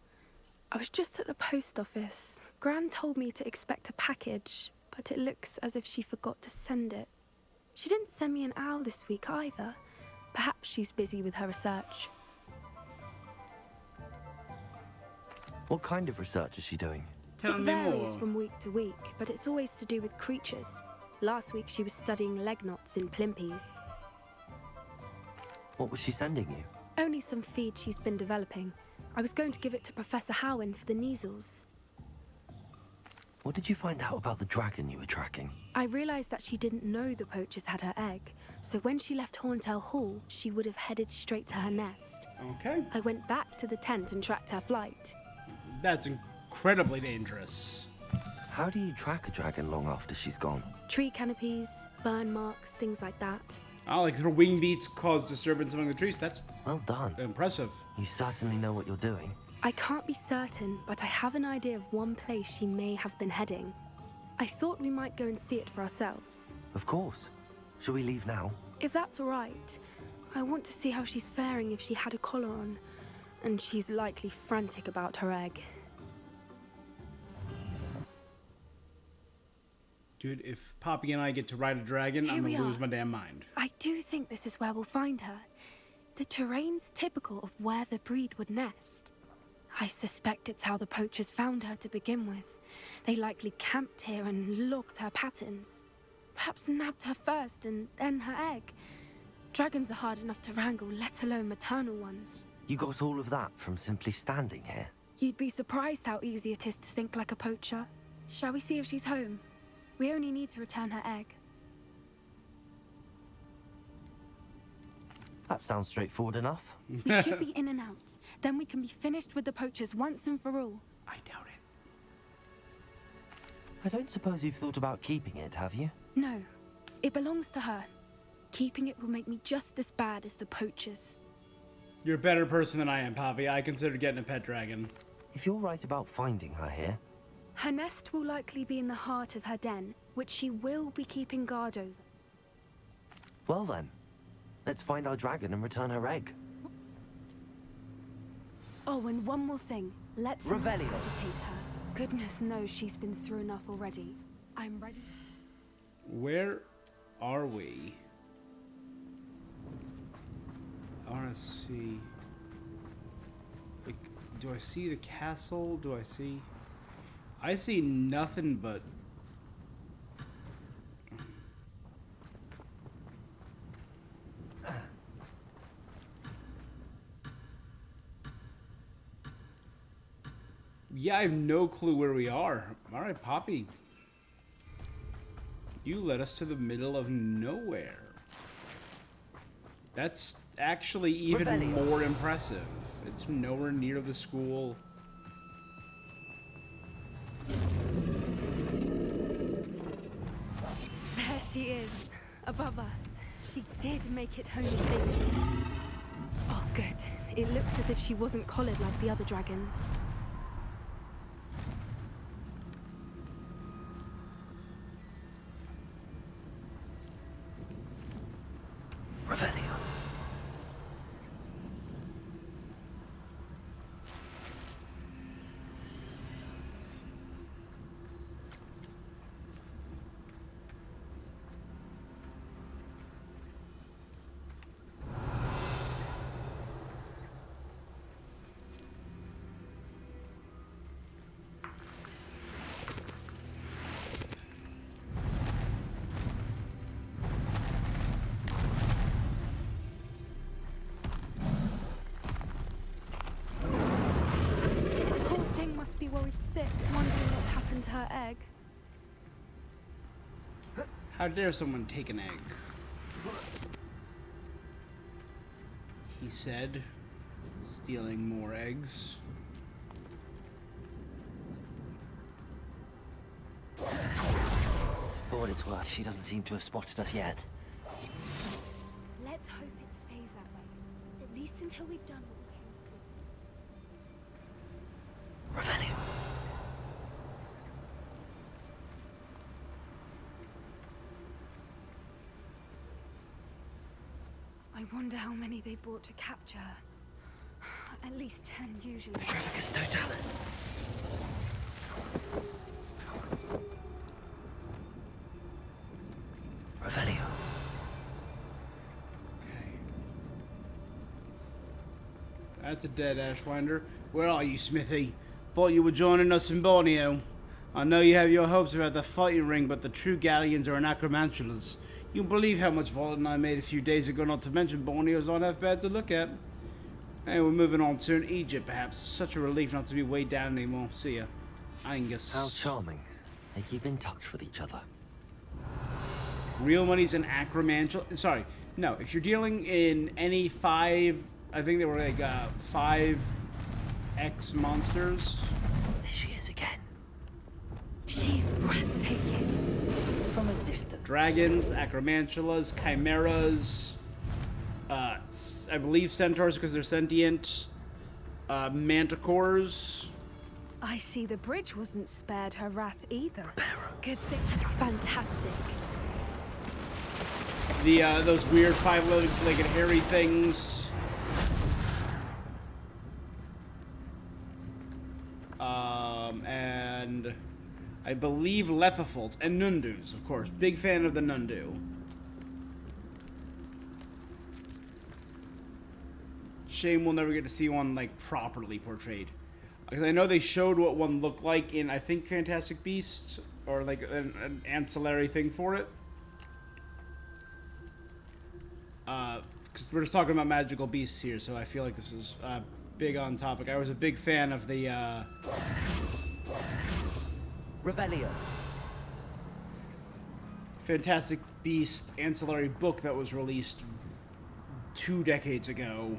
I was just at the post office. Gran told me to expect a package, but it looks as if she forgot to send it. She didn't send me an owl this week either. Perhaps she's busy with her research. What kind of research is she doing? It varies from week to week, but it's always to do with creatures. Last week she was studying leg knots in plimpies. What was she sending you? Only some feed she's been developing. I was going to give it to Professor Howen for the measles. What did you find out about the dragon you were tracking? I realized that she didn't know the poachers had her egg, so when she left Horntail Hall, she would have headed straight to her nest. Okay. I went back to the tent and tracked her flight. That's incredibly dangerous. How do you track a dragon long after she's gone? Tree canopies, burn marks, things like that. Oh, like her wing beats cause disturbance among the trees. That's well done. Impressive. You certainly know what you're doing. I can't be certain, but I have an idea of one place she may have been heading. I thought we might go and see it for ourselves. Of course. Shall we leave now? If that's all right. I want to see how she's faring if she had a collar on. And she's likely frantic about her egg. Dude, if Poppy and I get to ride a dragon, I'm gonna lose my damn mind. I do think this is where we'll find her. The terrain's typical of where the breed would nest. I suspect it's how the poachers found her to begin with. They likely camped here and logged her patterns. Perhaps nabbed her first and then her egg. Dragons are hard enough to wrangle, let alone maternal ones. You got all of that from simply standing here? You'd be surprised how easy it is to think like a poacher. Shall we see if she's home? We only need to return her egg. That sounds straightforward enough. We should be in and out. Then we can be finished with the poachers once and for all. I doubt it. I don't suppose you've thought about keeping it, have you? No. It belongs to her. Keeping it will make me just as bad as the poachers. You're a better person than I am, Poppy. I consider getting a pet dragon. If you're right about finding her here... Her nest will likely be in the heart of her den, which she will be keeping guard over. Well then, let's find our dragon and return her egg. Oh, and one more thing. Let's not Revelio. agitate her. Goodness knows she's been through enough already. I'm ready. Where are we? I want to see... Like, do I see the castle? Do I see... I see nothing but... Yeah, I have no clue where we are. Alright, Poppy. You led us to the middle of nowhere. That's actually even Revelio. more impressive. It's nowhere near the school. There she is, above us. She did make it home safely. Oh, good. It looks as if she wasn't collared like the other dragons. Revelio. How dare someone take an egg? He said, stealing more eggs. For what it's worth, she doesn't seem to have spotted us yet. Let's hope it stays that way. At least until we've done what we came to do. Revelio. I wonder how many they brought to capture. At least 10 usually. Petrificus totalis. Revelio. That's a dead Ashwinder. Where are you, Smithy? Thought you were joining us in Borneo. I know you have your hopes about the fighting ring, but the true galleons are anachromantulas. You'll believe how much volant I made a few days ago, not to mention Borneo's not half bad to look at. Hey, we're moving on soon. Egypt, perhaps. Such a relief not to be weighed down anymore. See ya. Angus. How charming. They keep in touch with each other. Real money's an acromantula. Sorry. No, if you're dealing in any 5... I think they were like 5 X monsters. There she is again. She's breathtaking. From a distance. Dragons, acromantulas, chimeras, I believe centaurs because they're sentient, manticores. I see the bridge wasn't spared her wrath either. Good thing. Fantastic. Those weird 5-legged hairy things. And I believe Lethifolds and Nundus, of course. Big fan of the Nundu. Shame we'll never get to see one, like, properly portrayed. Because I know they showed what one looked like in, I think, Fantastic Beasts, or, like, an ancillary thing for it. Because we're just talking about magical beasts here, so I feel like this is big on topic. I was a big fan of the, Revelio. Fantastic Beast ancillary book that was released 2 decades ago.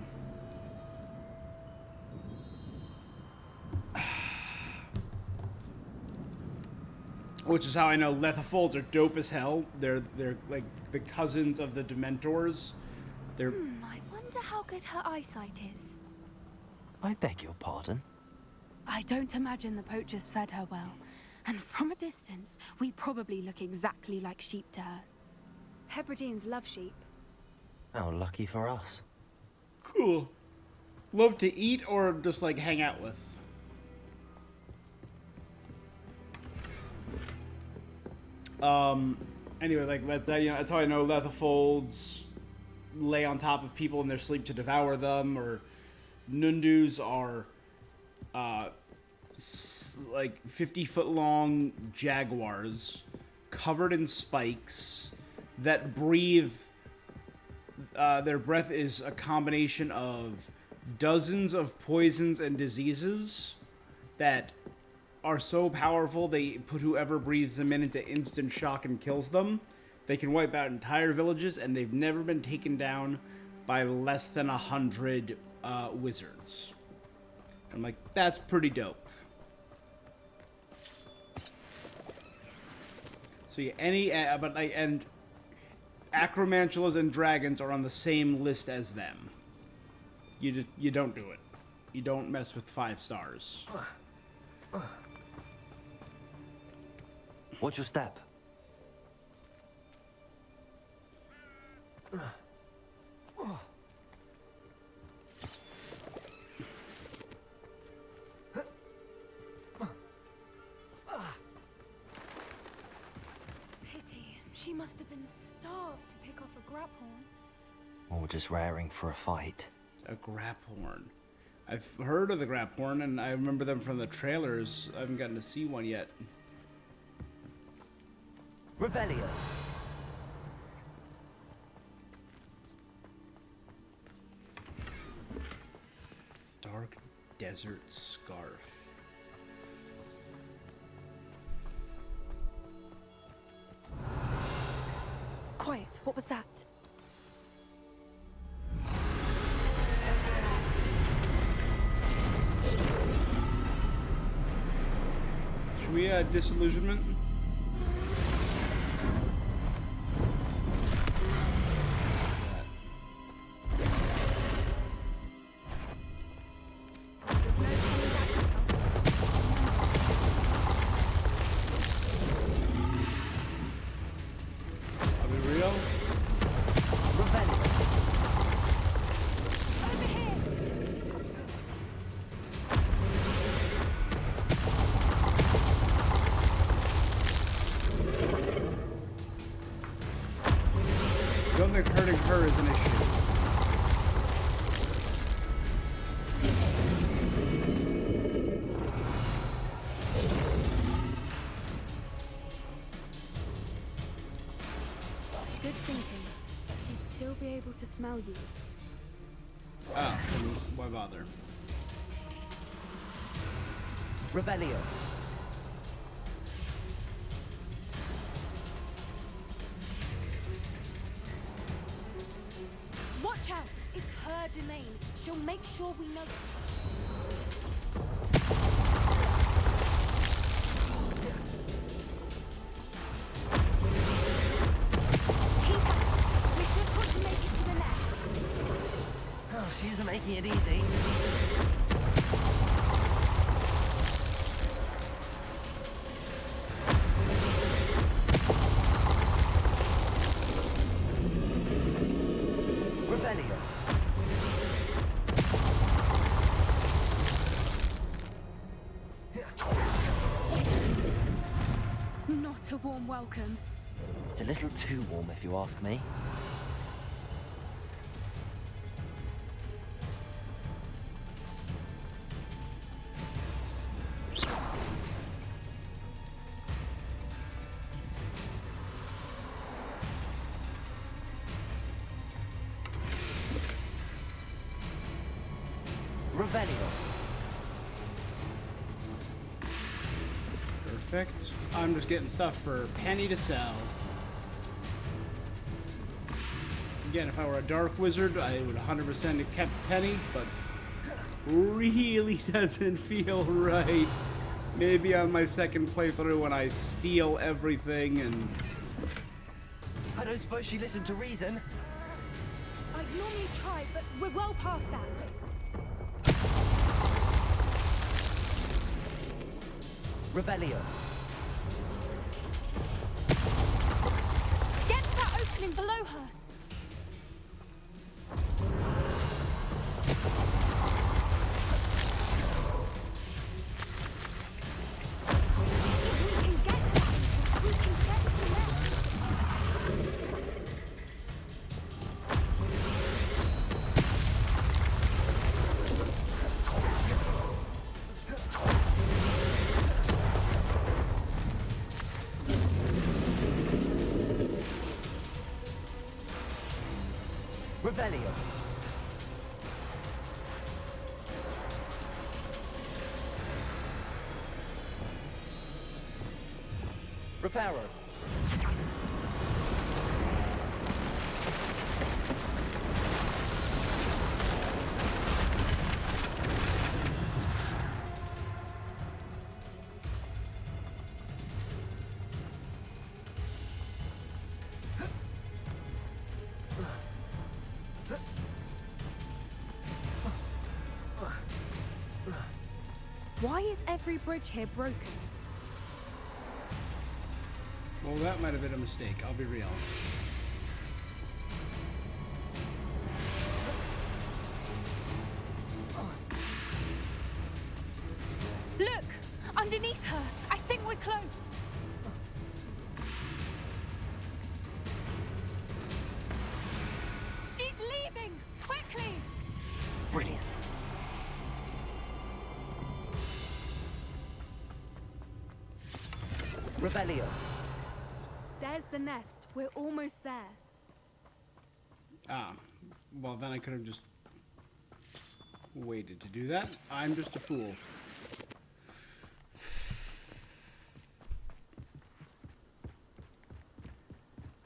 Which is how I know Lethifolds are dope as hell. They're like the cousins of the Dementors. They're I wonder how good her eyesight is. I beg your pardon? I don't imagine the poachers fed her well. And from a distance, we probably look exactly like sheep to her. Hebrideans love sheep. How lucky for us. cool. Love to eat or just like hang out with? Anyway, like that's how I know Lethifolds lay on top of people in their sleep to devour them, or Nundus are like 50-foot long jaguars covered in spikes that breathe. Their breath is a combination of dozens of poisons and diseases that are so powerful they put whoever breathes them in into instant shock and kills them. They can wipe out entire villages, and they've never been taken down by less than 100 wizards. I'm like, that's pretty dope. So yeah, and acromantulas and dragons are on the same list as them. You don't do it. You don't mess with 5 stars. Watch your step. Pity. She must have been starved to pick off a graphorn. Or just raring for a fight. A graphorn. I've heard of the graphorn, and I remember them from the trailers. I haven't gotten to see one yet. Revelio. Dark Desert Scarf. What was that? Should we, disillusionment? Don't think hurting her is an issue. Good thinking. She'd still be able to smell you. Oh, why bother? Revelio. Watch out! It's her domain. She'll make sure we know. Keep at it. We've just got to make it to the nest. Oh, she isn't making it easy. Not a warm welcome. It's a little too warm, if you ask me. Revelio. Perfect. I'm just getting stuff for Penny to sell. Again, if I were a dark wizard, I would 100% have kept Penny, but really doesn't feel right. Maybe on my second playthrough when I steal everything and... I don't suppose she listened to reason. I'd normally try, but we're well past that. Revelio. Get to that opening below her. If we can get to that, we can get to the nest. Revelio. Reparo. Why is every bridge here broken? Well, that might have been a mistake, I'll be real. Look! Underneath her! I think we're close! She's leaving! Quickly! Brilliant. Revelio. There's the nest. We're almost there. Ah, well then I could have just waited to do that. I'm just a fool.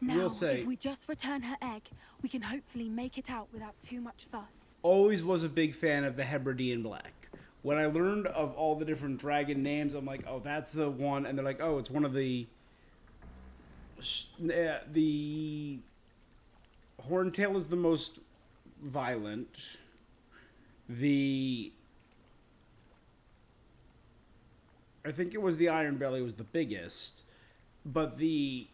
Now, will say, if we just return her egg, we can hopefully make it out without too much fuss. always was a big fan of the Hebridean Black. When I learned of all the different dragon names, I'm like, oh, that's the one. And they're like, oh, it's one of the Horntail is the most violent. I think it was the Iron Belly was the biggest, but the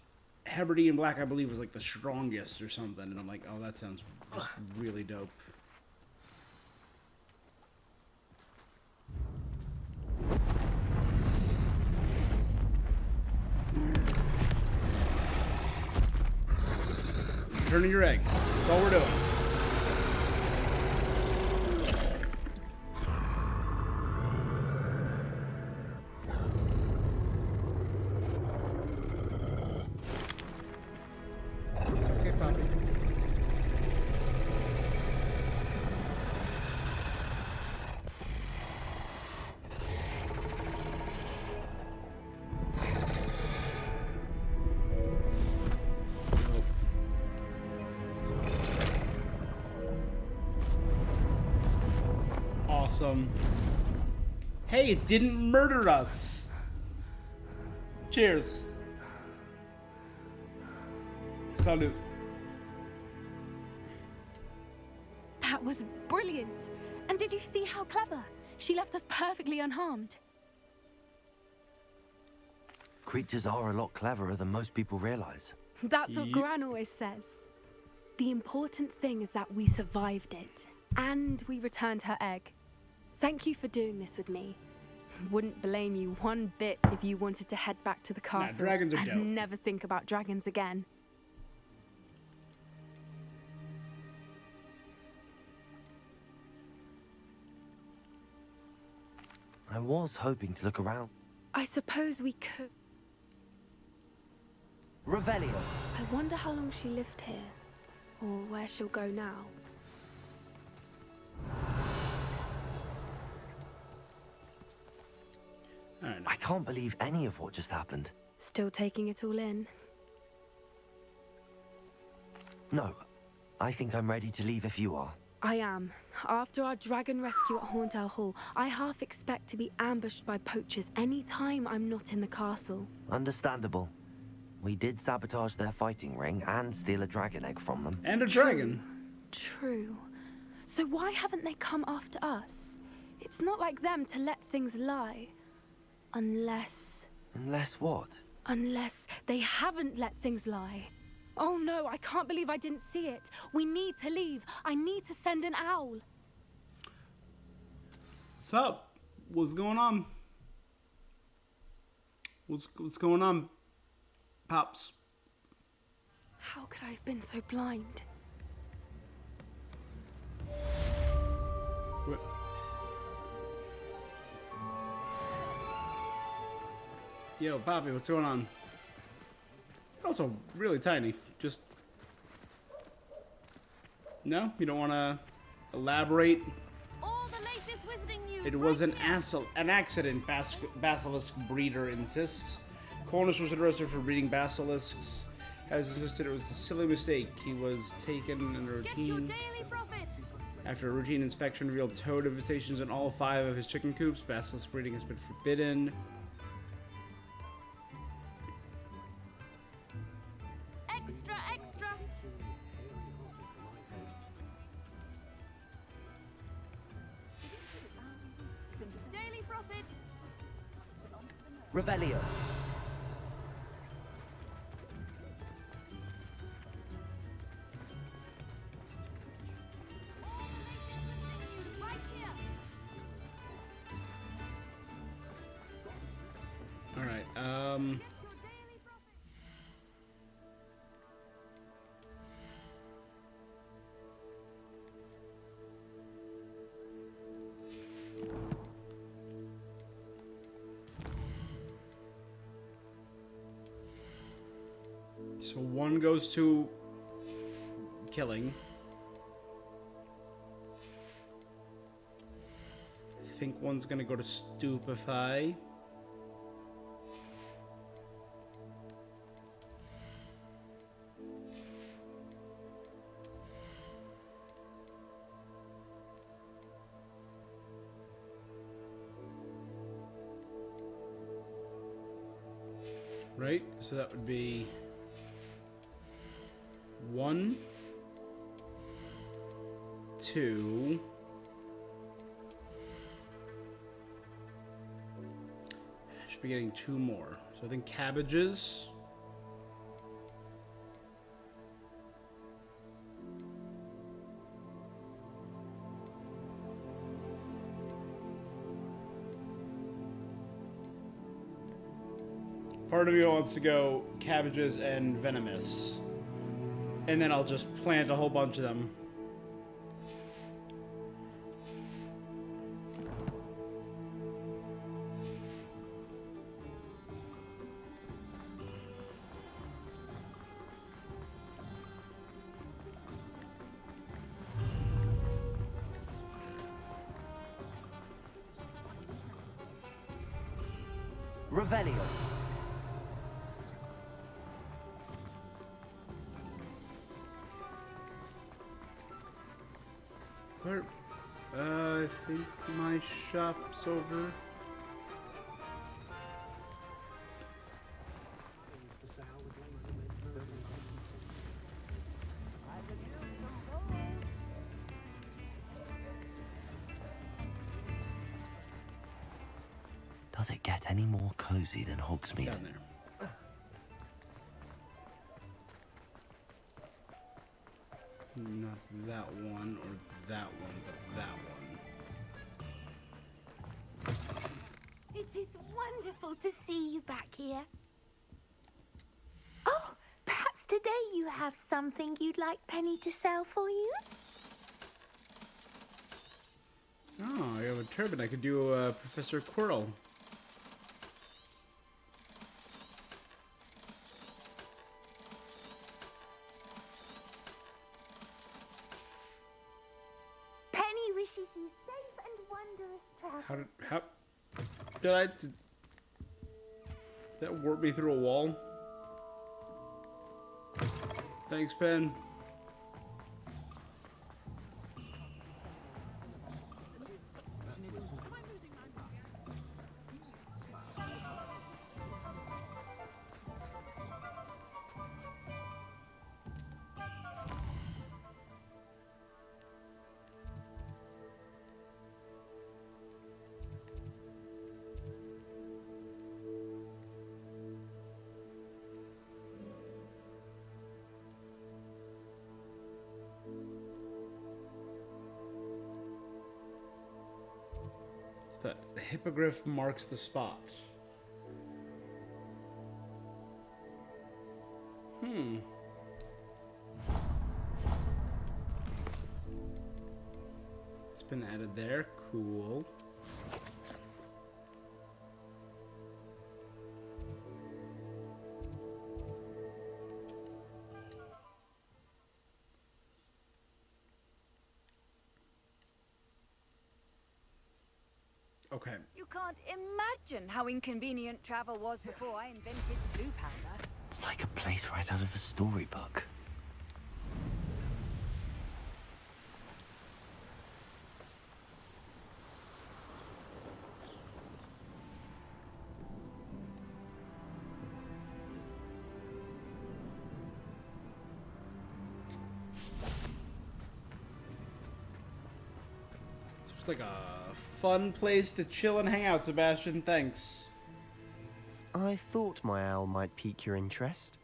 Hebridean Black, I believe, was like the strongest or something. And I'm like, oh, that sounds just really dope. Turning your egg. That's all we're doing. Okay, Poppy. Awesome. Hey, it didn't murder us. Cheers. Salute. That was brilliant. And did you see how clever? She left us perfectly unharmed. Creatures are a lot cleverer than most people realize. That's what Gran always says. The important thing is that we survived it. And we returned her egg. Thank you for doing this with me. Wouldn't blame you one bit if you wanted to head back to the castle dragons are and dope. never think about dragons again. I was hoping to look around. I suppose we could. Revelio. I wonder how long she lived here, or where she'll go now. I can't believe any of what just happened. Still taking it all in? No, I think I'm ready to leave if you are. I am. After our dragon rescue at Horntail Hall, I half expect to be ambushed by poachers any time I'm not in the castle. Understandable. We did sabotage their fighting ring and steal a dragon egg from them. And a dragon. True. So why haven't they come after us? It's not like them to let things lie. Unless... Unless what? Unless they haven't let things lie. Oh no, I can't believe I didn't see it. We need to leave. I need to send an owl. What's up? What's going on? What's going on, Pops? How could I have been so blind? What? Yo, Poppy, what's going on? Also, really tiny. Just... No? You don't want to elaborate? All the latest wizarding news. It was an accident, basilisk breeder insists. Cornish was arrested for breeding basilisks. Has insisted it was a silly mistake. He was taken in a routine. After a routine inspection revealed toad infestations in all 5 of his chicken coops. Basilisk breeding has been forbidden. Extra, extra. Daily profit. Revelio. Right here. All right. So one goes to killing. I think one's gonna go to stupefy. Right? So that would be 1, 2. I should be getting 2 more. So I think cabbages. Part of me wants to go cabbages and venomous. And then I'll just plant a whole bunch of them. Revelio. Where? I think my shop's over. Does it get any more cozy than Hogsmeade? Down there. Not that one or that one, but that one. It is wonderful to see you back here. Oh, perhaps today you have something you'd like Penny to sell for you? Oh, I have a turban. I could do Professor Quirrell. Penny wishes you safe and wondrous travel. How did that warp me through a wall? Thanks, Pen. That the hippogriff marks the spot. It's been added there. Cool. Okay. You can't imagine how inconvenient travel was before I invented blue powder. It's like a place right out of a storybook. Looks like a fun place to chill and hang out, Sebastian. Thanks. I thought my owl might pique your interest.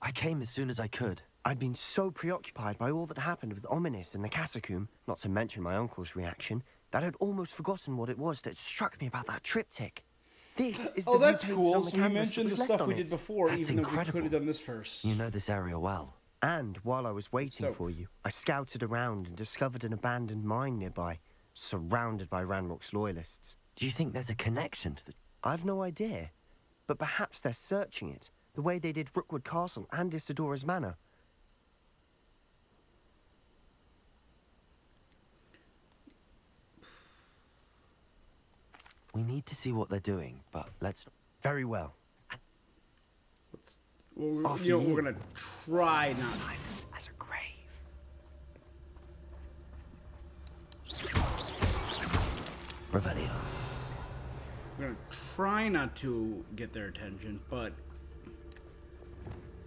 I came as soon as I could. I'd been so preoccupied by all that happened with Ominis and the catacomb, not to mention my uncle's reaction, that I'd almost forgotten what it was that struck me about that triptych. This is the that's view painted cool. on the So you canvas mentioned that the was left stuff we on did it. before, That's even though we incredible. could have done this first. You know this area well. And while I was waiting for you, I scouted around and discovered an abandoned mine nearby, surrounded by Ranrock's loyalists. Do you think there's a connection to the... I've no idea, but perhaps they're searching it, the way they did Rookwood Castle and Isidora's Manor. We need to see what they're doing, but let's... Very well. Well, we're gonna try not. Silent as a grave. Revelio. We're gonna try not to get their attention, but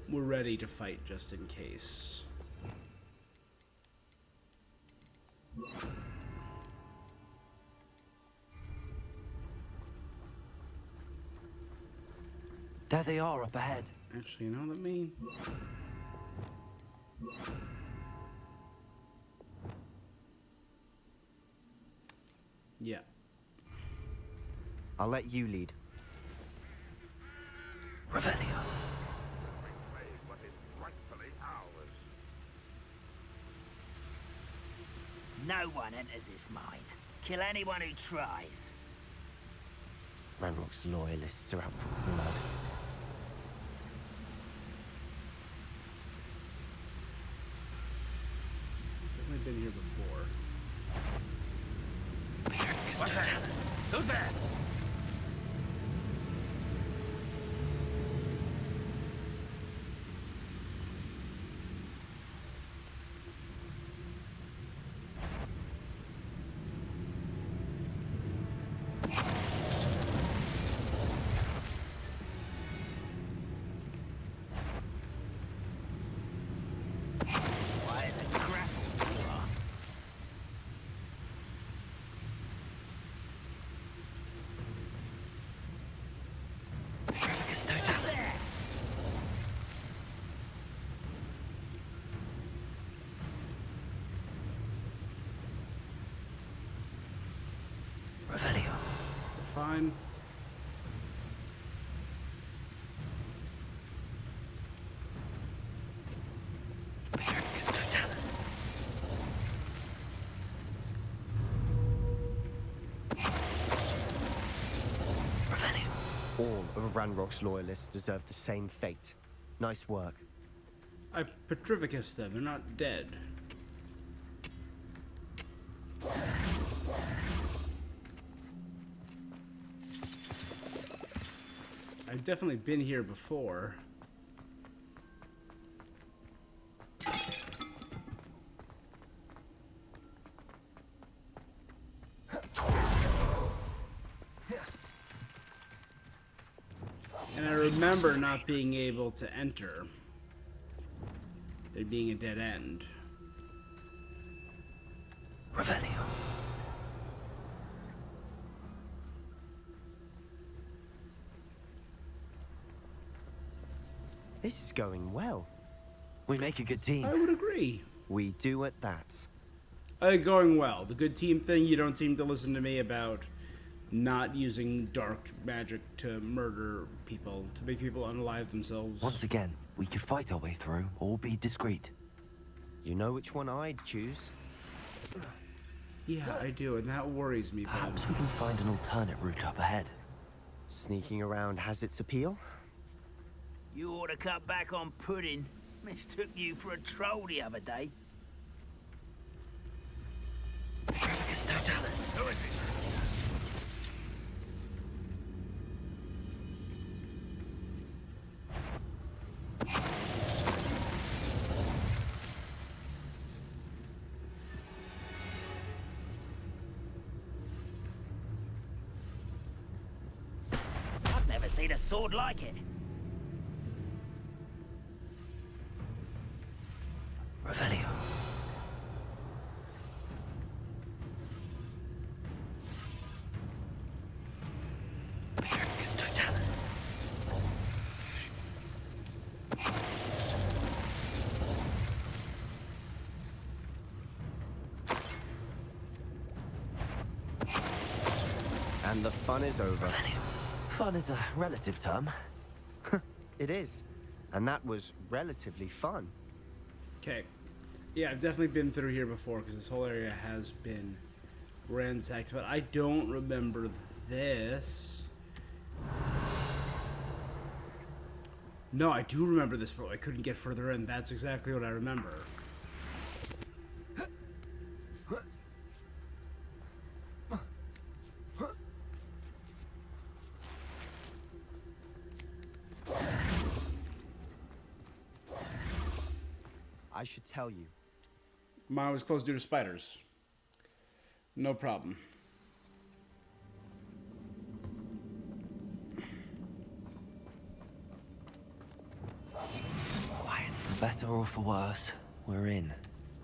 we're ready to fight just in case. There they are up ahead. Actually, you know what I mean? Yeah. I'll let you lead. Revelio. No one enters this mine. Kill anyone who tries. Ranrock's loyalists are out for blood. I've been here before. What's that? Who's there? Why is it grapple you are? Revelio. Fine. All of Ranrock's loyalists deserve the same fate. Nice work. I petrificus them. They're not dead. I've definitely been here before. And I remember not being able to enter. There being a dead end. Revelio. This is going well. We make a good team. I would agree. We do at that. Going well. The good team thing, you don't seem to listen to me about not using dark magic to murder people, to make people unalive themselves. Once again, we could fight our way through, or be discreet. You know which one I'd choose? Yeah, I do, and that worries me. Perhaps we can find an alternate route up ahead. Sneaking around has its appeal. You ought to cut back on pudding. Mistook you for a troll the other day. Petrificus totalis. Who is it? I've never seen a sword like it. Revelio. Petrificus totalis. And the fun is over. Revelio. Fun is a relative term. It is. And that was relatively fun. Okay. Yeah, I've definitely been through here before, because this whole area has been ransacked, but I don't remember this. No, I do remember this, but I couldn't get further in. That's exactly what I remember. I should tell you. Mine was closed due to spiders. No problem. Quiet. For better or for worse, we're in.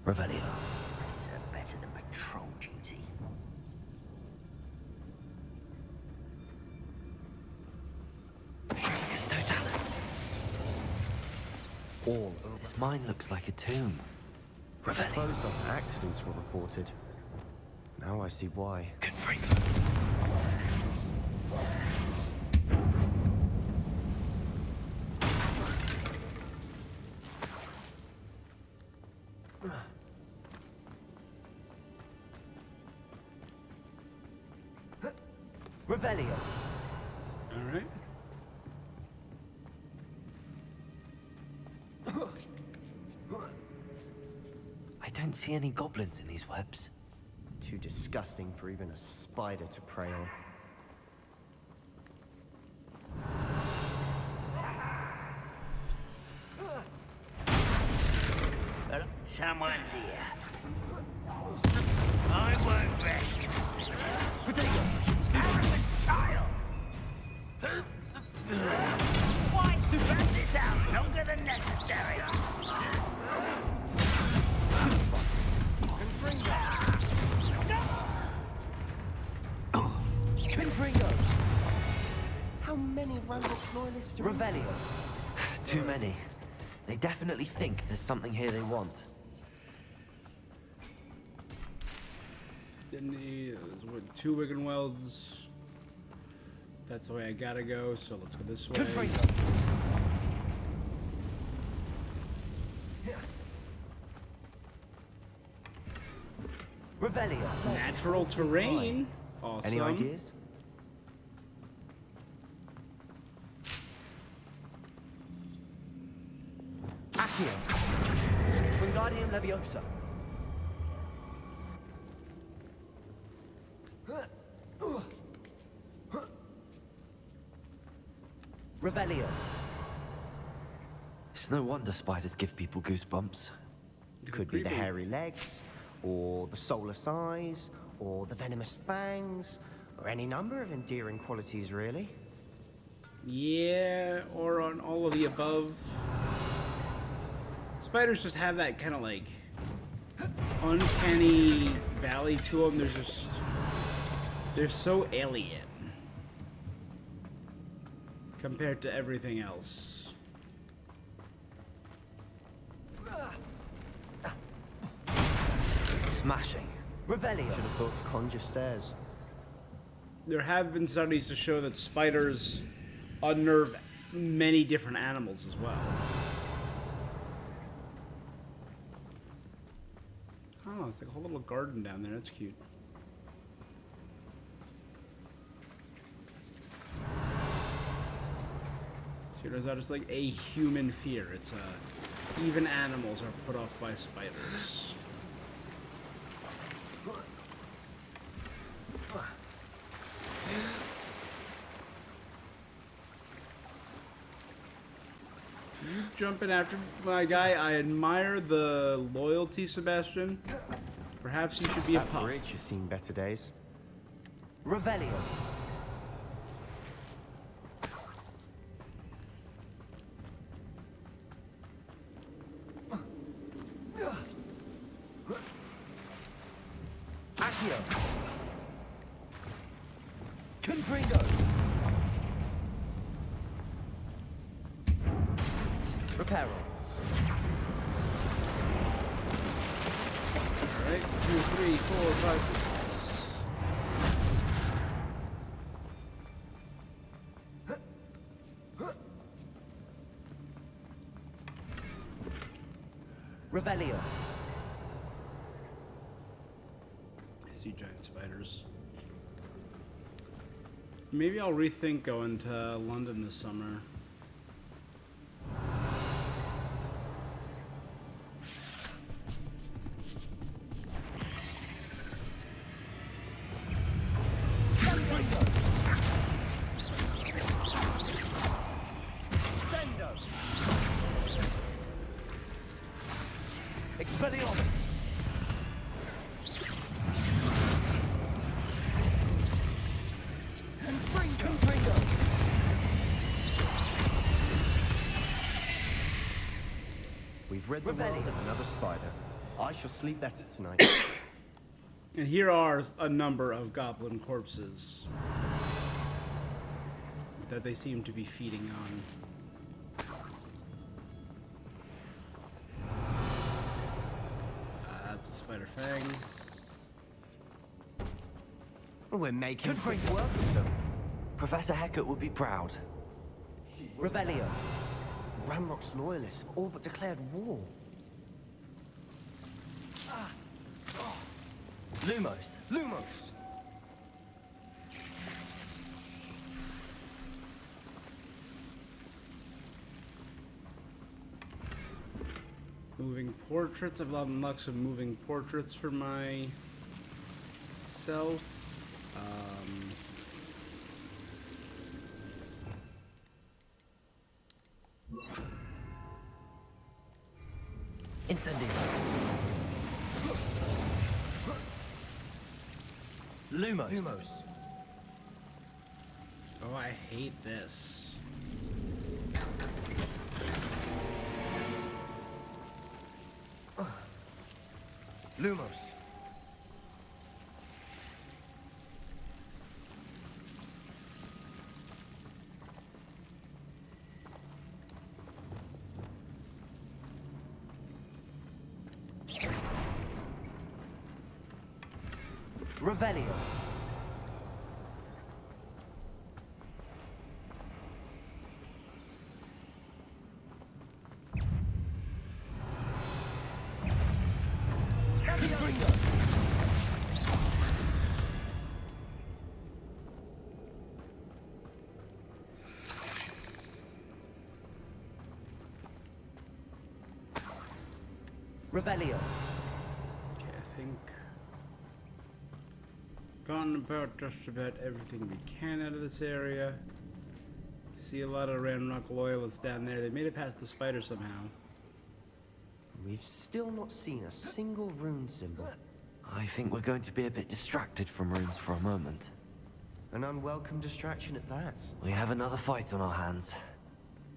Revelio. I deserve better than patrol duty. It's Totalis. All over. This mine looks like a tomb. It's closed after accidents were reported. Now I see why. Revelio. All right. I don't see any goblins in these webs. Too disgusting for even a spider to prey on. Someone's here. I won't rest. Arrogant child! Why to drag this out longer than necessary? Confringo! How many Ranrock loyalists are Revelio. Too many. They definitely think there's something here they want. Didn't he? There's what, 2 Wiggenwelds. That's the way I gotta go, so let's go this way. Revelio. Natural terrain. Awesome. Any ideas? Accio. Wingardium Leviosa. Revelio. It's no wonder spiders give people goosebumps. Could be the hairy legs, or the soulless eyes, or the venomous fangs, or any number of endearing qualities, really. Yeah, or on all of the above. Spiders just have that kind of like uncanny valley to them. They're so alien compared to everything else. Smashing. Revelio. Should have thought to conjure stairs. There have been studies to show that spiders unnerve many different animals as well. Oh, it's like a whole little garden down there. That's cute. See, there's not just like a human fear. It's even animals are put off by spiders. You jumping after my guy? I admire the loyalty, Sebastian. Perhaps you should be a That puff. bridge has seen better days. Revelio. Accio. Confringo. Reparo. Alright, 2, 3, 4, 5, 6. Revelio. I see giant spiders. Maybe I'll rethink going to London this summer. Expelliarmus! Confringo! We've read the world of another spider. I shall sleep better tonight. And here are a number of goblin corpses that they seem to be feeding on. That's a spider fang. We're making quick work of them. Professor Hecat would be proud. Revelio. Ranrock's loyalists have all but declared war. Lumos. Lumos! Moving portraits. I've unlocked some moving portraits for myself. Incendio. Lumos. Oh, I hate this. Lumos. Revelio. Revelio. Okay, I think gone about just about everything we can out of this area. See a lot of Ranrock loyalists down there. They made it past the spider somehow. We've still not seen a single rune symbol. I think we're going to be a bit distracted from runes for a moment. An unwelcome distraction at that. We have another fight on our hands.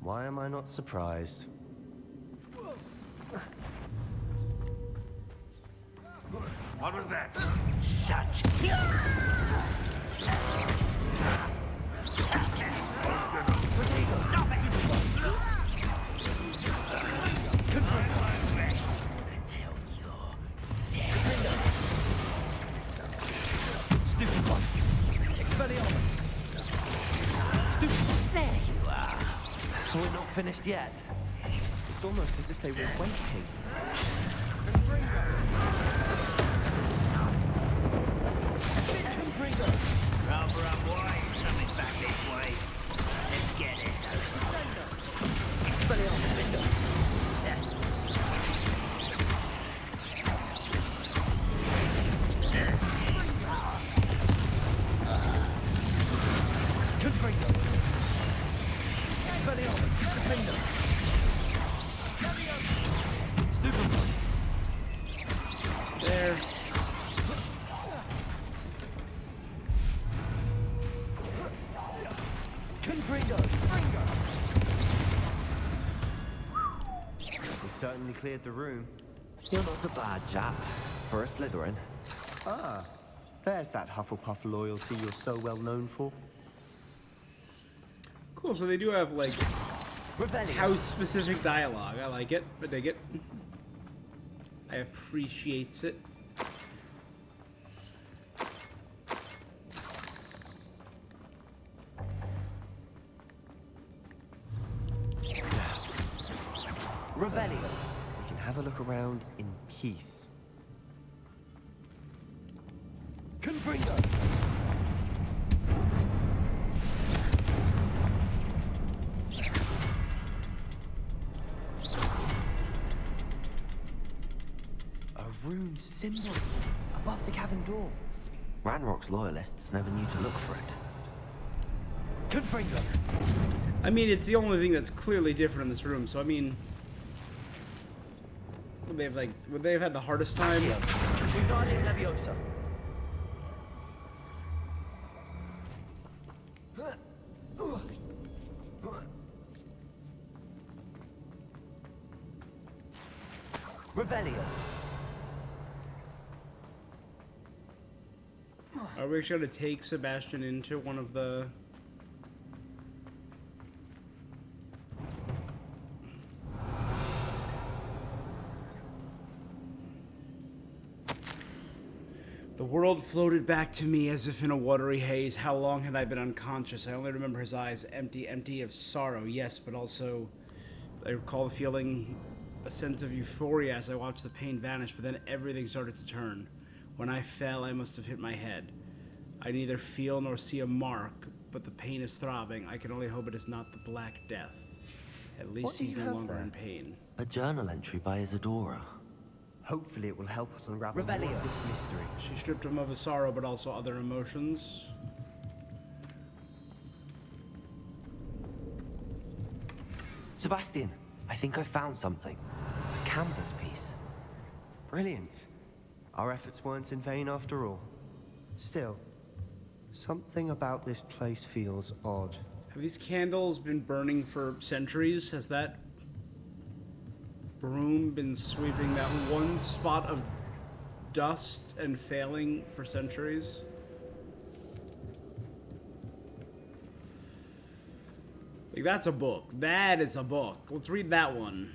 Why am I not surprised? What was that? Such. Stop it! Until you're dead. Stupid one. Expelliarmus. Stupid one. There you are. We're not finished yet. It's almost as if they were waiting. Rather unwise coming back this way. Let's get this over. Expelliarmus. Confringo. Expelliarmus. Defender. Stupid one. There. Confringo. We certainly cleared the room. You're not a bad chap for a Slytherin. Ah, there's that Hufflepuff loyalty you're so well known for. Cool, so they do have, like, house-specific dialogue. I like it. I dig it. I appreciate it. Revelio. We can have a look around in peace. Confringo. A rune symbol above the cavern door. Ranrock's loyalists never knew to look for it. Confringo. I mean, it's the only thing that's clearly different in this room, so I mean... Would they have had the hardest time? Wingardium Leviosa. Revelio. Are we actually going to take Sebastian into one of the... The world floated back to me as if in a watery haze. How long had I been unconscious? I only remember his eyes empty of sorrow, yes, but also I recall feeling a sense of euphoria as I watched the pain vanish, but then everything started to turn. When I fell, I must have hit my head. I neither feel nor see a mark, but the pain is throbbing. I can only hope it is not the Black Death. At least he's no longer in pain. A journal entry by Isadora. Hopefully it will help us unravel more of this mystery. She stripped him of his sorrow, but also other emotions. Sebastian, I think I found something. A canvas piece. Brilliant. Our efforts weren't in vain after all. Still, something about this place feels odd. Have these candles been burning for centuries? Has that broom been sweeping that one spot of dust and failing for centuries? Like, that's a book. That is a book. Let's read that one.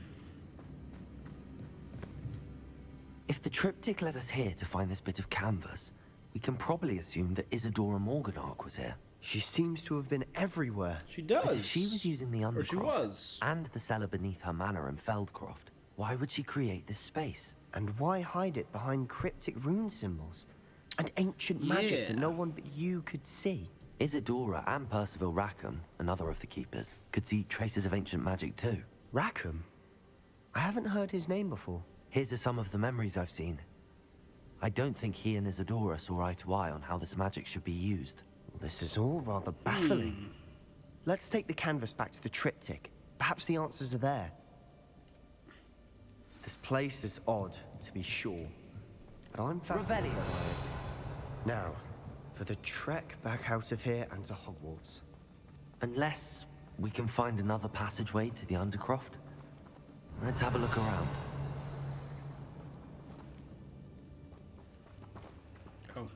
If the triptych led us here to find this bit of canvas, we can probably assume that Isadora Morganach was here. She seems to have been everywhere. She does. But if she was using the Undercroft, Or she was. and the cellar beneath her manor in Feldcroft, why would she create this space? And why hide it behind cryptic rune symbols? And ancient magic that no one but you could see? Isadora and Percival Rackham, another of the keepers, could see traces of ancient magic too. Rackham? I haven't heard his name before. Here's some of the memories I've seen. I don't think he and Isadora saw eye to eye on how this magic should be used. This is all rather baffling. Let's take the canvas back to the triptych. Perhaps the answers are there. This place is odd, to be sure, but I'm fascinated by it. Now, for the trek back out of here and to Hogwarts. Unless we can find another passageway to the Undercroft. Let's have a look around. Oh.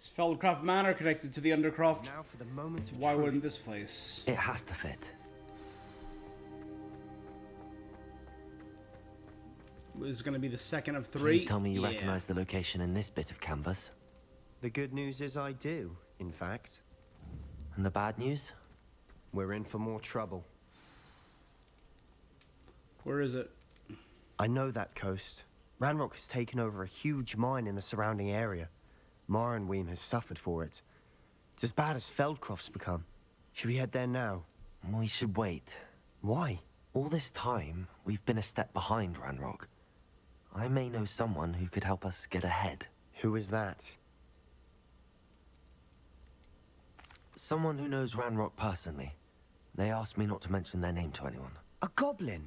Is Feldcroft Manor connected to the Undercroft? Now for the moment of Why truth. wouldn't this place? It has to fit. This is going to be the second of 3. Please tell me you recognize the location in this bit of canvas. The good news is I do, in fact. And the bad news? We're in for more trouble. Where is it? I know that coast. Ranrock has taken over a huge mine in the surrounding area. Mornweem has suffered for it. It's as bad as Feldcroft's become. Should we head there now? We should wait. Why? All this time, we've been a step behind Ranrock. I may know someone who could help us get ahead. Who is that? Someone who knows Ranrock personally. They asked me not to mention their name to anyone. A goblin?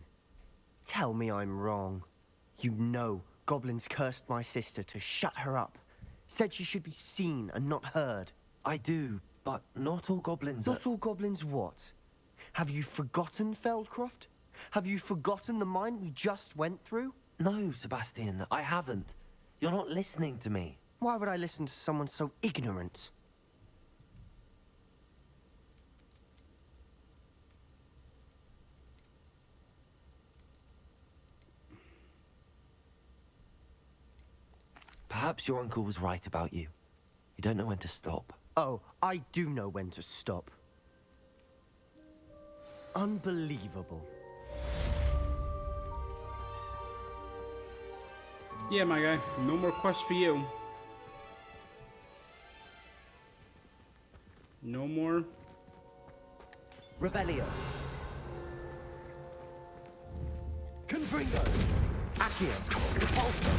Tell me I'm wrong. You know goblins cursed my sister to shut her up. Said she should be seen and not heard. I do, but not all goblins are... Not all goblins what? Have you forgotten Feldcroft? Have you forgotten the mine we just went through? No, Sebastian, I haven't. You're not listening to me. Why would I listen to someone so ignorant? Perhaps your uncle was right about you. You don't know when to stop. Oh, I do know when to stop. Unbelievable. Yeah, my guy. No more quests for you. No more. Revelio. Confringo. Accio. Accio. Repulsor.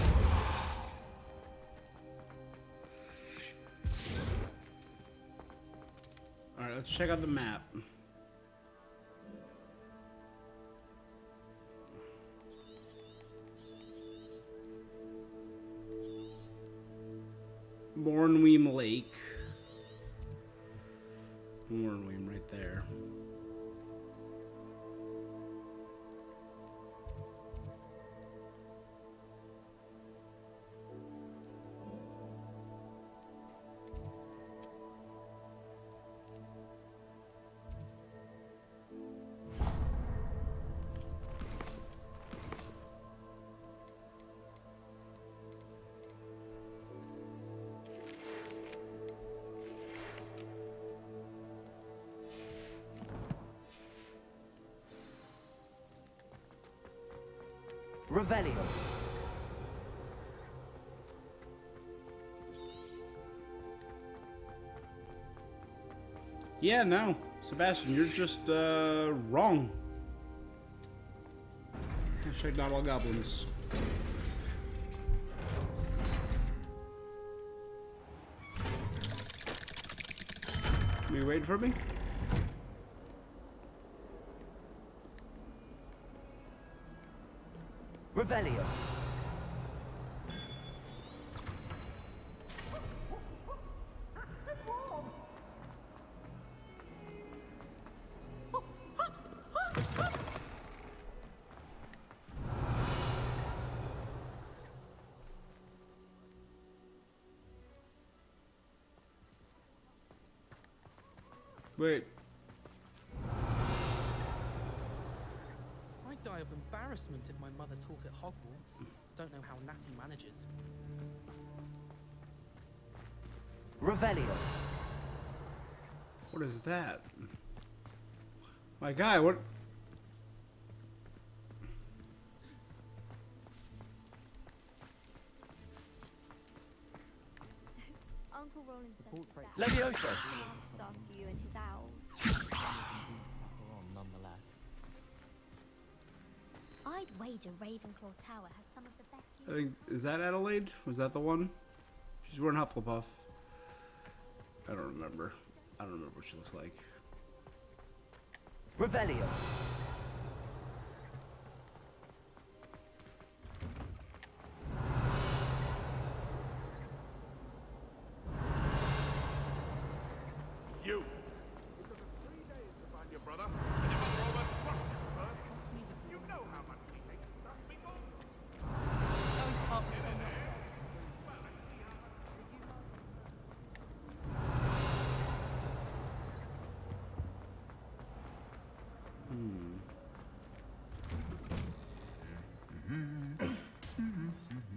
Alright, let's check out the map. Mornweem Lake. Mornweem right there. Revelio. Yeah, no. Sebastian, you're just, wrong. Hashtag not all goblins. Are you waiting for me? Revelio. Wait. I'd die of embarrassment if my mother taught at Hogwarts. Don't know how Natty manages. Revelio. What is that? My guy, what? Uncle Roland said Levioso. after you and his owls. Nonetheless. I'd wager Ravenclaw Tower has some of the best. I think, is that Adelaide? Was that the one? She's wearing Hufflepuff. I don't remember. I don't remember what she looks like. Revelio. You! It took us 3 days to find your brother, and your mother almost struck you first. You know how much we hate stuff, Bingo?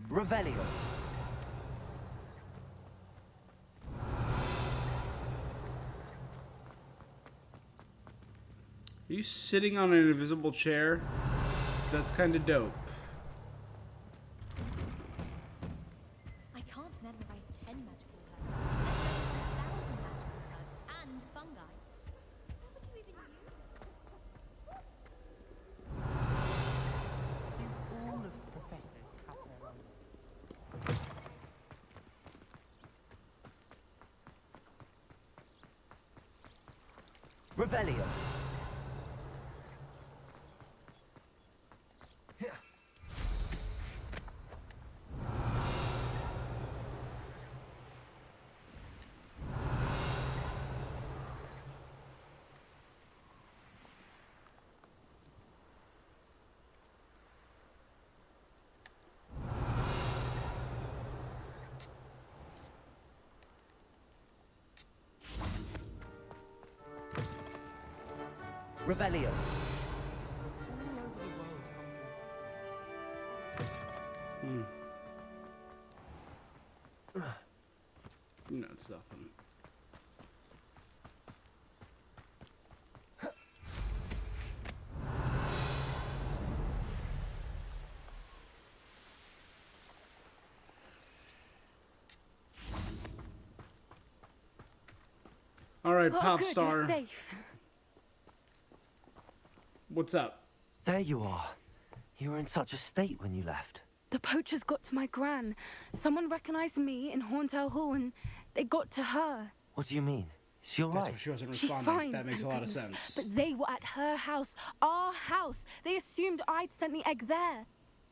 Revelio. Are you sitting on an invisible chair? That's kind of dope. I can't memorize 10 magical herbs, let alone 1,000 magical herbs and fungi. How would you even use them? All of the professors have their own. Revelio. Revelio. No, it's nothing. All right, pop good, star. you're safe. What's up? There you are. You were in such a state when you left. The poachers got to my gran. Someone recognized me in Horntail Hall and they got to her. What do you mean? Is she all That's right? why she wasn't She's responding. fine, That makes a thank lot of goodness. sense. But they were at her house, our house. They assumed I'd sent the egg there.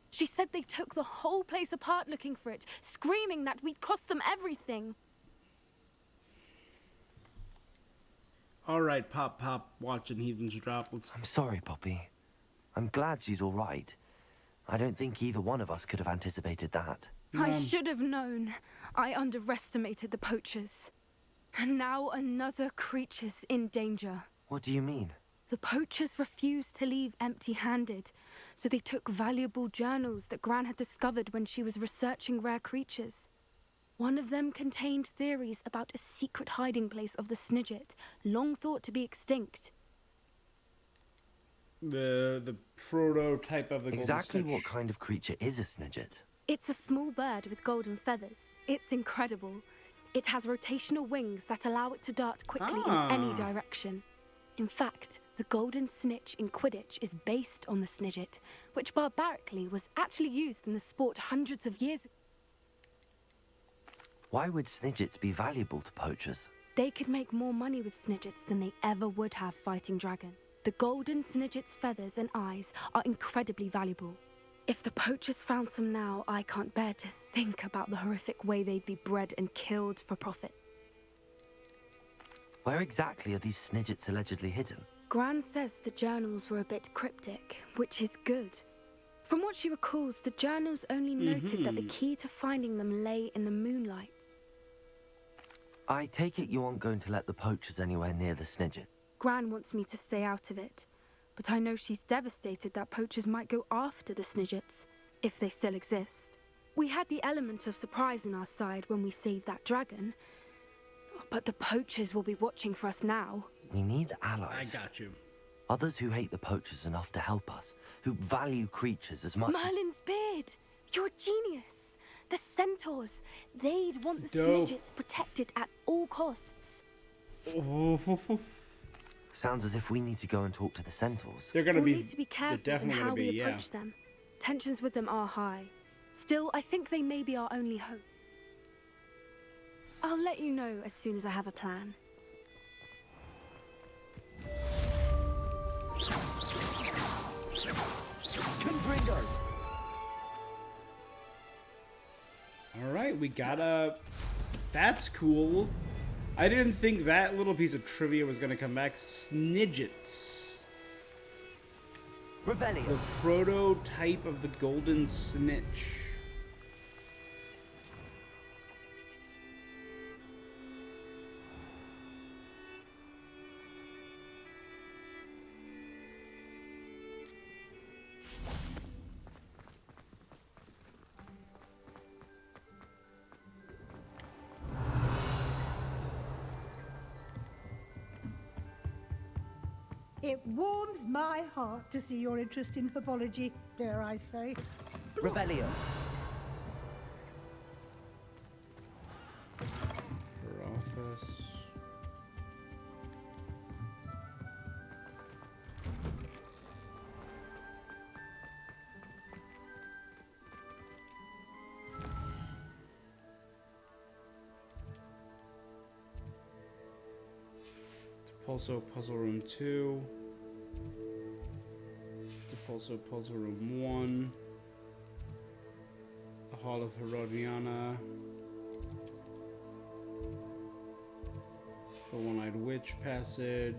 She said they took the whole place apart looking for it, screaming that we'd cost them everything. All right, Pop, watching heathens droplets. I'm sorry, Poppy. I'm glad she's all right. I don't think either one of us could have anticipated that. I should have known. I underestimated the poachers. And now another creature's in danger. What do you mean? The poachers refused to leave empty-handed, so they took valuable journals that Gran had discovered when she was researching rare creatures. One of them contained theories about a secret hiding place of the Snidget, long thought to be extinct. The prototype of the golden Exactly snitch. what kind of creature is a Snidget? It's a small bird with golden feathers. It's incredible. It has rotational wings that allow it to dart quickly in any direction. In fact, the golden snitch in Quidditch is based on the Snidget, which barbarically was actually used in the sport hundreds of years ago. Why would Snidgets be valuable to poachers? They could make more money with Snidgets than they ever would have fighting dragon. The golden Snidget's feathers and eyes are incredibly valuable. If the poachers found some now, I can't bear to think about the horrific way they'd be bred and killed for profit. Where exactly are these Snidgets allegedly hidden? Gran says the journals were a bit cryptic, which is good. From what she recalls, the journals only noted that the key to finding them lay in the moonlight. I take it you aren't going to let the poachers anywhere near the Snidget. Gran wants me to stay out of it, but I know she's devastated that poachers might go after the Snidgets, if they still exist. We had the element of surprise on our side when we saved that dragon, but the poachers will be watching for us now. We need allies. I got you. Others who hate the poachers enough to help us, who value creatures as much Merlin's beard! You're a genius! The centaurs, they'd want the Dope. Snidgets protected at all costs. Sounds as if we need to go and talk to the centaurs. They're gonna We'll be. need to be They're careful in definitely how gonna be. we approach them. Tensions with them are high. Still, I think they may be our only hope. I'll let you know as soon as I have a plan. Confringo! All right, we got a. That's cool. I didn't think that little piece of trivia was gonna come back. Snidgets. Revelio. The prototype of the golden snitch. It warms my heart to see your interest in herbology, dare I say. Revelio. Her office. Also Puzzle Room 2. Also Puzzle Room 1. The Hall of Herodiana. The One-Eyed Witch Passage.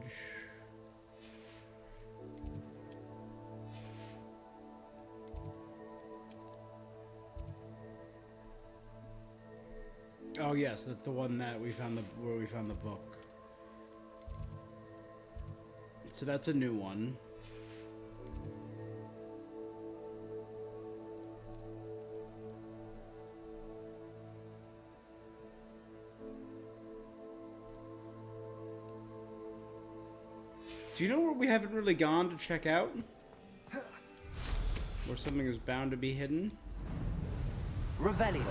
Oh yes, that's the one that we found where we found the book. So that's a new one. Do you know where we haven't really gone to check out? Where something is bound to be hidden? Revelio.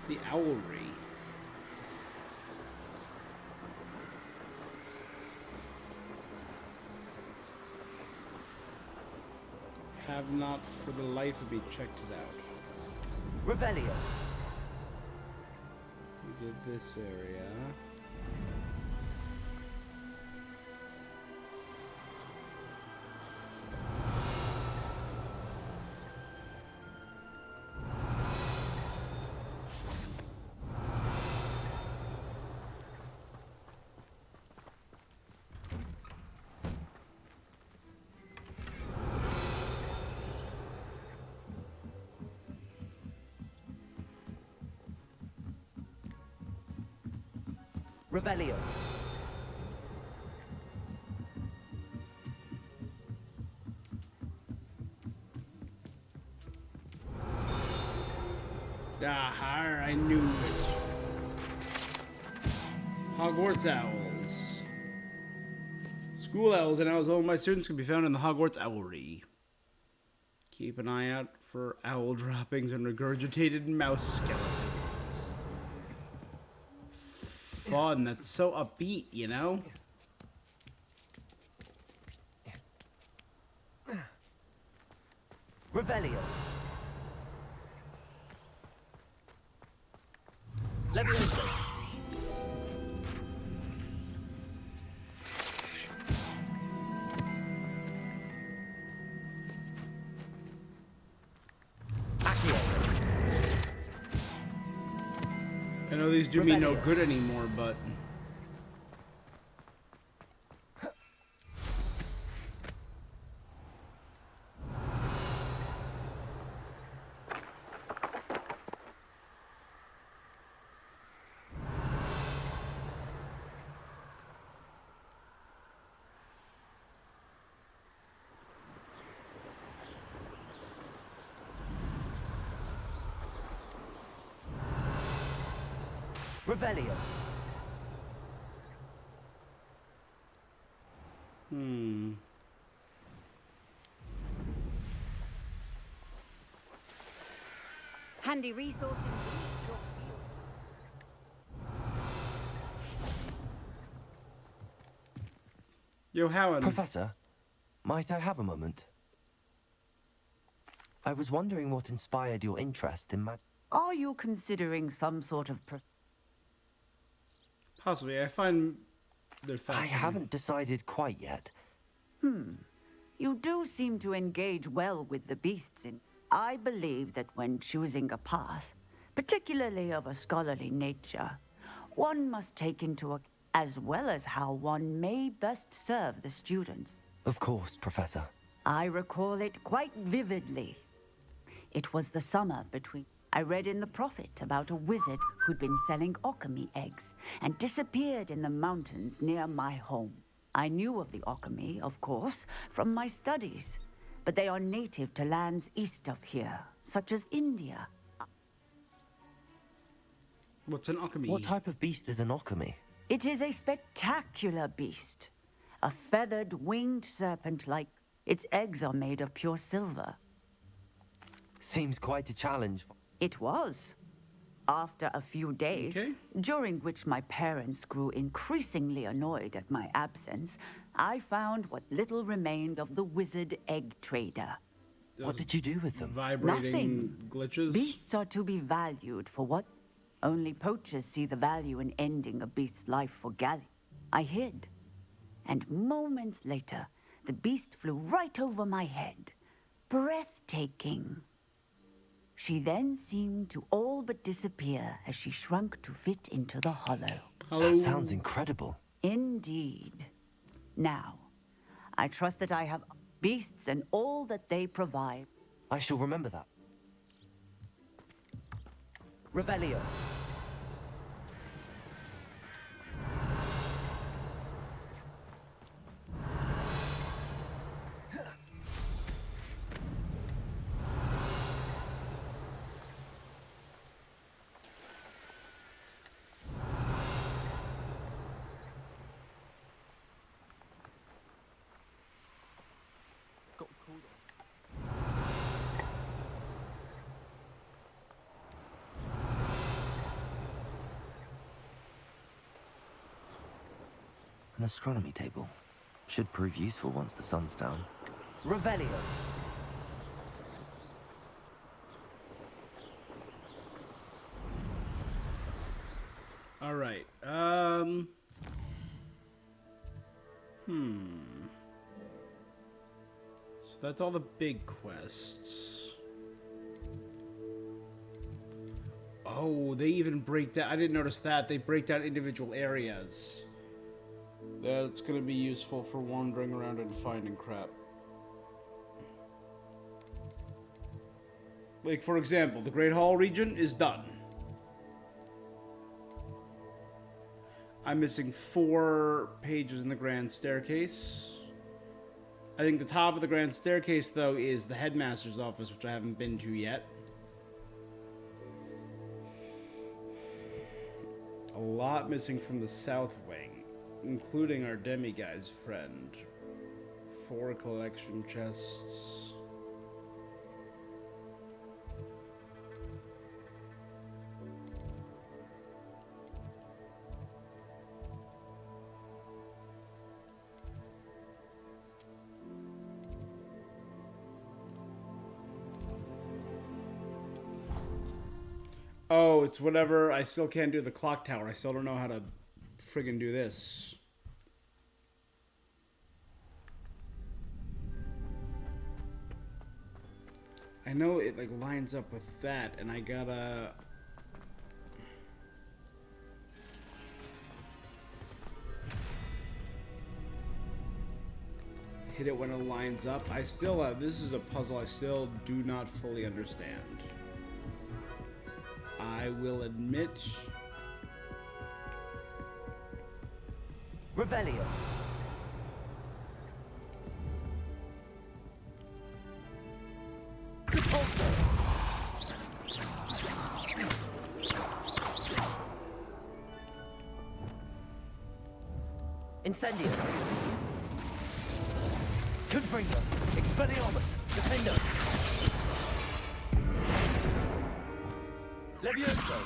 The Owlry. Have not for the life of me checked it out. Revelio. We did this area. Revelio. Ah, I knew it. Hogwarts owls. School owls and owls owned by students can be found in the Hogwarts Owlry. Keep an eye out for owl droppings and regurgitated mouse skeletons. Fun, that's so upbeat, you know? Revelio. Leviosa. I know these do me no good anymore, but... Revelio. Handy resource indeed. Yo, Howard. Professor, might I have a moment? I was wondering what inspired your interest in magic. Are you considering some sort of... Possibly. I find they're I fascinating. haven't decided quite yet. You do seem to engage well with the beasts in... I believe that when choosing a path, particularly of a scholarly nature, one must take into account as well as how one may best serve the students. Of course, Professor. I recall it quite vividly. It was the summer between... I read in the Prophet about a wizard who'd been selling alchemy eggs and disappeared in the mountains near my home. I knew of the alchemy, of course, from my studies, but they are native to lands east of here, such as India. What's an alchemy? What type of beast is an alchemy? It is a spectacular beast. A feathered, winged serpent like... Its eggs are made of pure silver. Seems quite a challenge. It was. After a few days, during which my parents grew increasingly annoyed at my absence, I found what little remained of the wizard egg trader. What did you do with them? Vibrating Nothing. glitches? Beasts are to be valued for what? Only poachers see the value in ending a beast's life for galley. I hid. And moments later, the beast flew right over my head. Breathtaking. She then seemed to all but disappear as she shrunk to fit into the hollow. That sounds incredible. Indeed. Now, I trust that I have beasts and all that they provide. I shall remember that. Revelio. An astronomy table. Should prove useful once the sun's down. Revelio. All right. So that's all the big quests. Oh, they even break down. I didn't notice that. They break down individual areas. That's going to be useful for wandering around and finding crap. Like, for example, the Great Hall region is done. I'm missing 4 pages in the Grand Staircase. I think the top of the Grand Staircase, though, is the Headmaster's office, which I haven't been to yet. A lot missing from the South Wing, including our demiguy's friend. 4 collection chests. Oh, it's whatever. I still can't do the clock tower. I still don't know how to friggin' do this. I know it like lines up with that, and I gotta... hit it when it lines up. I still have... this is a puzzle I still do not fully understand. I will admit... Revelio. Incendio. Confringo. Expelliarmus. Defendo. Levioso.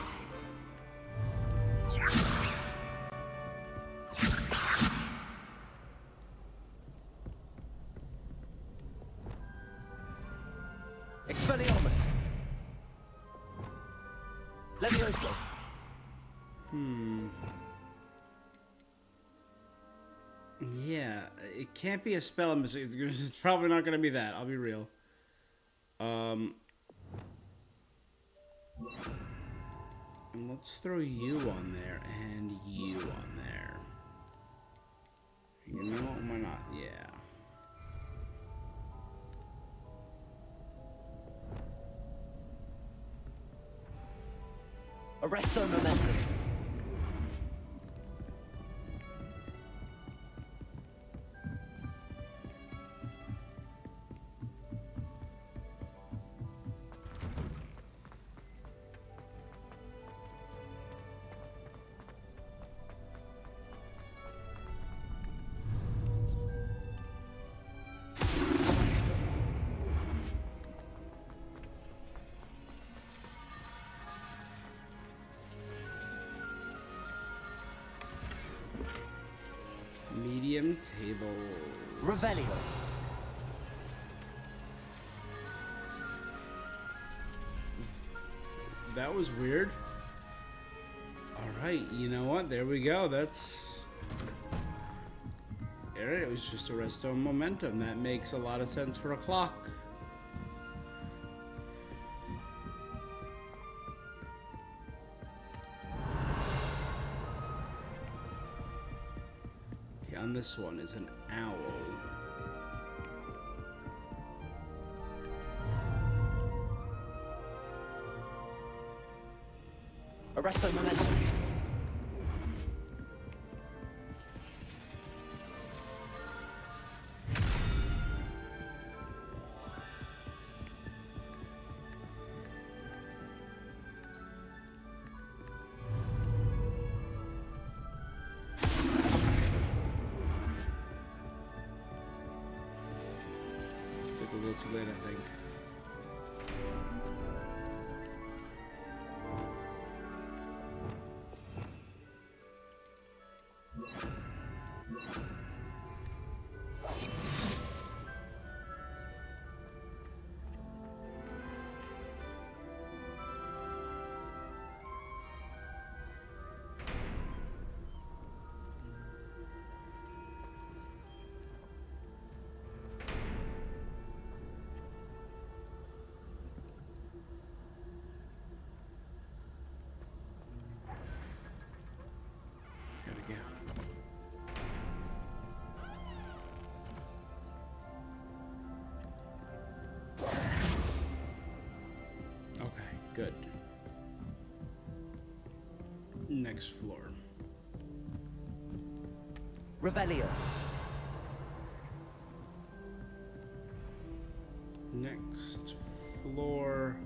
Expelliarmus. Levioso. Yeah, it can't be a spell. It's probably not going to be that. I'll be real. And let's throw you on there and you on there. You know what? Why not? Yeah. Arresto momentum. Medium table. Revelio. That was weird. Alright, you know what? There we go. That's... Alright, it was just a resto momentum. That makes a lot of sense for a clock. Okay, on this one is an owl. Arresto momentum. Took a little too late, I think. next floor? Revelio. Next floor.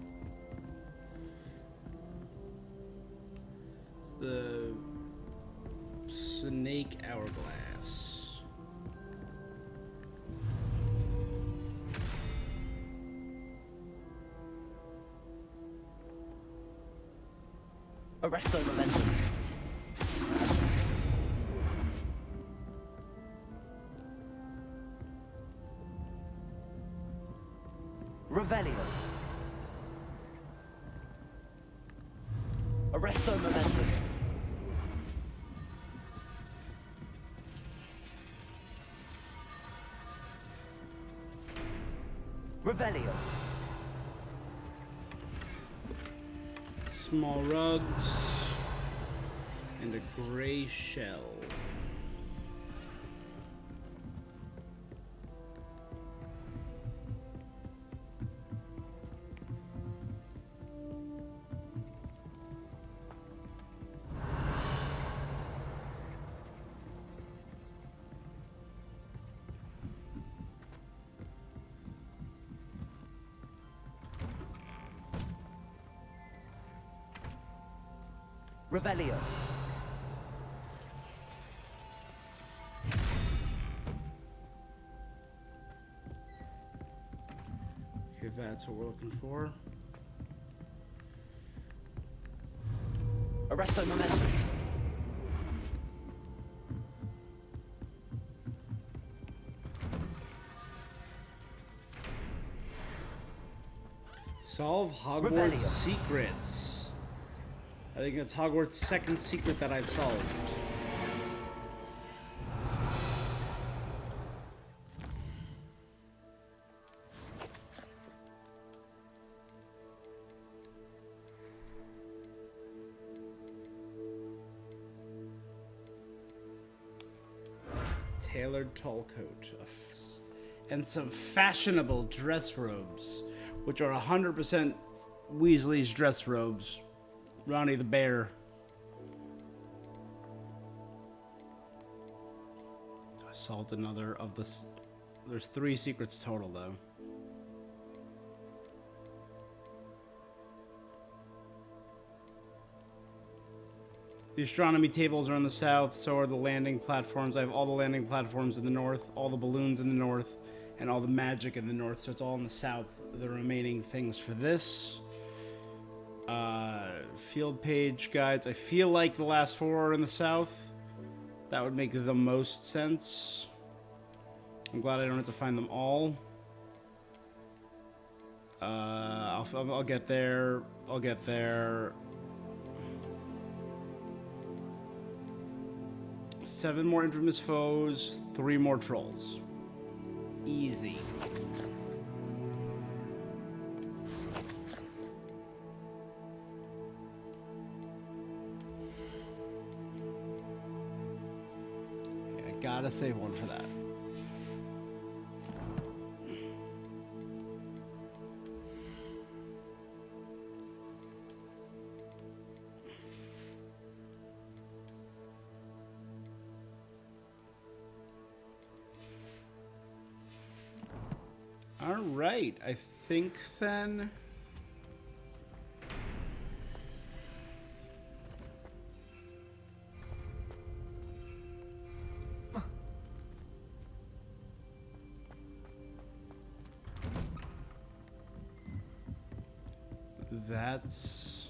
It's the Snake Hourglass. Arresto Momentum. Revelio. Arresto Momentum. Revelio. Small rugs and a gray shell. Revelio. Okay, that's what we're looking for. Arresto Momentum. Solve Hogwarts Revelio. secrets. I think it's Hogwarts' second secret that I've solved. Tailored tall coat and some fashionable dress robes, which are 100% Weasley's dress robes. Ronnie the Bear. I solved another of this. There's 3 secrets total, though. The astronomy tables are in the south, so are the landing platforms. I have all the landing platforms in the north, all the balloons in the north, and all the magic in the north, so it's all in the south. The remaining things for this. Field page guides. I feel like the last 4 are in the south. That would make the most sense. I'm glad I don't have to find them all. I'll get there. I'll get there. 7 more infamous foes, 3 more trolls. Easy. Gotta save one for that. All right, I think then. That's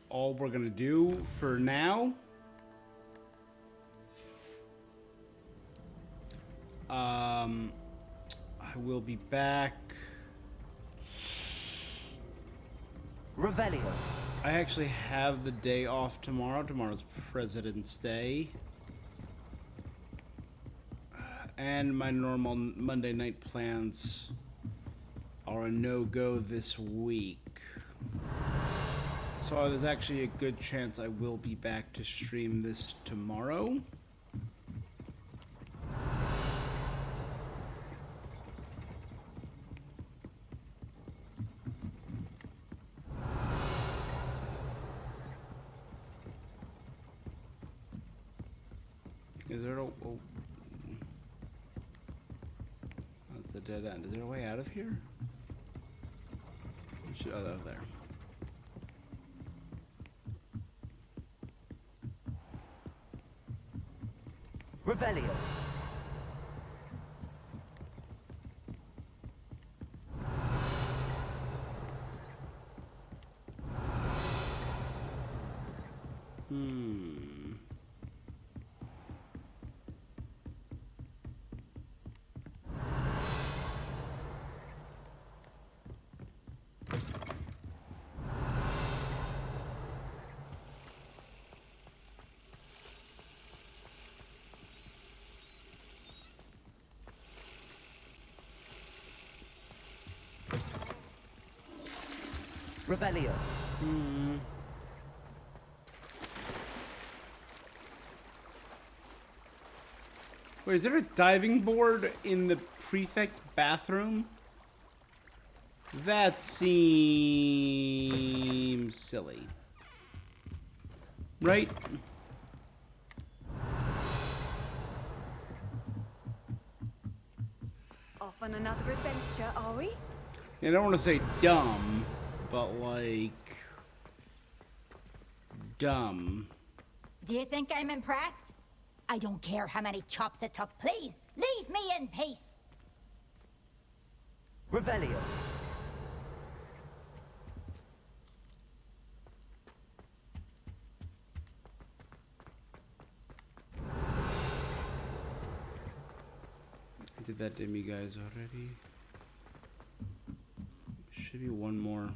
all we're gonna do for now. I will be back. Revelio. I actually have the day off tomorrow. Tomorrow's President's Day. And my normal Monday night plans are a no-go this week. So there's actually a good chance I will be back to stream this tomorrow. Is there a... Oh. That's a dead end. Is there a way out of here? Oh, over there. Revelio. Revelio. Wait, is there a diving board in the prefect bathroom? That seems silly. Right? Off on another adventure, are we? I don't want to say dumb, but like... dumb. Do you think I'm impressed? I don't care how many chops it took. Please, leave me in peace. Revelio. I did that to you guys already. Should be one more.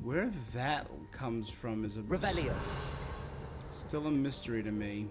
Where that comes from is a Revelio. Still a mystery to me.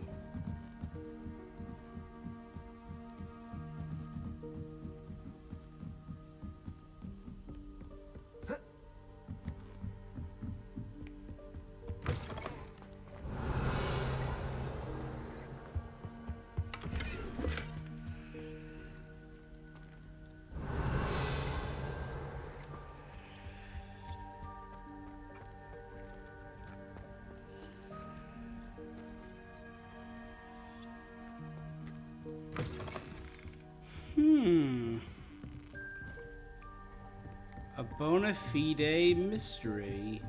A bona fide mystery.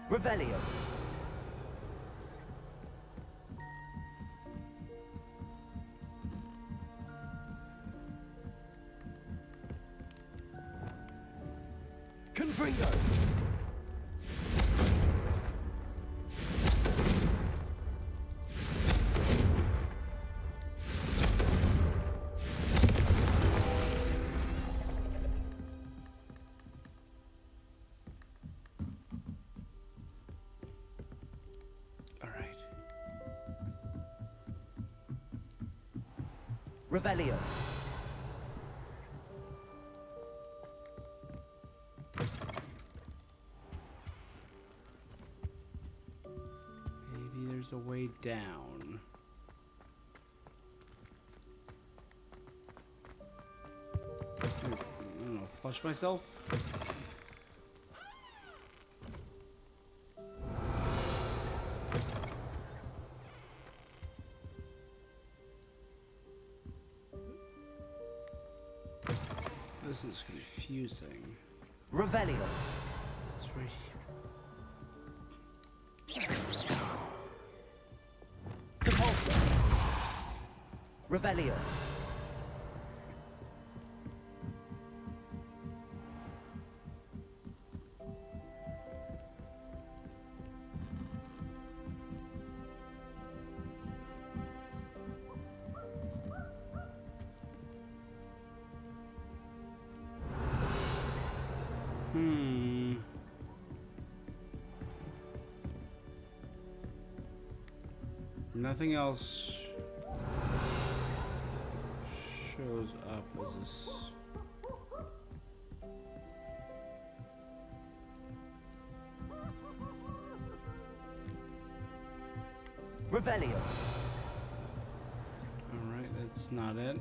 Revelio. Confringo. Revelio. Maybe there's a way down. I don't know, flush myself? This is confusing. Revelio. It's right here. Compulso. Revelio. Nothing else shows up as this. Revelio. Alright, that's not it.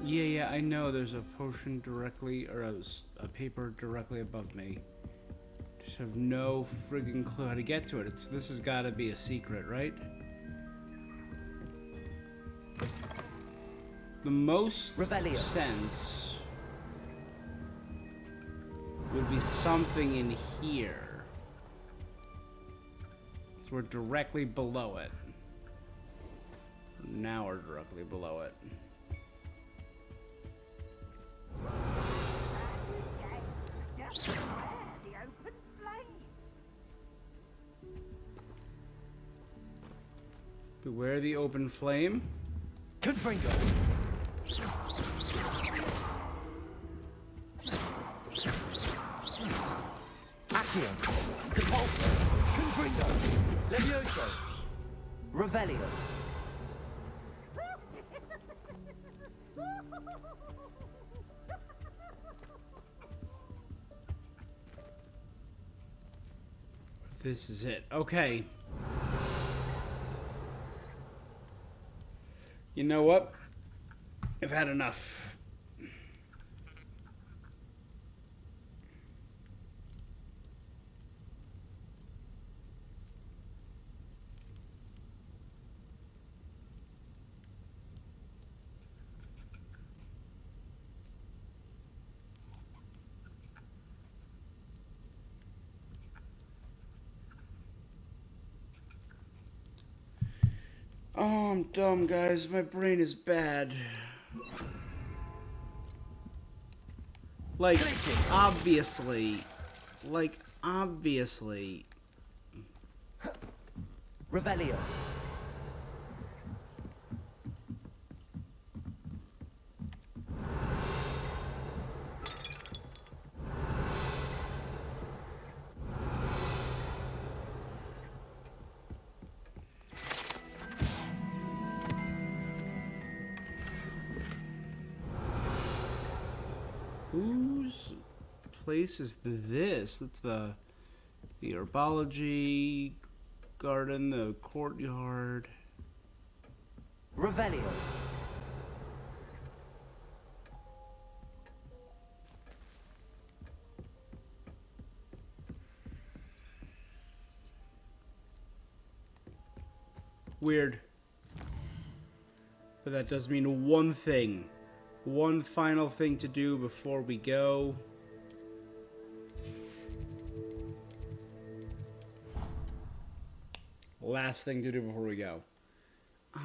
Yeah, I know there's a potion directly, or a paper directly above me. Just have no friggin' clue how to get to it. This has got to be a secret, right? The most sense would be something in here. So we're directly below it. Now we're directly below it. Beware the open flame. Confringo. Accio. Depulso. Confringo. Levioso. Revelio. This is it. Okay. You know what? I've had enough. Oh, I'm dumb, guys. My brain is bad. Like, obviously. Like, obviously. Revelio. Whose place is this? That's the herbology garden, the courtyard. Revelio. Weird. But that does mean one thing. One final thing to do before we go. Last thing to do before we go.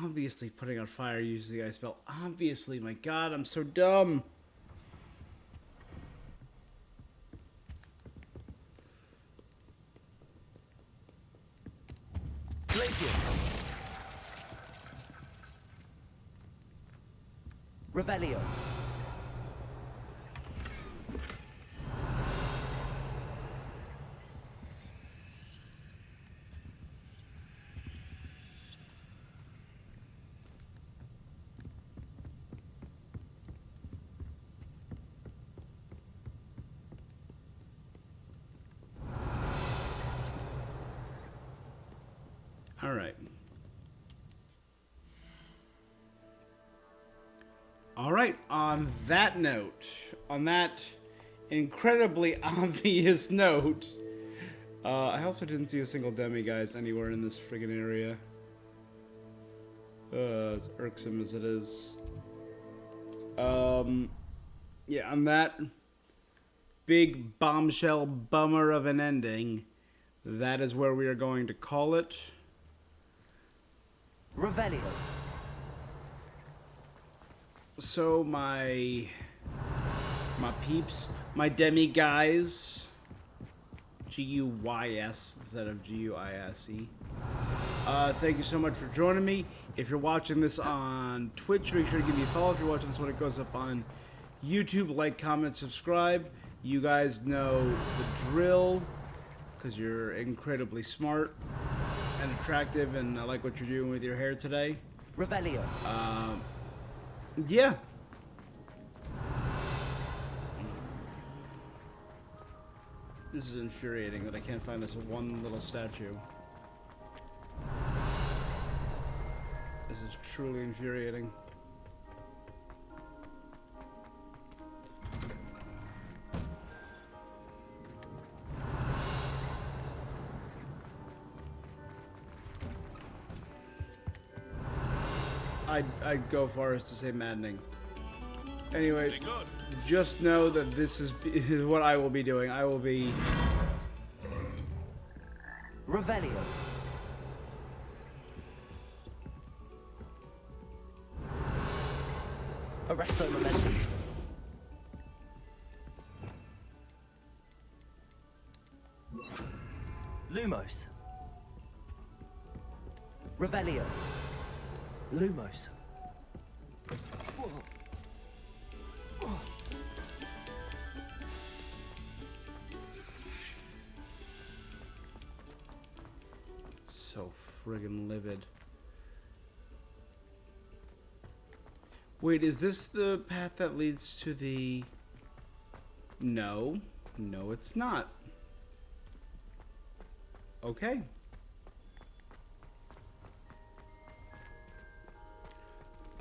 Obviously, putting out fire uses the ice spell. Obviously, my god, I'm so dumb. Glacius. Revelio. All right. All right, on that note, on that incredibly obvious note, I also didn't see a single demiguise anywhere in this friggin' area. As irksome as it is. Yeah, on that big bombshell bummer of an ending, that is where we are going to call it. Revelio. So my peeps, my demiguise, G-U-Y-S instead of G-U-I-S-E. Thank you so much for joining me. If you're watching this on Twitch, make sure to give me a follow. If you're watching this when it goes up on YouTube, like, comment, subscribe. You guys know the drill, because you're incredibly smart and attractive, and I like what you're doing with your hair today. Revelio. Yeah. This is infuriating that I can't find this one little statue. This is truly infuriating. I'd go far as to say maddening. Anyway, just know that this is what I will be doing. I will be... Revelio. Arresto momentum. Lumos. Revelio. Lumos. So friggin' livid. Wait, is this the path that leads to the... No. No, it's not. Okay.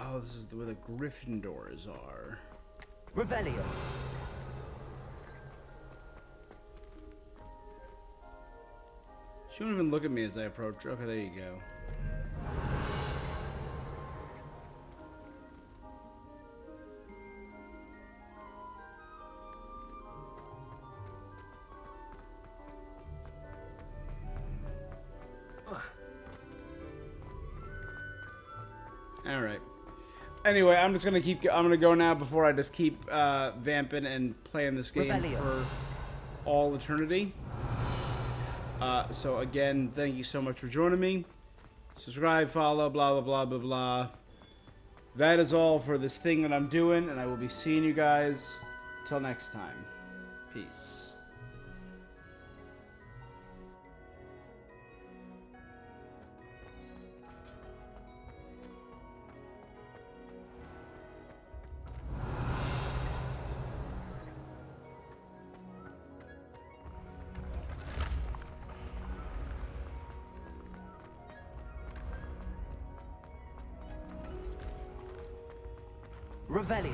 Oh, this is where the Gryffindors are. Revelio. She won't even look at me as I approach. Okay, there you go. All right. Anyway, I'm just gonna keep. I'm gonna go now before I just keep vamping and playing this game Revelio. for all eternity. So again, thank you so much for joining me. Subscribe, follow, blah blah blah blah blah. That is all for this thing that I'm doing, and I will be seeing you guys till next time. Peace. Revelio.